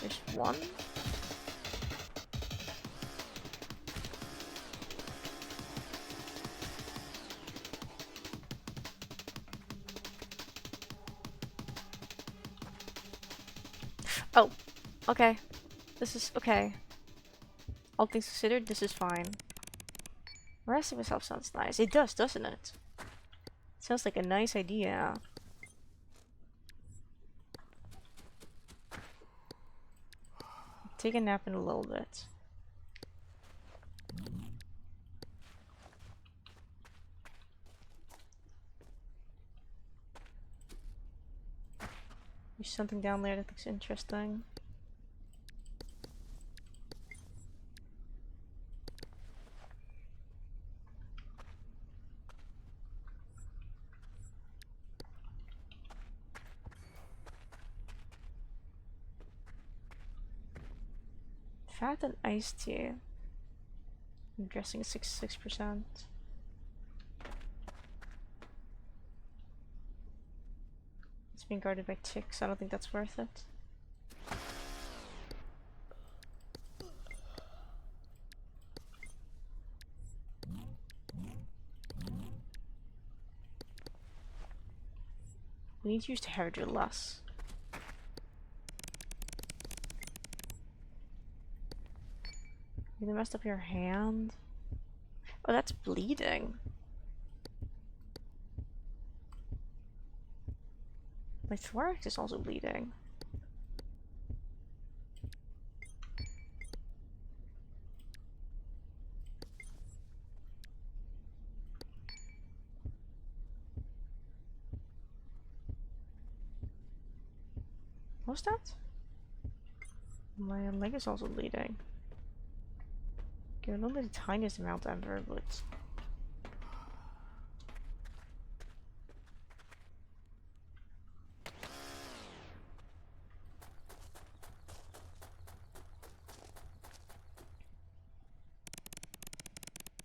There's one. Oh, okay. This is okay. All things considered, this is fine. Resting myself sounds nice. It does, doesn't it? Sounds like a nice idea. Take a nap in a little bit. There's something down there that looks interesting. Fat and iced tea. I'm guessing 66%. It's being guarded by ticks. I don't think that's worth it. We need to use the hairdo less. You messed up your hand. Oh, that's bleeding. My thorax is also bleeding. What's that? My leg is also bleeding. Okay, only the tiniest amount ever, but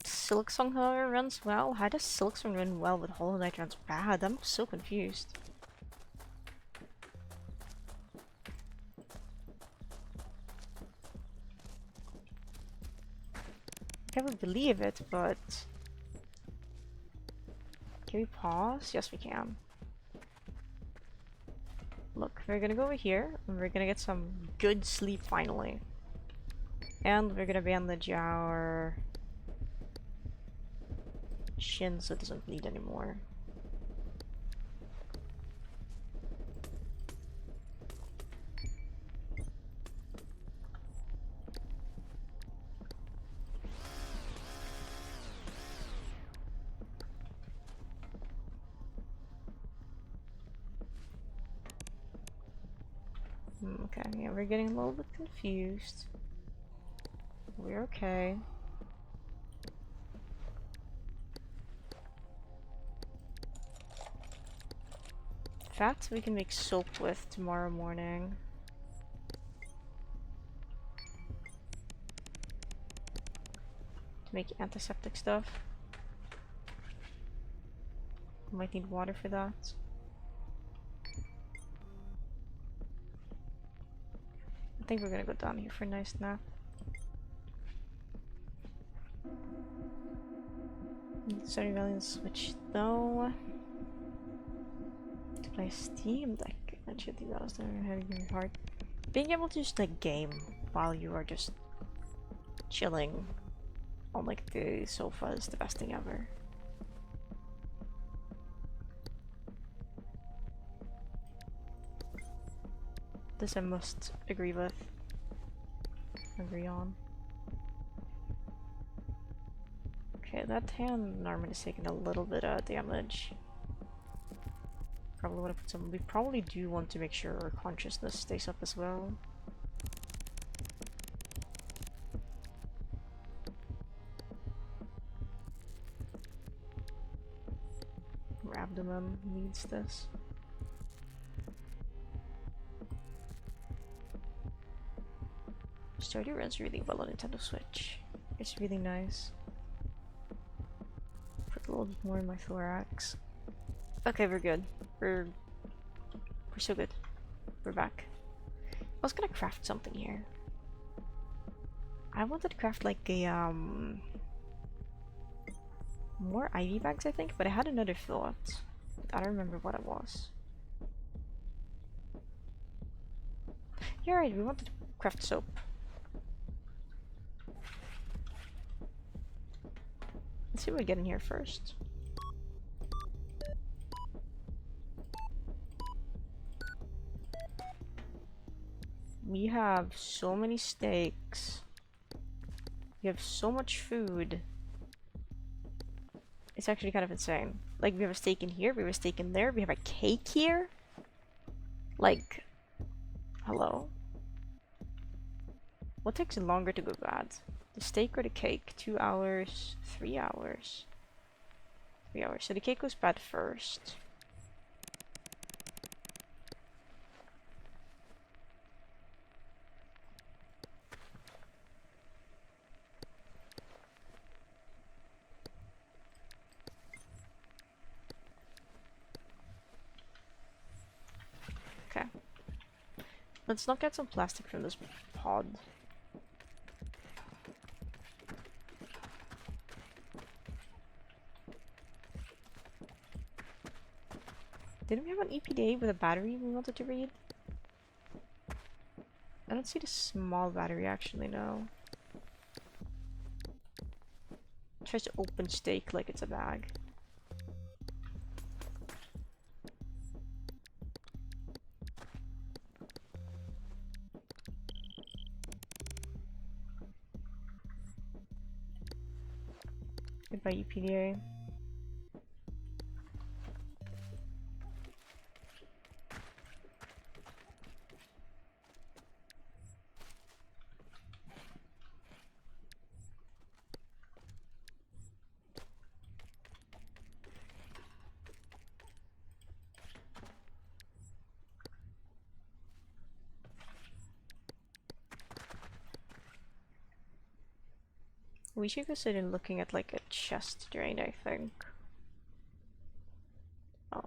Silksong, however, runs well. How does Silksong run well but Hollow Knight runs bad? I'm so confused. I would believe it, but can we pause? Yes, we can. Look, we're gonna go over here, and we're gonna get some good sleep finally. And we're gonna bandage our shin so it doesn't bleed anymore. Okay, yeah, we're getting a little bit confused. We're okay. Fat we can make soap with tomorrow morning. To make antiseptic stuff. Might need water for that. I think we're gonna go down here for a nice nap. Sorry, Valiant Switch though. To play Steam Deck. That should be that was having hard. Being able to just like game while you are just chilling on like the sofa is the best thing ever. This I must agree with. Agree on. Okay, that hand armor is taking a little bit of damage. Probably want to put some. We probably do want to make sure our consciousness stays up as well. cameraman needs this. Stardew runs really well on Nintendo Switch. It's really nice. Put a little bit more in my thorax. Okay, we're good. We're so good. We're back. I was gonna craft something here. I wanted to craft like a more ivy bags, I think, but I had another thought. I don't remember what it was. You're right, we wanted to craft soap. Let's see what we get in here first. We have so many steaks. We have so much food. It's actually kind of insane. Like, we have a steak in here, we have a steak in there, we have a cake here. Like, hello? What takes longer to go bad? The steak or the cake? 2 hours, 3 hours. 3 hours. So the cake goes bad first. Okay. Let's not get some plastic from this pod. Didn't we have an EPDA with a battery we wanted to read? I don't see the small battery actually, no. It tries to open steak like it's a bag. Goodbye, EPDA. We should consider looking at like a chest drain, I think. Oh.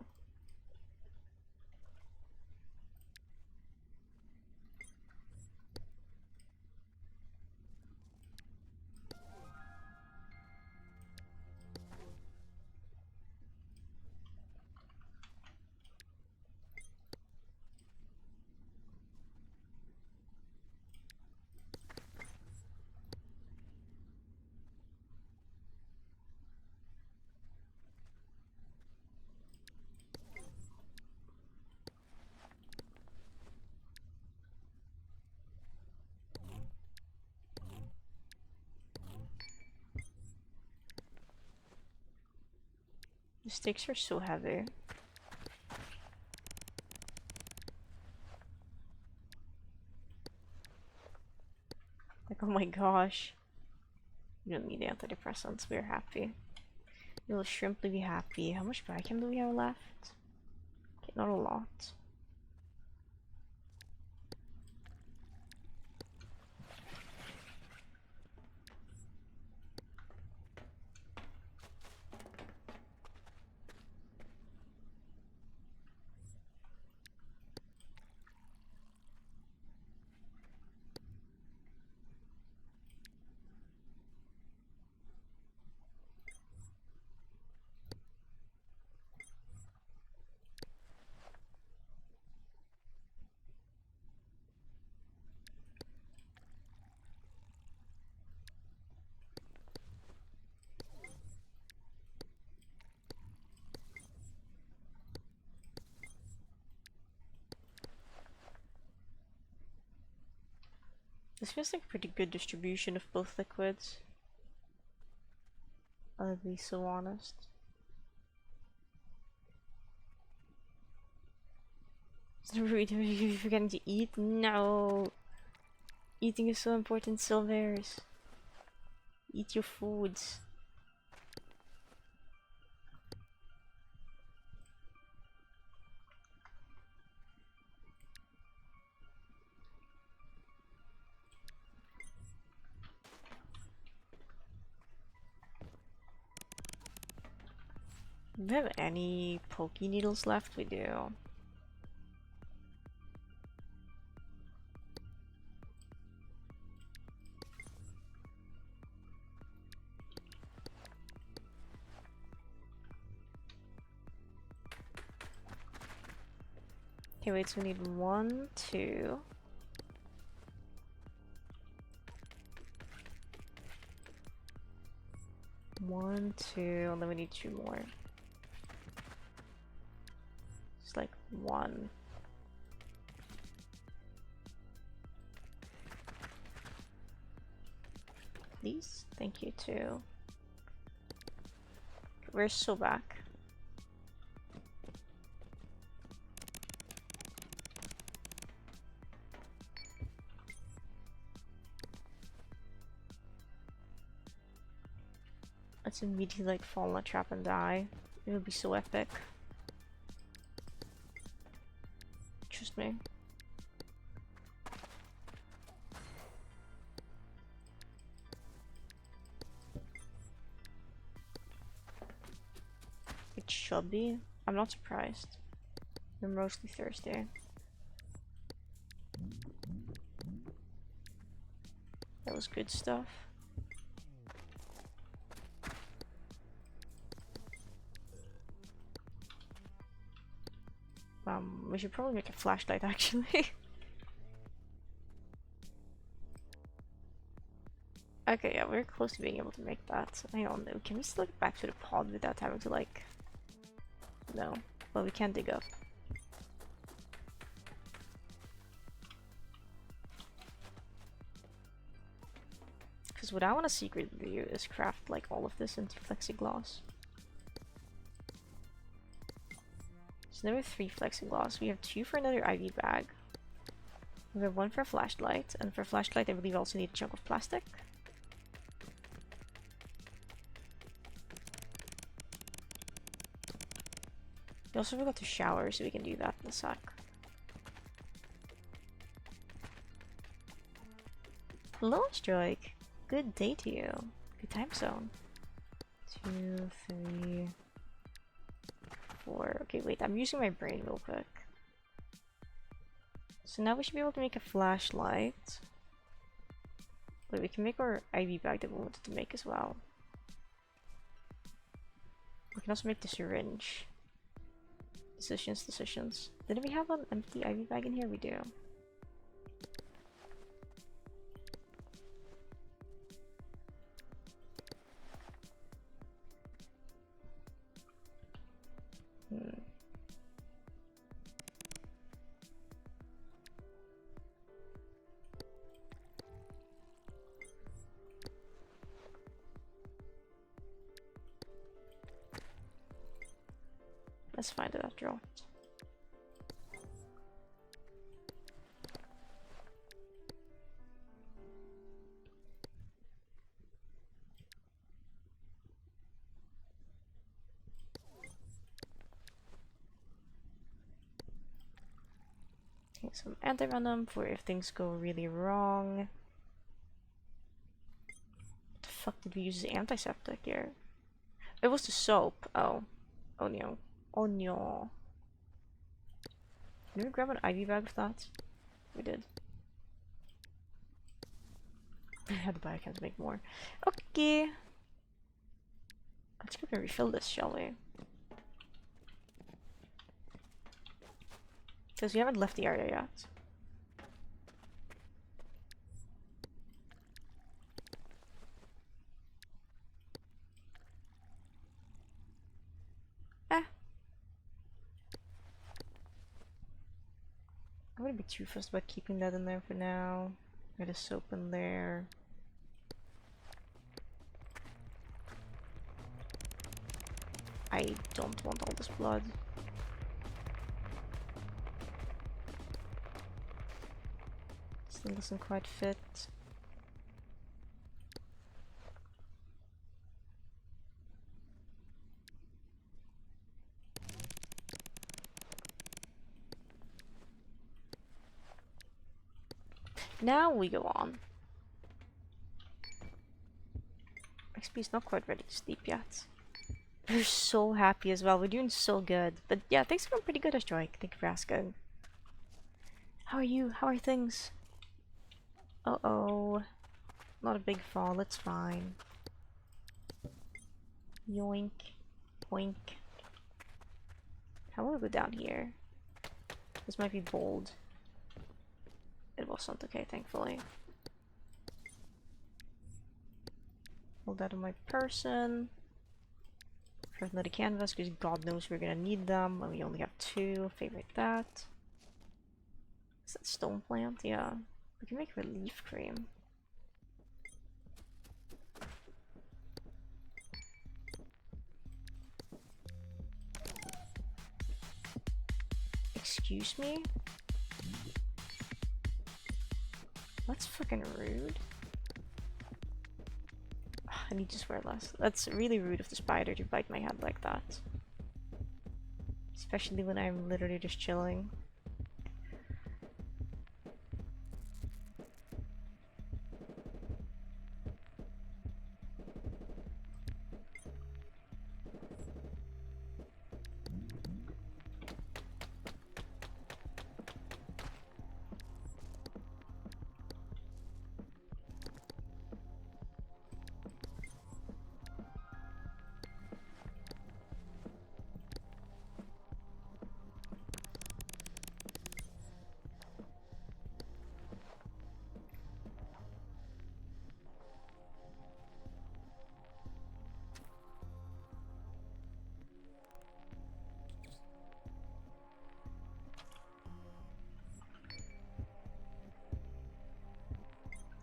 The sticks are so heavy. Like, oh my gosh. We don't need antidepressants, we're happy. You'll shrimply be happy. How much bacon do we have left? Okay, not a lot. This feels like a pretty good distribution of both liquids. I'll be so honest. You're forgetting to eat? No! Eating is so important, Silvers. Eat your foods. Do we have any pokey needles left? We do. Okay, wait, so we need 1, 2. One, two, and then we need 2 more. It's like 1. Please? Thank you too. Where's Sobak? Let's immediately like fall in a trap and die. It would be so epic. Trust me. It should be. I'm not surprised. You're mostly thirsty. That was good stuff. We should probably make a flashlight actually. Okay, yeah, we're close to being able to make that. Hang on, though. Can we still get back to the pod without having to like... No. Well, we can dig up. Because what I want to secretly do is craft like all of this into plexiglass. So now we have 3 plexiglass. We have 2 for another IV bag. We have 1 for a flashlight. And for a flashlight, I believe we also need a chunk of plastic. We also forgot to shower, so we can do that in a sec. Hello, Strike. Good day to you. Good time zone. 2, 3, 4. Okay, wait, I'm using my brain real quick. So now we should be able to make a flashlight. Wait, we can make our IV bag that we wanted to make as well. We can also make the syringe. Decisions. Didn't we have an empty IV bag in here? We do. Let's find it after all. Okay, some anti-venom for if things go really wrong. What the fuck did we use as antiseptic here? It was the soap. Oh. Oh no. Oh no. Did we grab an IV bag for that? We did. I had to buy a can to make more. Okay. Let's go and refill this, shall we? Because we haven't left the area yet. I'm gonna be too fussed about keeping that in there for now. Get a soap in there. I don't want all this blood. Still doesn't quite fit. Now we go on. XP is not quite ready to sleep yet. We're so happy as well. We're doing so good. But yeah, things are going pretty good, Astrike. Thank you for asking. How are you? How are things? Uh-oh. Not a big fall. It's fine. Yoink. Boink. How will I go down here? This might be bold. It wasn't okay, thankfully. Hold that on my person. Craft another canvas, because God knows we're gonna need them, and we only have 2. Favorite that. Is that stone plant? Yeah. We can make relief cream. Excuse me? That's fucking rude. I need to swear less. That's really rude of the spider to bite my head like that. Especially when I'm literally just chilling.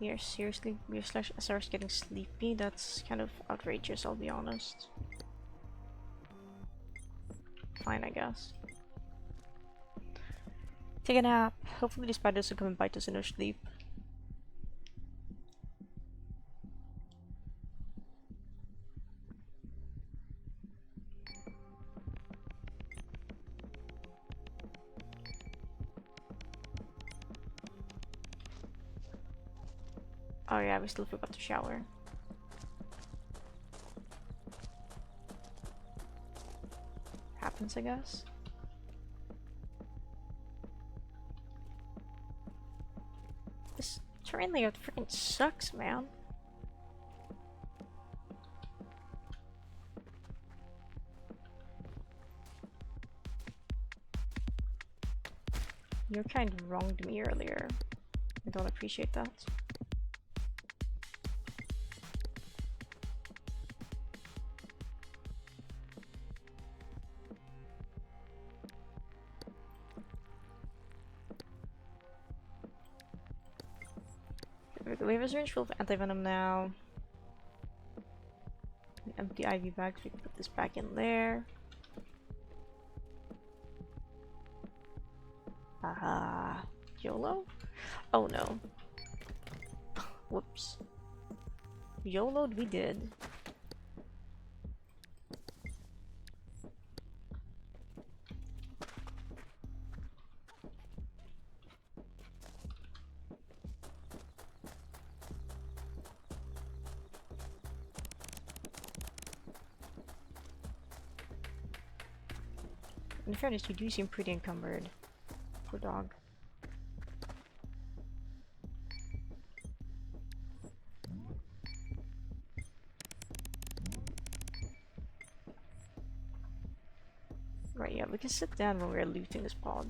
You're slash getting sleepy. That's kind of outrageous, I'll be honest. Fine, I guess. Take a nap. Hopefully the spider doesn't come and bite us in our sleep. Oh yeah, we still forgot to shower. Happens, I guess. This terrain layout freaking sucks, man. You kind of wronged me earlier. I don't appreciate that. We have a syringe full of anti-venom now. An empty IV bag, so we can put this back in there. Aha. YOLO? Oh no. Whoops. YOLO'd we did. In fairness, you do seem pretty encumbered. Poor dog. Right, yeah, we can sit down when we're looting this pod.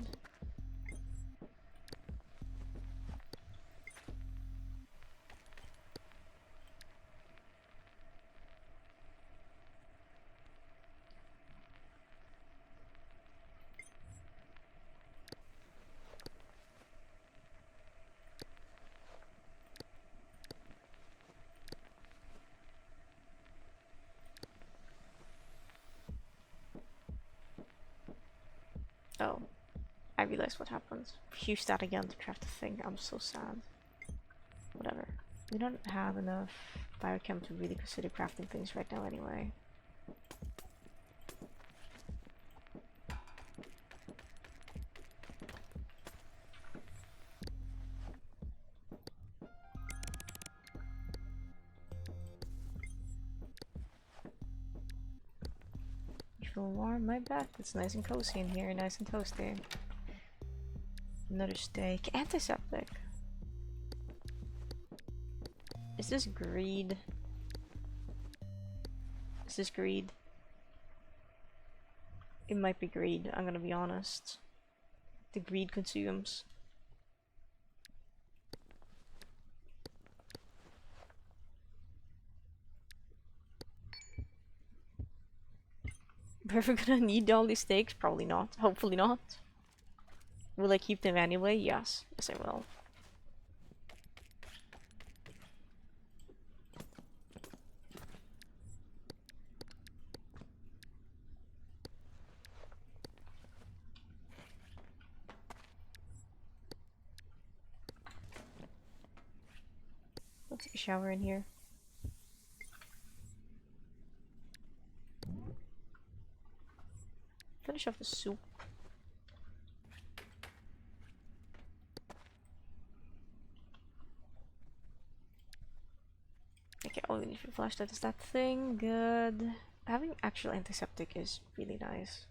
Oh, I realized what happens. Use that again to craft a thing. I'm so sad. Whatever. We don't have enough biochem to really consider crafting things right now anyway. feel warm. My back. It's nice and cozy in here. Nice and toasty. Another steak. Antiseptic. Is this greed? Is this greed? It might be greed, I'm gonna be honest. The greed consumes. We're ever gonna need all these steaks? Probably not. Hopefully not. Will I keep them anyway? Yes. Yes, I will. I'll take a shower in here. Finish off the soup. Okay, all we need for flashlight is that thing. Good. Having actual antiseptic is really nice.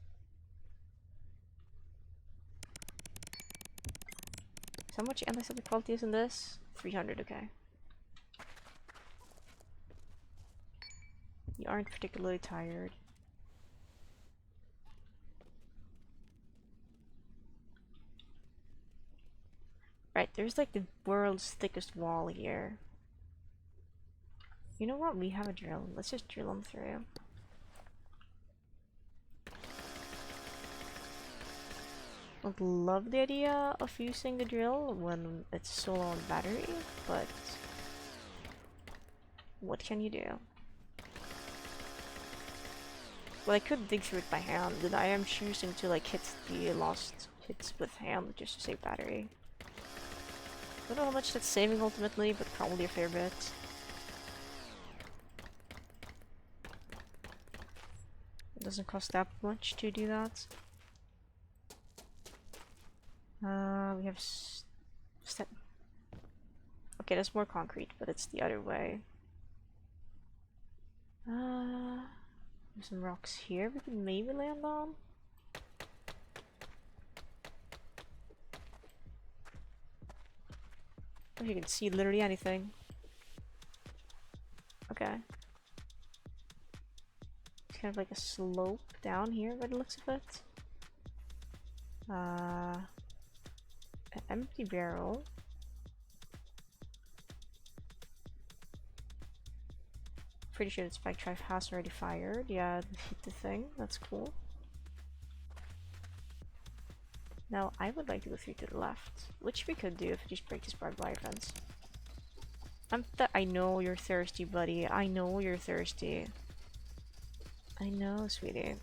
So how much antiseptic quality is in this? 300, okay. You aren't particularly tired. Right, there's like the world's thickest wall here. You know what? We have a drill. Let's just drill them through. I'd love the idea of using the drill when it's still on battery, but what can you do? Well, I could dig through it by hand, and I am choosing to like hit the lost hits with hand just to save battery. Don't know how much that's saving ultimately, but probably a fair bit. It doesn't cost that much to do that. We have step. Okay, there's more concrete, but it's the other way. There's some rocks here we can maybe land on. If you can see literally anything. Okay. It's kind of like a slope down here by the looks of it. An empty barrel. Pretty sure the spike drive has already fired. Yeah, it hit the thing. That's cool. Now, I would like to go through to the left, which we could do if we just break this barbed wire fence. I know you're thirsty, buddy. I know you're thirsty. I know, sweetie.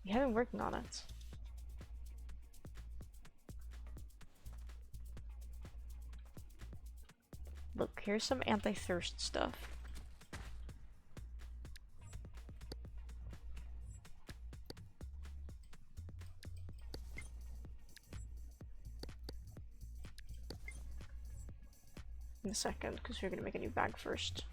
We have been working on it. Look, here's some anti-thirst stuff. In a second, because we're gonna make a new bag first.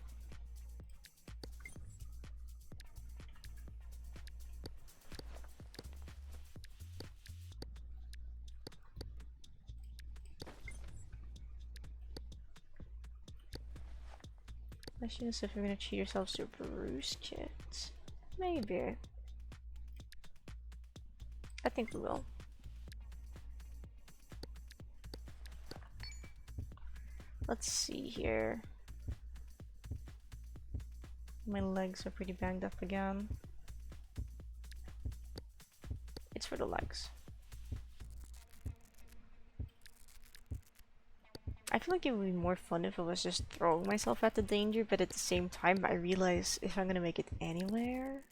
Question is if we're gonna treat ourselves to a Bruce kit. Maybe. I think we will. Let's see here. My legs are pretty banged up again. It's for the legs. I feel like it would be more fun if I was just throwing myself at the danger, but at the same time I realize if I'm gonna make it anywhere,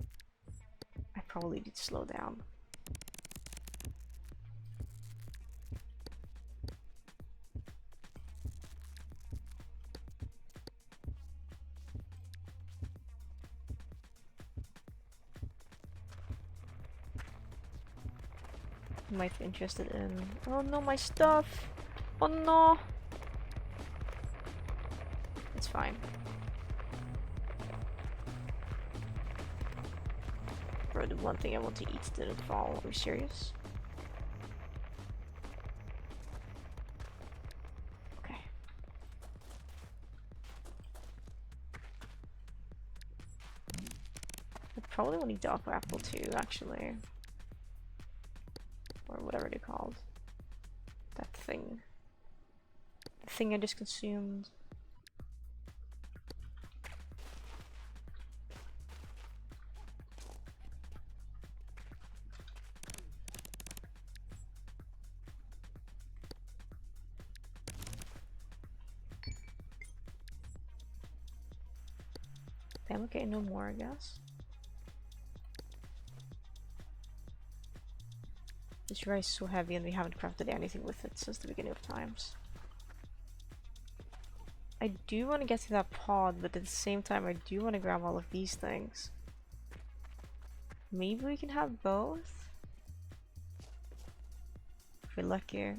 I probably need to slow down. Might be interested in. Oh no, my stuff! Oh no! It's fine. Bro, the one thing I want to eat didn't fall. Are you serious? Okay. I probably want to eat the aqua apple too, actually. Or whatever they're called. That thing. The thing I just consumed. Damn, okay, no more, I guess. This rice is so heavy and we haven't crafted anything with it since the beginning of times. I do want to get to that pod, but at the same time I do want to grab all of these things. Maybe we can have both? If we're lucky.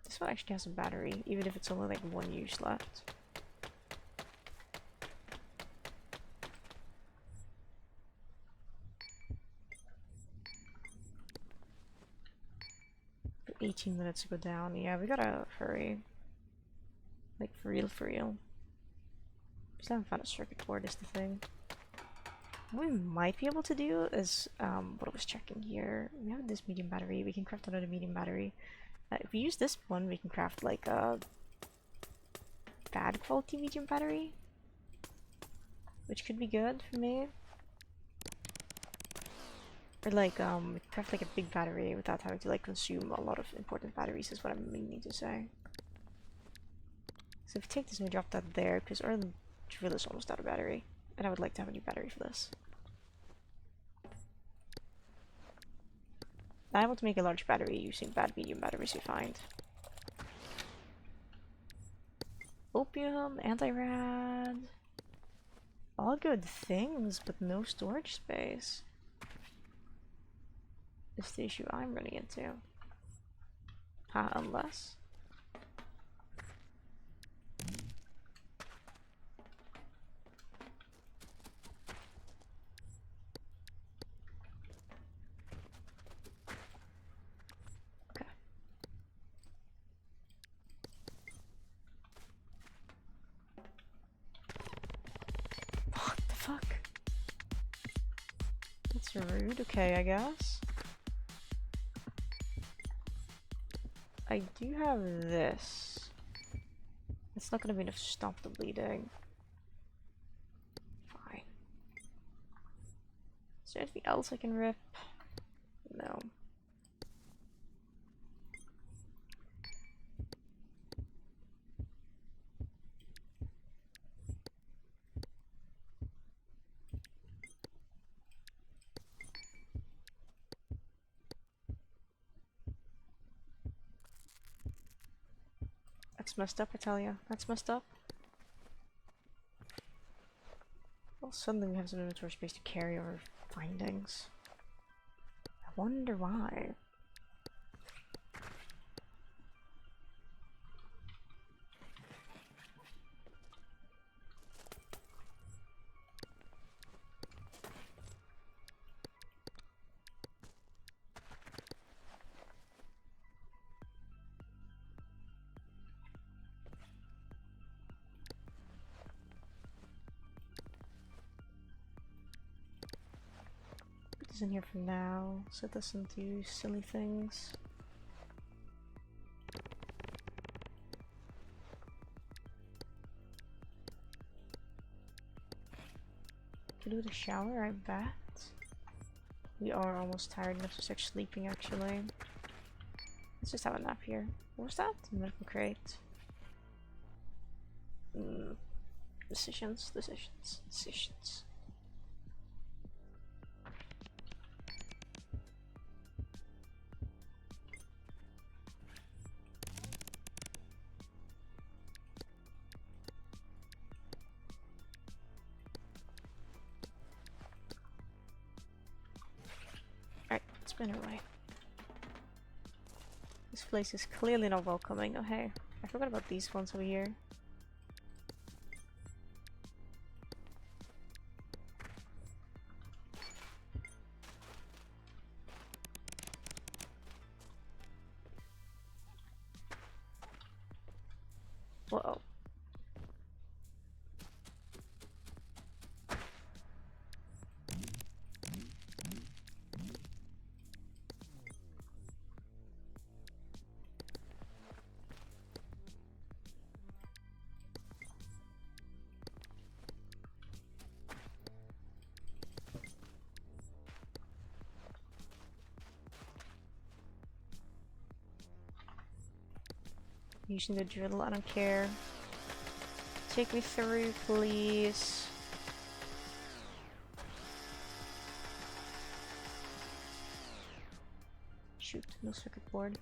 This one actually has a battery, even if it's only like one use left. For 18 minutes to go down. Yeah, we gotta hurry. Like for real, for real. Still haven't found a circuit board is the thing. What we might be able to do is, what I was checking here. We have this medium battery, we can craft another medium battery. If we use this one, we can craft like a bad quality medium battery, which could be good for me. Or like, craft like a big battery without having to like consume a lot of important batteries is what I'm meaning to say. So if we take this and we drop that there, because our drill is almost out of battery, and I would like to have a new battery for this. I want to make a large battery using bad medium batteries we find. Opium, anti-rad. All good things, but no storage space. Is the issue I'm running into. Unless. What the fuck? That's rude. Okay, I guess. I do have this. It's not gonna be enough to stop the bleeding. Fine. Is there anything else I can rip? No. That's messed up, I tell ya. That's messed up. Well, suddenly we have some inventory space to carry our findings. I wonder why. Put this in here for now. Set this into silly things. Could do the shower, I bet. We are almost tired enough to start sleeping, actually. Let's just have a nap here. What was that? Medical crate. Decisions, decisions, decisions. Alright, spin away. This place is clearly not welcoming. Oh hey, I forgot about these ones over here. Whoa. Using the drill, I don't care. Take me through, please. Shoot, no circuit board.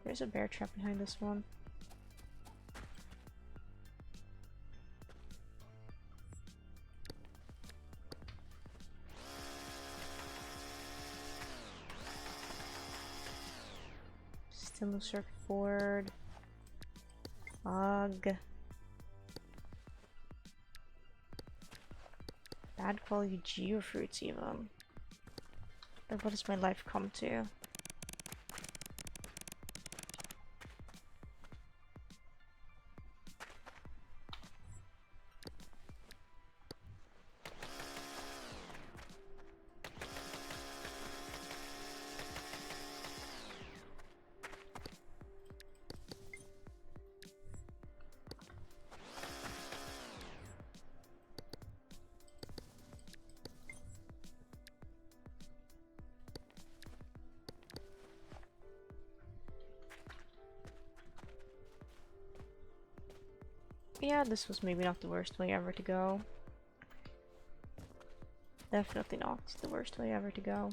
There's a bear trap behind this one. Still no circuit board. Ugh. Bad quality geofruits even. Like, what does my life come to? Yeah, this was maybe not the worst way ever to go. Definitely not the worst way ever to go.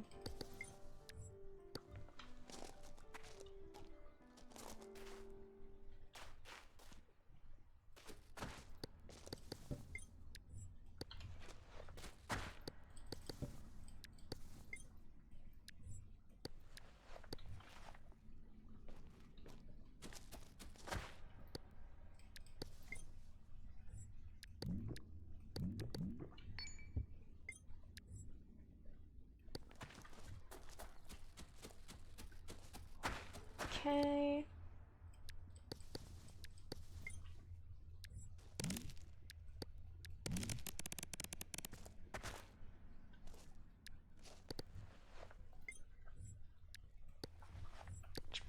Okay.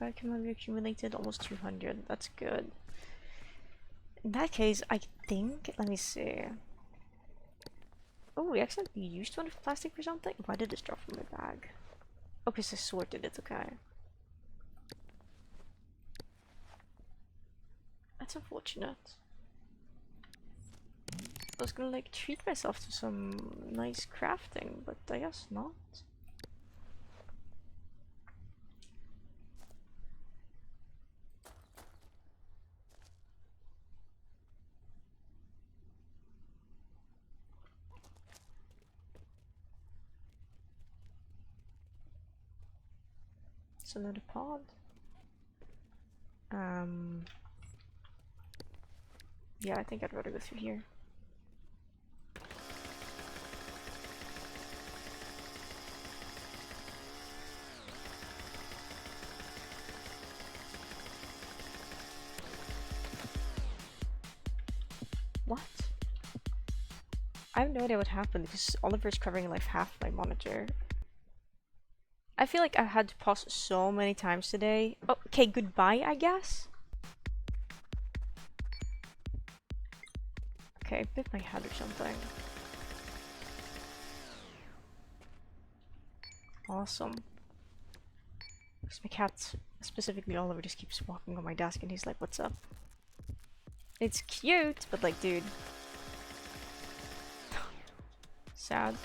Back can be accumulated almost 200. That's good. In that case, I think. Let me see. Oh, we accidentally used one of plastic for something? Why did this drop from my bag? Oh, because I sorted it, okay. That's unfortunate. I was gonna like treat myself to some nice crafting, but I guess not. It's another pod. Yeah, I think I'd rather go through here. What? I have no idea what happened because Oliver's covering like half my monitor. I feel like I've had to pause so many times today. Oh, okay, goodbye, I guess? Okay, I bit my head or something. Awesome. Because my cat, specifically Oliver, just keeps walking on my desk and he's like, what's up? It's cute, but like, dude. Sad.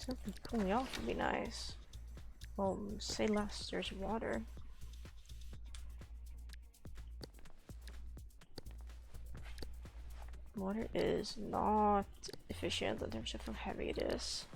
Something to cool me off would be nice. Well, say less, there's water. Water is not efficient in terms of how heavy it is.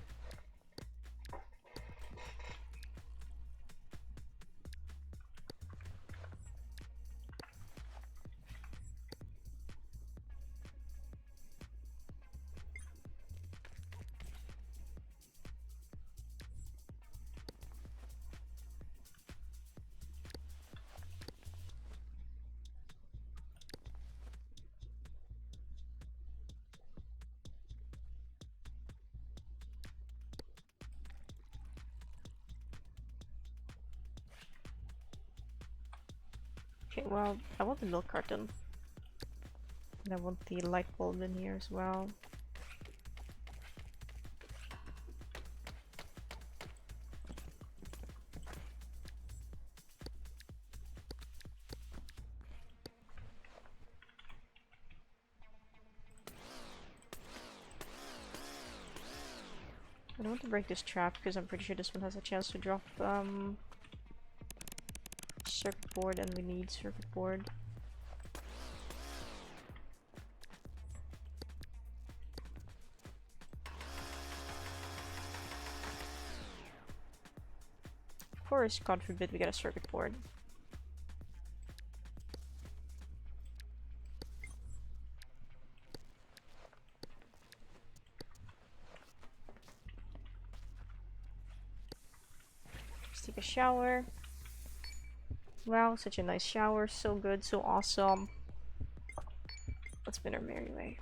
Okay, well, I want the milk carton. And I want the light bulb in here as well. I don't want to break this trap because I'm pretty sure this one has a chance to drop circuit board, and we need circuit board. Of course, God forbid we get a circuit board. Let's take a shower. Wow, such a nice shower. So good, so awesome. Let's spin our merry way.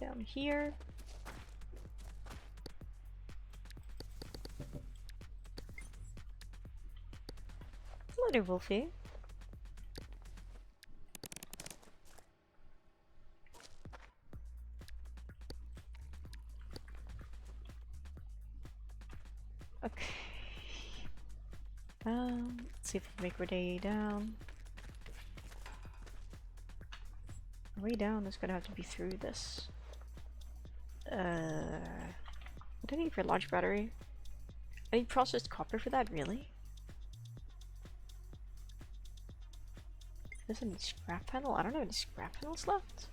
Down here. Later, Wolfie. Okay. Let's see if we can make our day down. Way down is gonna have to be through this. What do I need for a large battery? I need processed copper for that, really? Doesn't need scrap panel? I don't have any scrap panels left.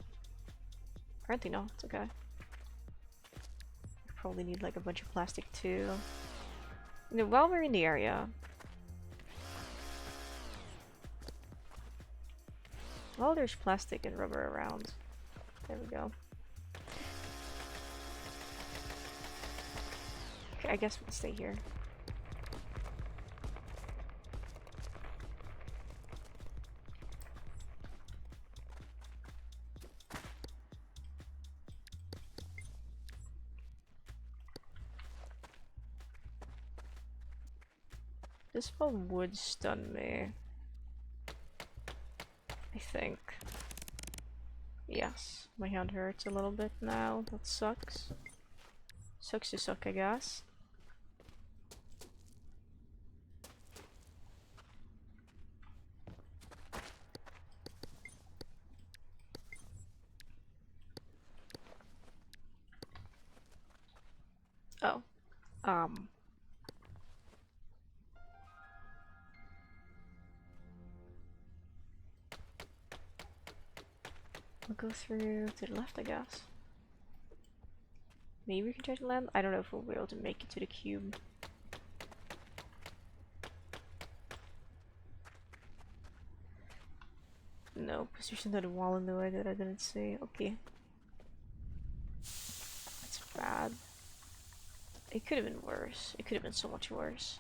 Apparently not, it's okay. Probably need like a bunch of plastic too. You know, while we're in the area, well, there's plastic and rubber around. There we go. Okay, I guess we'll stay here. This one would stun me. I think. Yes, my hand hurts a little bit now. That sucks. Sucks to suck, I guess. Oh. We'll go through to the left, I guess. Maybe we can try to land? I don't know if we'll be able to make it to the cube. No, because there's another wall in the way that I didn't see. Okay. That's bad. It could have been worse. It could have been so much worse.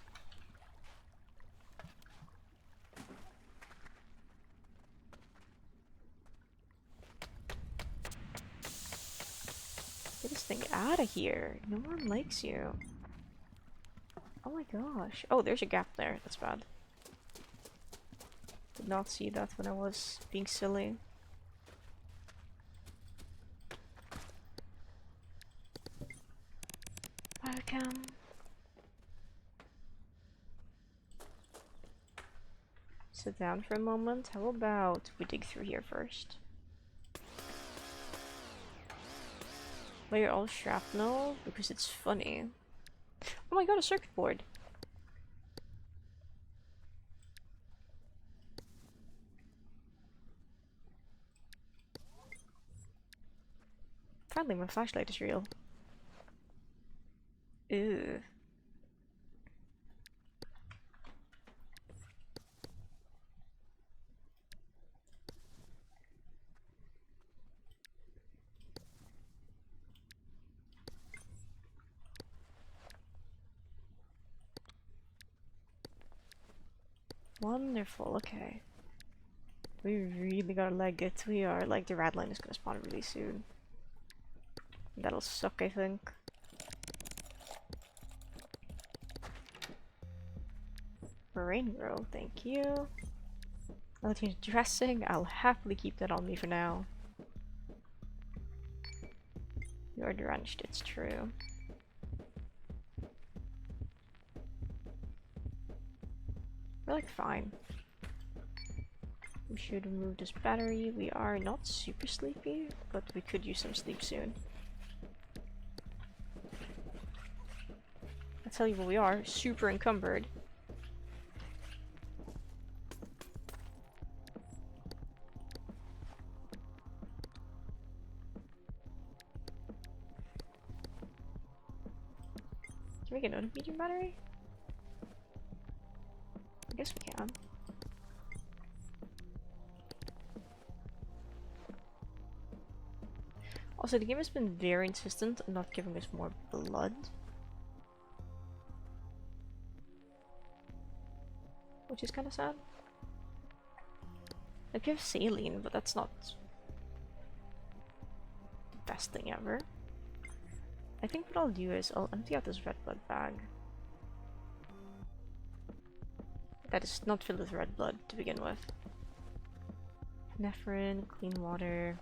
this thing out of here. No one likes you. Oh my gosh. Oh, there's a gap there. That's bad. Did not see that when I was being silly. Welcome. Sit down for a moment. How about we dig through here first? Layer all shrapnel because it's funny. Oh my god, a circuit board! Finally, my flashlight is real. Ew. Wonderful, okay. We really gotta leg it. We are like the red line is gonna spawn really soon. That'll suck, I think. Rain girl, thank you. Relative dressing, I'll happily keep that on me for now. You're drenched, it's true. We're like fine. We should remove this battery. We are not super sleepy, but we could use some sleep soon. I tell you what we are, super encumbered. Can we get another medium battery? I guess we can. Also, the game has been very insistent on not giving us more blood. Which is kind of sad. Like, we have saline, but that's not the best thing ever. I think what I'll do is I'll empty out this red blood bag. That is not filled with red blood to begin with. Nephrine, clean water.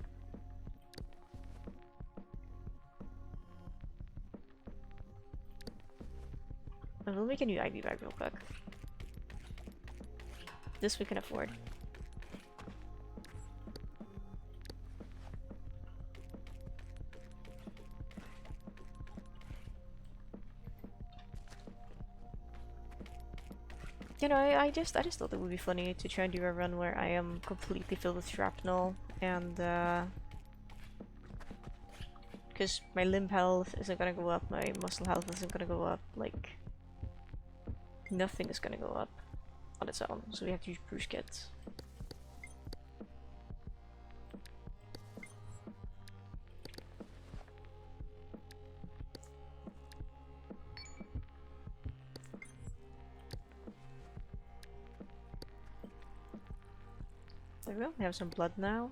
And we'll make a new IV bag real quick. This we can afford. You know, I just thought it would be funny to try and do a run where I am completely filled with shrapnel and because my limb health isn't gonna go up, my muscle health isn't gonna go up, like nothing is gonna go up on its own, so we have to use Bruce kits. There we go, we have some blood now.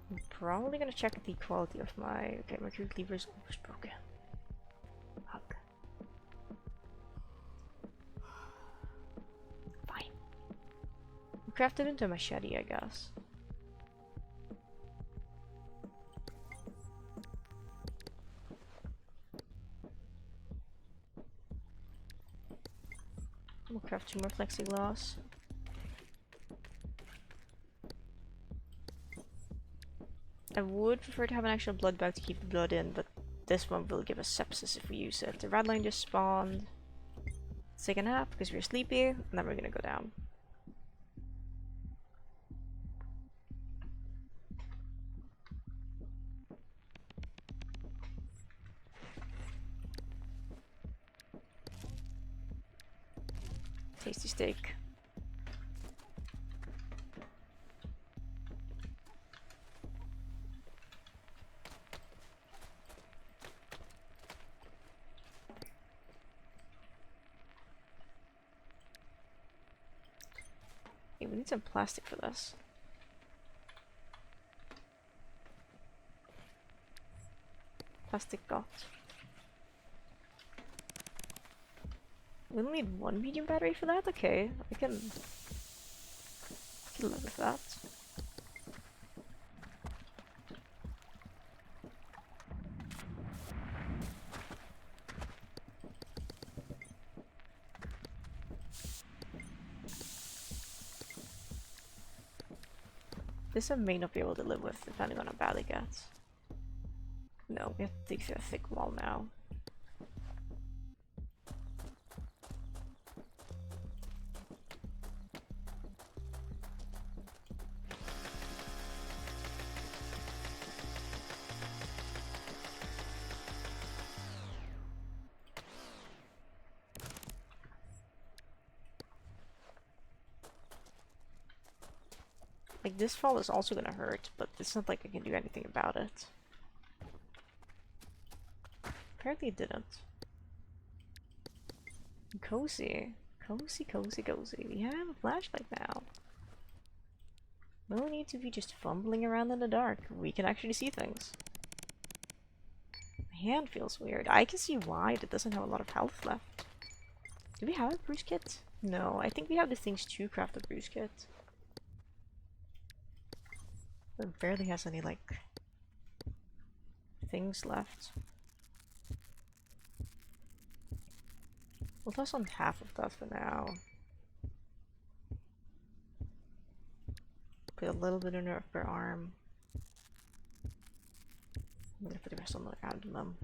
I'm probably gonna check the quality of my... Okay, my cute lever is almost broken. Hug. Fine. We crafted into a machete, I guess. We'll craft 2 more plexiglass. I would prefer to have an actual blood bag to keep the blood in, but this one will give us sepsis if we use it. The red line just spawned. Let's take a nap because we're sleepy, and then we're gonna go down. Tasty steak. Okay, we need some plastic for this. Plastic got. We only need one medium battery for that? Okay, I can live with that. This I may not be able to live with, depending on how bad it gets. No, we have to dig through a thick wall now. Like, this fall is also gonna hurt, but it's not like I can do anything about it. Apparently it didn't. Cozy. Cozy, cozy, cozy. We have a flashlight now. No need to be just fumbling around in the dark. We can actually see things. My hand feels weird. I can see why it doesn't have a lot of health left. Do we have a bruise kit? No, I think we have the things to craft a bruise kit. It barely has any, like, things left. We'll toss on half of that for now. Put a little bit in her upper arm. I'm gonna put the rest on the abdomen.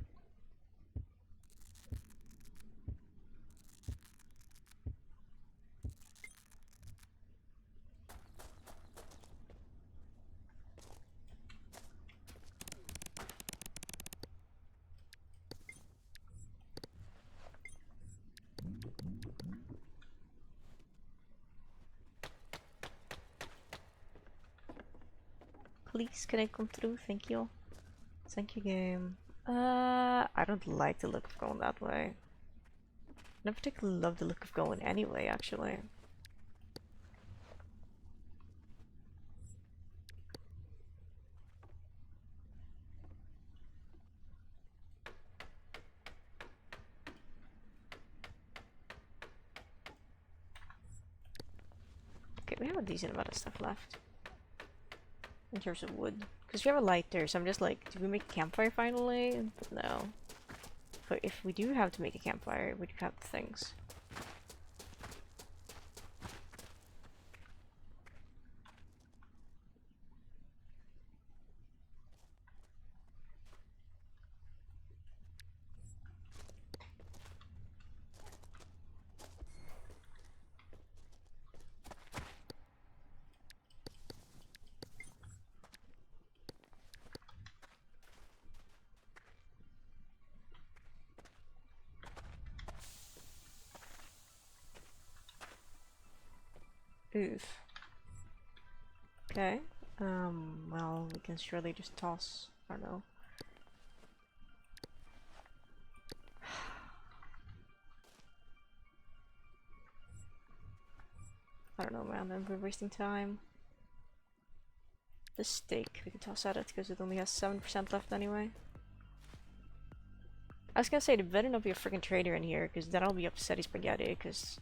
Please, can I come through? Thank you. Thank you, game. I don't like the look of going that way. I don't particularly love the look of going anyway, actually. Okay, we have a decent amount of stuff left. In terms of wood. Because we have a lighter, so I'm just like, did we make a campfire finally? No. But if we do have to make a campfire, we do have the things. Oof. Okay. Well, we can surely just toss, I don't know. I don't know, man, we're wasting time. The steak, we can toss at it because it only has 7% left anyway. I was gonna say, there better not be a freaking trader in here, because then I'll be upsetty spaghetti, because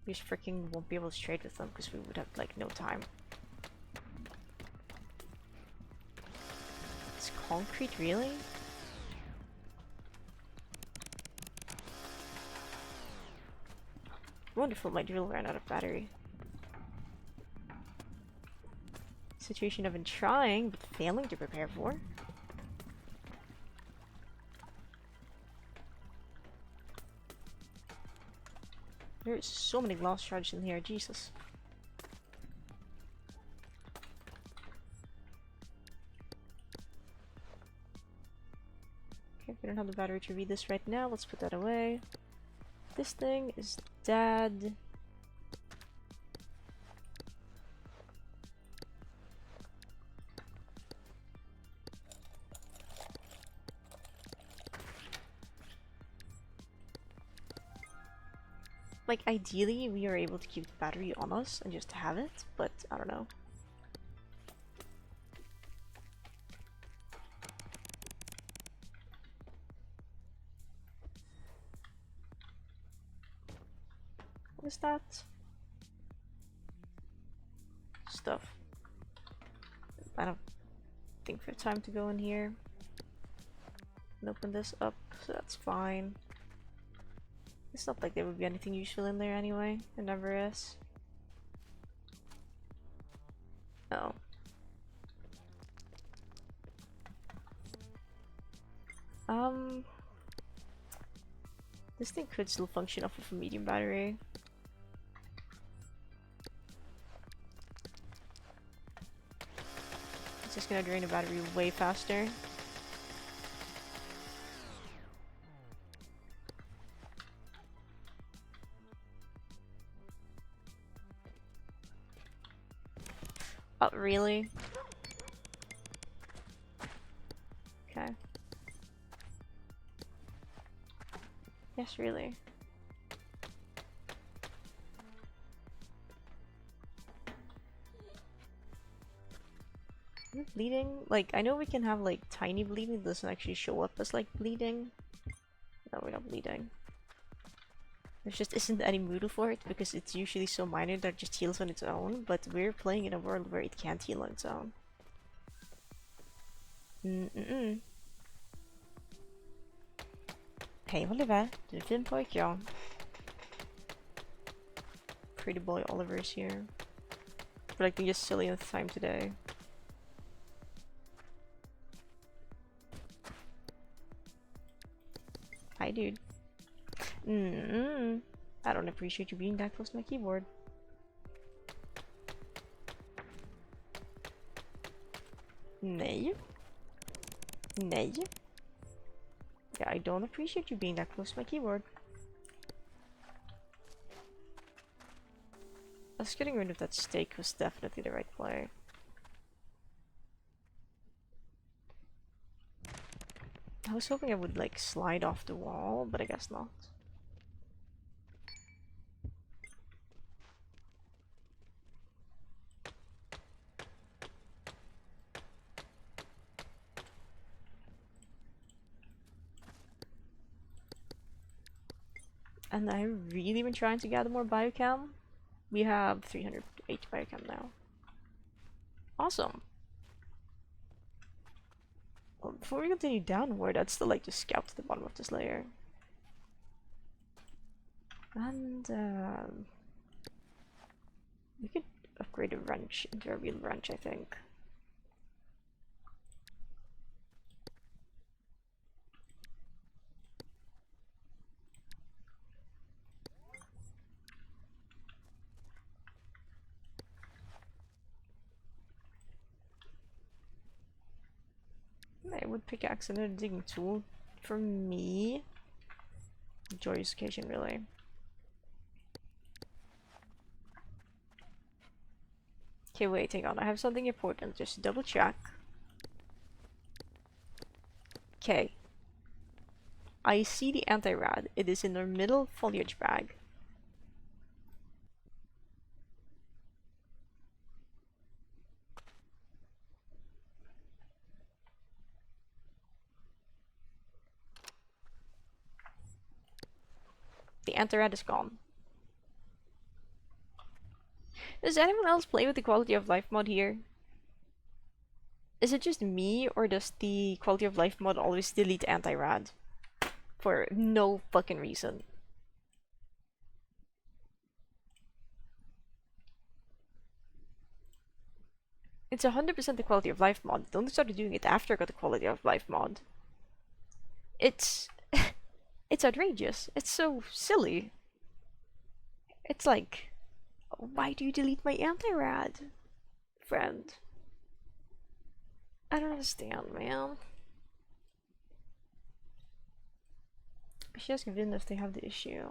we just freaking won't be able to trade with them, because we would have, like, no time. It's concrete, really? Wonderful, my drill ran out of battery. Situation I've been trying, but failing to prepare for. There's so many glass shards in here, Jesus. Okay, we don't have the battery to read this right now, let's put that away. This thing is dead. Like, ideally, we are able to keep the battery on us and just have it, but I don't know. is that? Stuff. I don't think we have time to go in here and open this up, so that's fine. It's not like there would be anything useful in there anyway. There never is. Oh. This thing could still function off of a medium battery. It's just gonna drain the battery way faster. Oh, really? Okay. Yes, really. You're bleeding? Like, I know we can have like tiny bleeding that doesn't actually show up as like bleeding. No, we're not bleeding. There just isn't any moodle for it because it's usually so minor that it just heals on its own, but we're playing in a world where it can't heal on its own. Hej Oliver, du är en fin pojk, ja. Pretty boy Oliver's here. But like they're just silly at the time today. Hi dude. I don't appreciate you being that close to my keyboard. Nej. Nej. Yeah, I don't appreciate you being that close to my keyboard. Us getting rid of that steak was definitely the right play. I was hoping I would like slide off the wall, but I guess not. And I've really been trying to gather more biochem. We have 308 biochem now. Awesome. Well, before we continue downward, I'd still like to scout to the bottom of this layer. And we could upgrade a wrench into a real wrench, I think. I would pickaxe and a digging tool for me. Joyous occasion, really. Okay, wait, hang on. I have something important. Just double check. Okay. I see the anti-rad. It is in the middle foliage bag. The anti-rad is gone. Does anyone else play with the quality of life mod here? Is it just me, or does the quality of life mod always delete anti-rad? For no fucking reason. It's 100% the quality of life mod. Don't start doing it after I got the quality of life mod. It's... it's outrageous. It's so silly. It's like... why do you delete my anti-rad, friend? I don't understand, man. I should ask Vin if they have the issue.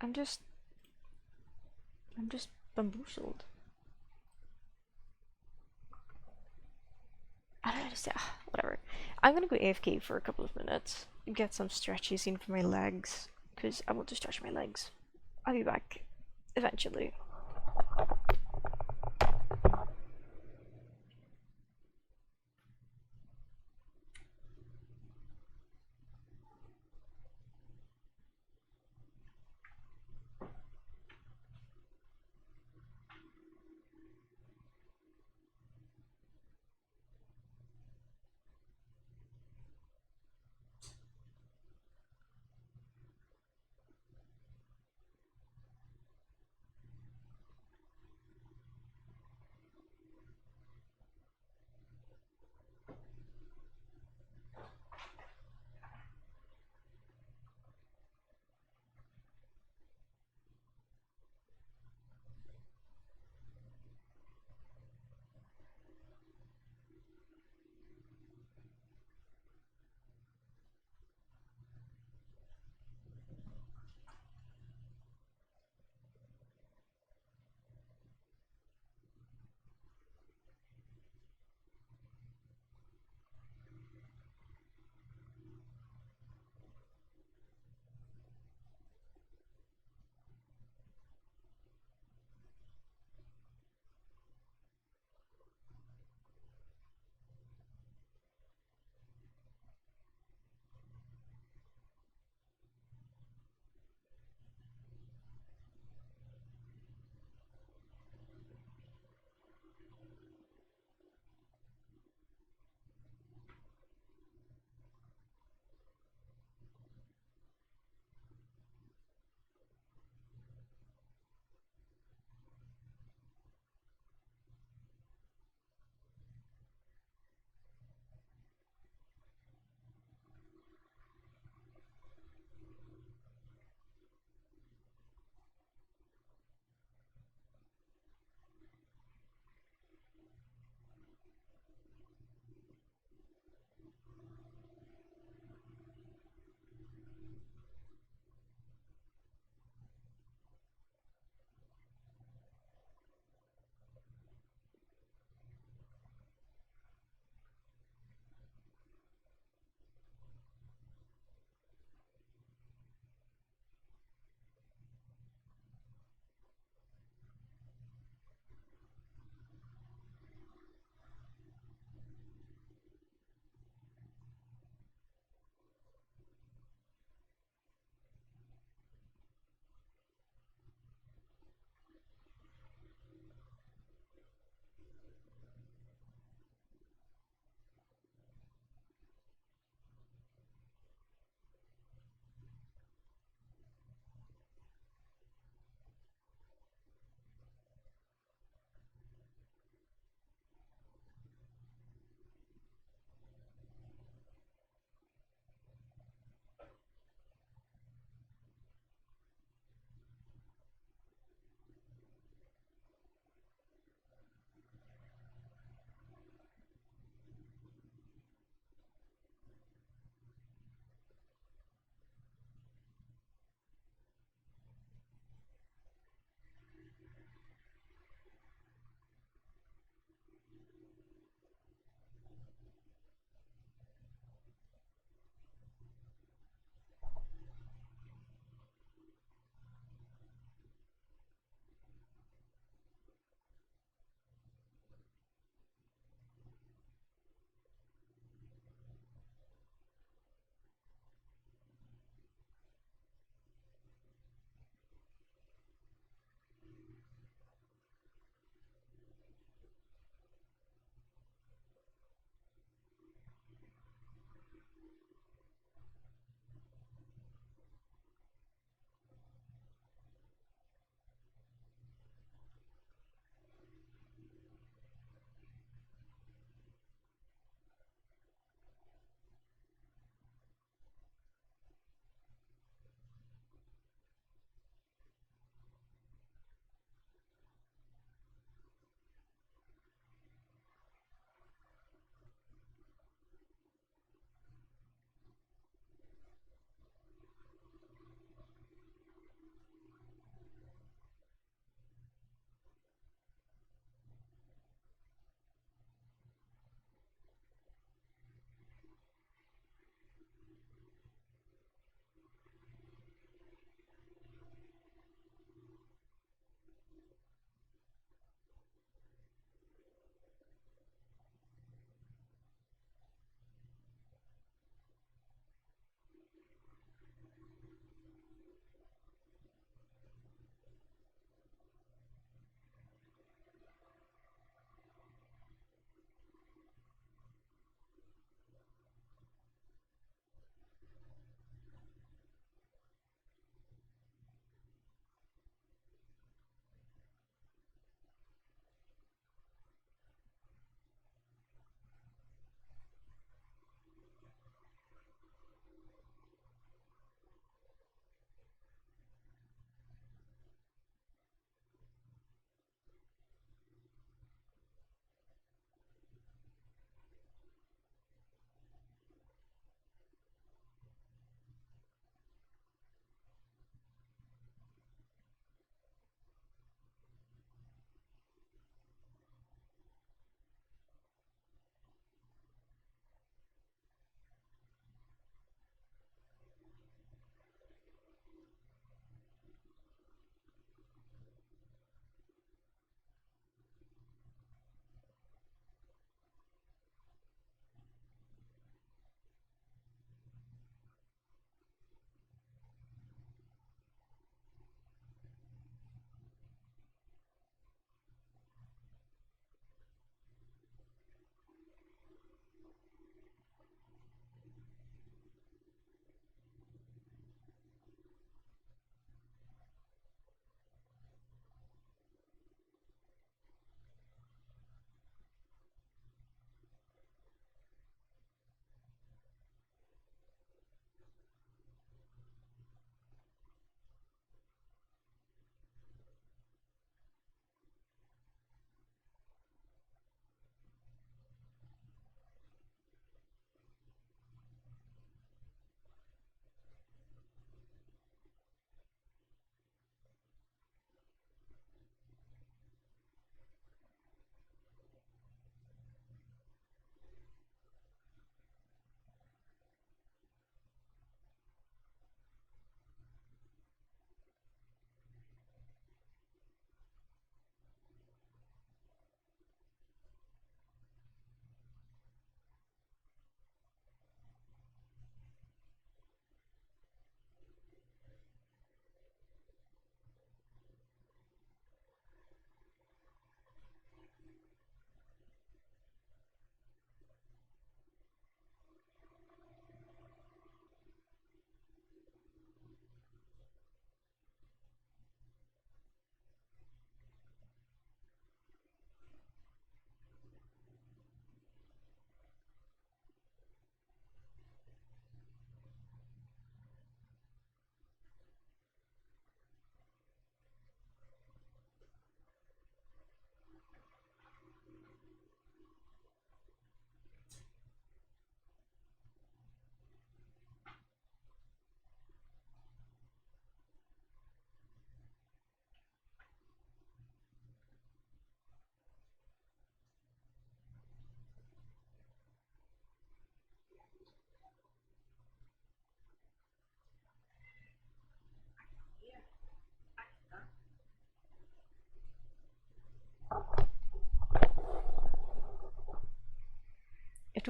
I'm just I'm just bamboozled. I don't understand. Whatever. I'm gonna go AFK for a couple of minutes, get some stretches in for my legs, because I want to stretch my legs. I'll be back eventually.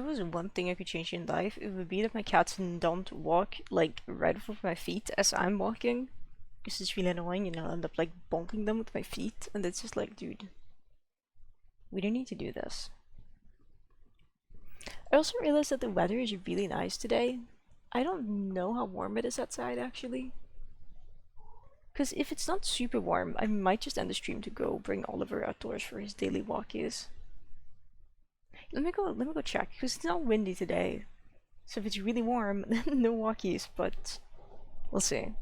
there was one thing I could change in life, it would be that my cats don't walk like right off of my feet as I'm walking. This is really annoying, and I'll end up like bonking them with my feet, and it's just like, dude, we don't need to do this. I also realized that the weather is really nice today. I don't know how warm it is outside actually. Because if it's not super warm, I might just end the stream to go bring Oliver outdoors for his daily walkies. Let me go check, because it's not windy today. So if it's really warm, then no walkies, but we'll see.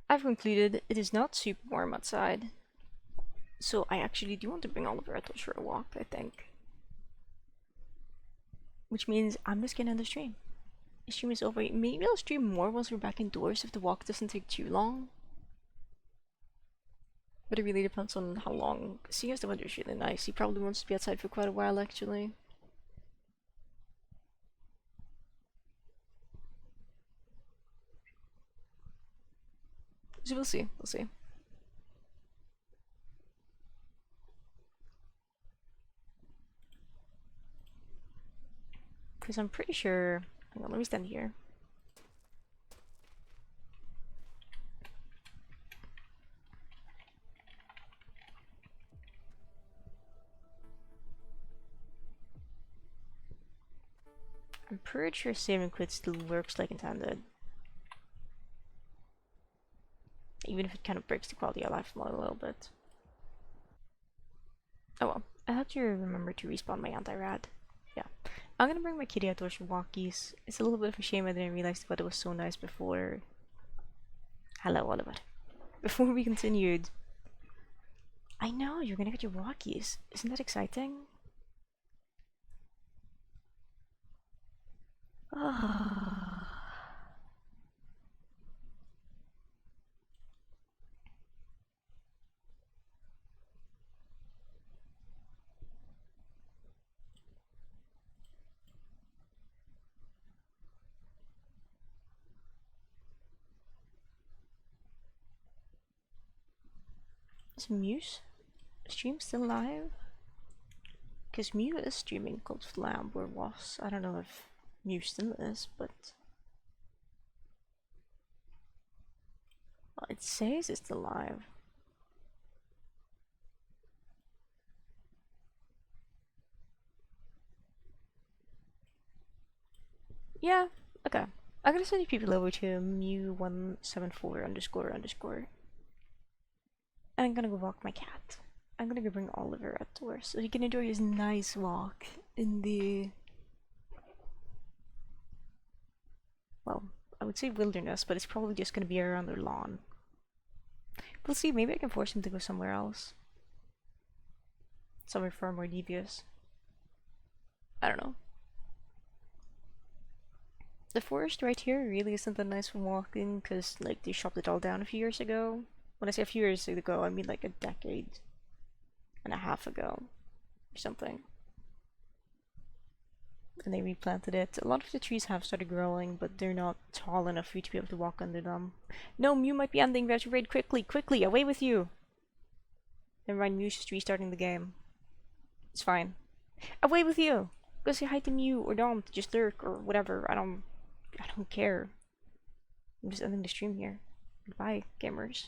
I've concluded it is not super warm outside. So I actually do want to bring Oliver outdoors for a walk, I think. Which means I'm just gonna end the stream. The stream is over. Maybe I'll stream more once we're back indoors if the walk doesn't take too long. But it really depends on how long. See, as the weather's really nice. He probably wants to be outside for quite a while, actually. So we'll see. We'll see. Because I'm pretty sure. Hang on, let me stand here. I'm pretty sure save and quit still works like intended. Even if it kind of breaks the quality of life a little bit. Oh well. I have to remember to respawn my anti-rad. Yeah. I'm gonna bring my kitty outdoors for walkies. It's a little bit of a shame I didn't realize the weather was so nice before. Hello, Oliver. Before we continued. I know, you're gonna get your walkies. Isn't that exciting? Ah. Is Muse stream still live? Because Mew is streaming called Flam, or was. I don't know if Mew still is, but. Well, it says it's still live. Yeah, okay. I'm gonna send you people over to Mew174 underscore underscore. And I'm gonna go walk my cat. I'm gonna go bring Oliver outdoors so he can enjoy his nice walk in the. Well, I would say wilderness, but it's probably just gonna be around their lawn. We'll see, maybe I can force him to go somewhere else. Somewhere far more devious. I don't know. The forest right here really isn't that nice for walking, because like they chopped it all down a few years ago. When I say a few years ago, I mean like a decade and a half ago or something. And they replanted it. A lot of the trees have started growing, but they're not tall enough for you to be able to walk under them. No, Mew might be ending. We have to raid quickly, quickly, away with you! Never mind, Mew's just restarting the game. It's fine. Away with you! Go say hi to Mew, or don't, just lurk, or whatever. I don't care. I'm just ending the stream here. Goodbye, gamers.